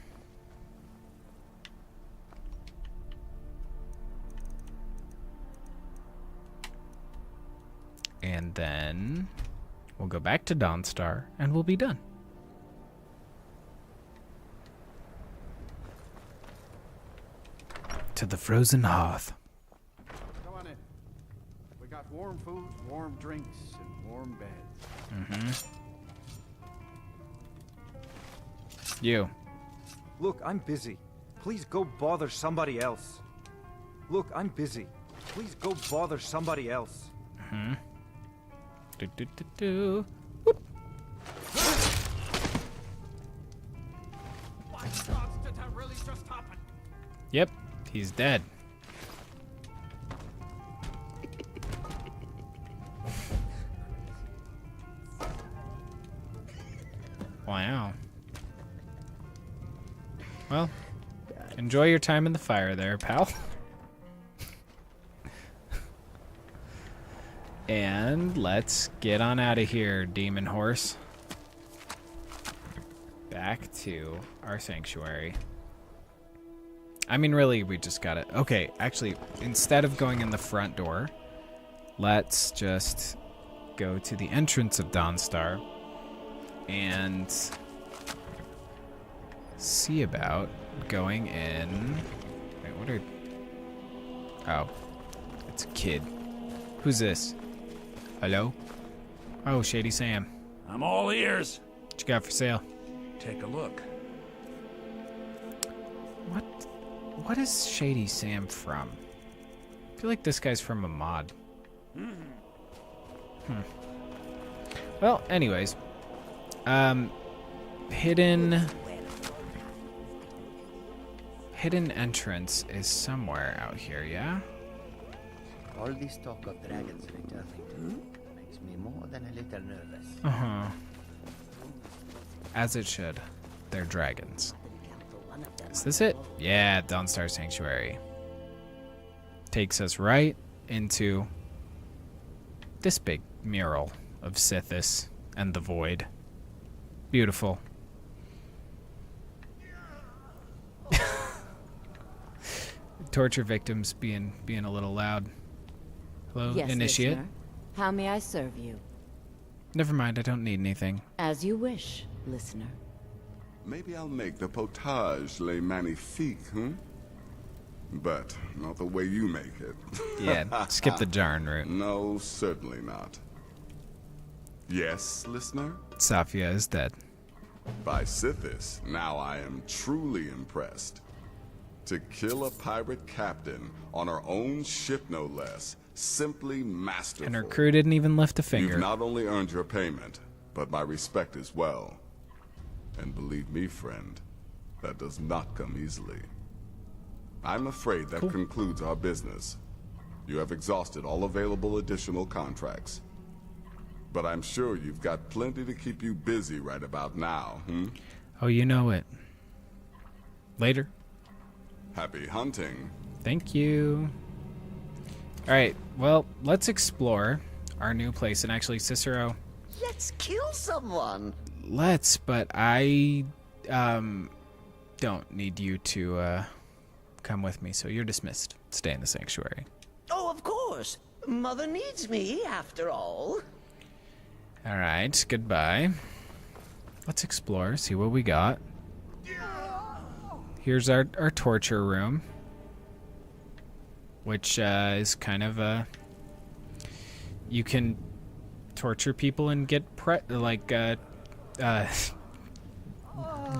And then we'll go back to Dawnstar and we'll be done. To the Frozen Hearth. Come on in. We got warm food, warm drinks, and warm beds. You. Look, I'm busy. Please go bother somebody else. Look, I'm busy. Please go bother somebody else. Whoop. My God, did that really just happen? Yep, he's dead. Wow. Well, enjoy your time in the fire there, pal. And let's get on out of here, demon horse. Back to our sanctuary. I mean, really, we just got it. Okay, actually, instead of going in the front door, let's just go to the entrance of Dawnstar and see about going in. Wait, what are... Oh, it's a kid. Who's this? Hello? Oh, Shady Sam. I'm all ears. What you got for sale? Take a look. What is Shady Sam from? I feel like this guy's from a mod. Well, anyways. Hidden entrance is somewhere out here, yeah? All this talk of dragons returning makes me more than a little nervous. Uh-huh. As it should. They're dragons. Is this it? Yeah, Dawnstar Sanctuary. Takes us right into this big mural of Sithis and the Void. Beautiful. Torture victims being a little loud. Hello, yes, initiate. listener. How may I serve you? Never mind, I don't need anything. As you wish, listener. Maybe I'll make the potage le magnifique, But not the way you make it. Yeah, skip the jarring route. No, certainly not. Yes, listener? Safia is dead. By Sithis, now I am truly impressed. To kill a pirate captain on our own ship, no less. Simply masterful. And her crew didn't even lift a finger. You've not only earned your payment, but my respect as well. And believe me, friend, that does not come easily. I'm afraid that concludes our business. You have exhausted all available additional contracts. But I'm sure you've got plenty to keep you busy right about now, Oh, you know it. Later. Happy hunting. Thank you. Alright, well, let's explore our new place. And actually, Cicero... Let's kill someone. Let's, but I don't need you to come with me, so you're dismissed. Stay in the sanctuary. Oh, of course. Mother needs me, after all. Alright, goodbye. Let's explore, see what we got. Here's our torture room, which is kind of a... You can torture people and get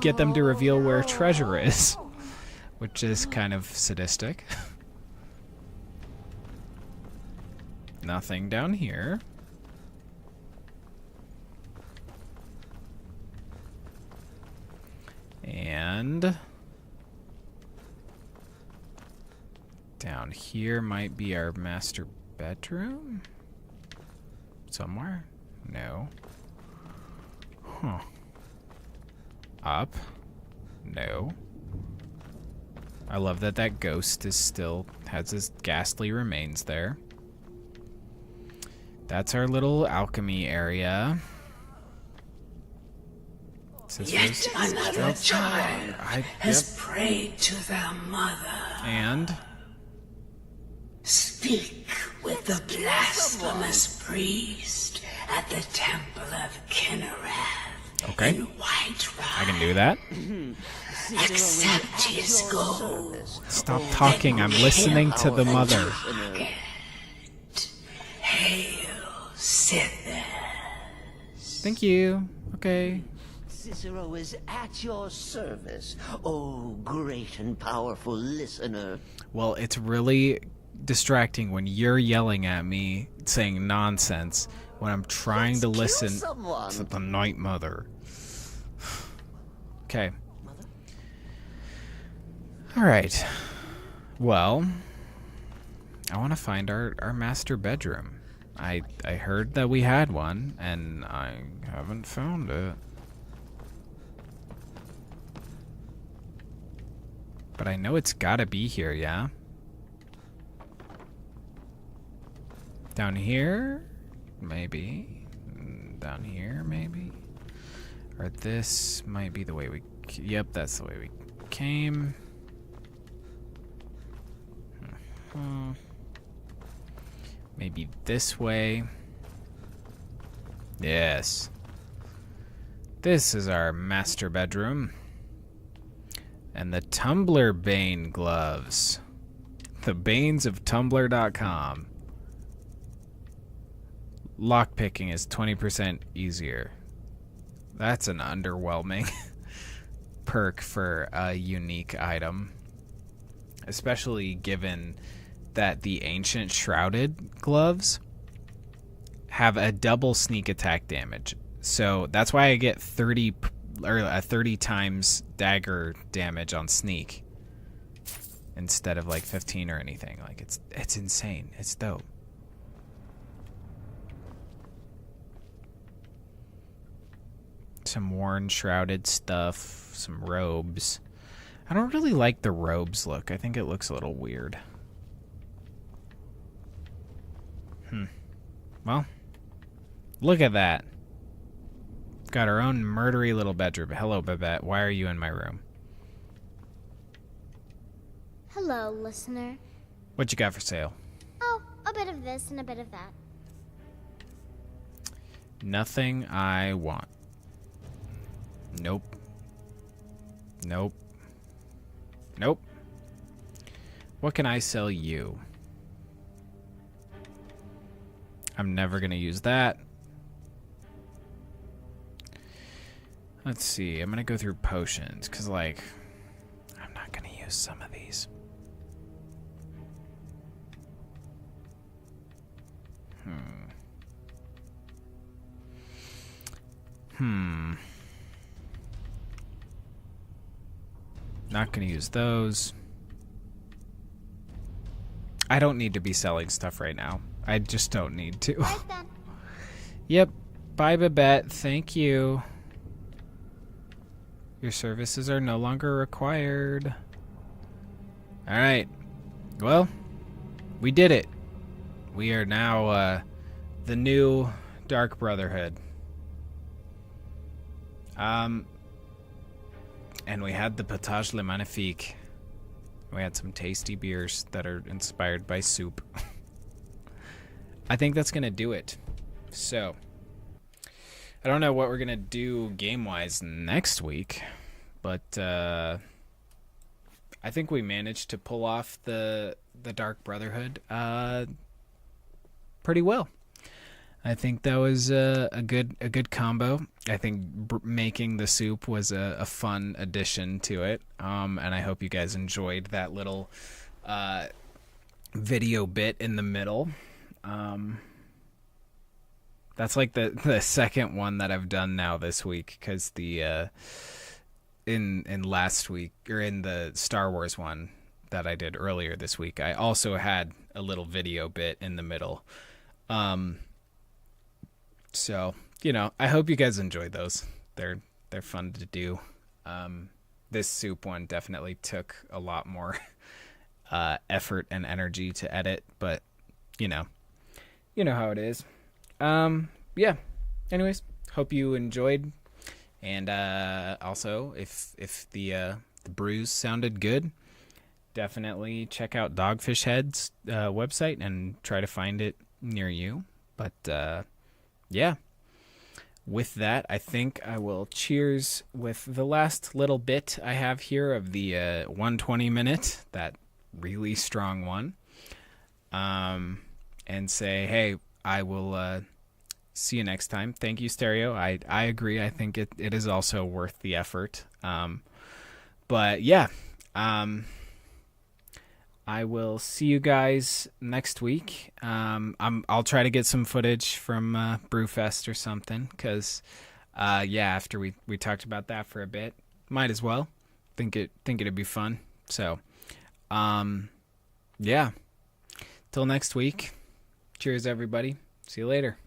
get them to reveal where treasure is, which is kind of sadistic. Nothing down here. And down here might be our master bedroom? Somewhere? No. Huh. Up? No. I love that that ghost is still has his ghastly remains there. That's our little alchemy area. Yet another child has prayed to their mother. And? Speak with the blasphemous priest at the temple of Kinnerath. Okay. In Whiterun. I can do that. Accept his gold. Stop talking. I'm listening to the mother. Hail, Sithis. Thank you. Okay. Cicero is at your service, oh great and powerful listener. Well, it's really distracting when you're yelling at me saying nonsense when I'm trying to listen to the Night Mother. Okay. Alright. Well, I want to find our master bedroom. I heard that we had one, and I haven't found it. But I know it's gotta be here, yeah? Down here? maybe. Down here, maybe. Or this might be the way we... Yep, that's the way we came. Maybe this way. Yes. This is our master bedroom. And the Tumbler Bane gloves. The Banes of Tumblr.com. Lockpicking is 20% easier. That's an underwhelming perk for a unique item. Especially given that the Ancient Shrouded gloves have a double sneak attack damage. So that's why I get 30 times dagger damage on sneak instead of like 15 or anything. Like it's insane. It's dope. Some worn shrouded stuff, some robes. I don't really like the robes look. I think it looks a little weird. Well, look at that. Got our own murdery little bedroom. Hello, Babette. Why are you in my room? Hello, listener. What you got for sale? Oh, a bit of this and a bit of that. Nothing I want. Nope. Nope. Nope. What can I sell you? I'm never going to use that. Let's see. I'm going to go through potions because, like, I'm not going to use some of these. Not going to use those. I don't need to be selling stuff right now. I just don't need to. Right then. Yep. Bye, Babette. Thank you. Your services are no longer required. All right. Well, we did it. We are now the new Dark Brotherhood. And we had the Potage le Magnifique. We had some tasty beers that are inspired by soup. I think that's going to do it. So, I don't know what we're going to do game-wise next week, but I think we managed to pull off the Dark Brotherhood pretty well. I think that was a good combo. I think making the soup was a fun addition to it, and I hope you guys enjoyed that little video bit in the middle. That's like the second one that I've done now this week, because the in last week, or in the Star Wars one that I did earlier this week, I also had a little video bit in the middle. So, you know, I hope you guys enjoyed those. They're fun to do. This soup one definitely took a lot more effort and energy to edit, but you know how it is. Yeah. Anyways, hope you enjoyed, and also if the brews sounded good, definitely check out Dogfish Head's website and try to find it near you. But yeah. With that, I think I will cheers with the last little bit I have here of the 120 minute, that really strong one, and say, hey, I will see you next time. Thank you, Stereo. I agree. I think it is also worth the effort. But yeah, I will see you guys next week. I'll try to get some footage from Brewfest or something, because yeah, after we talked about that for a bit, might as well. Think it'd be fun. So yeah, till next week. Cheers, everybody. See you later.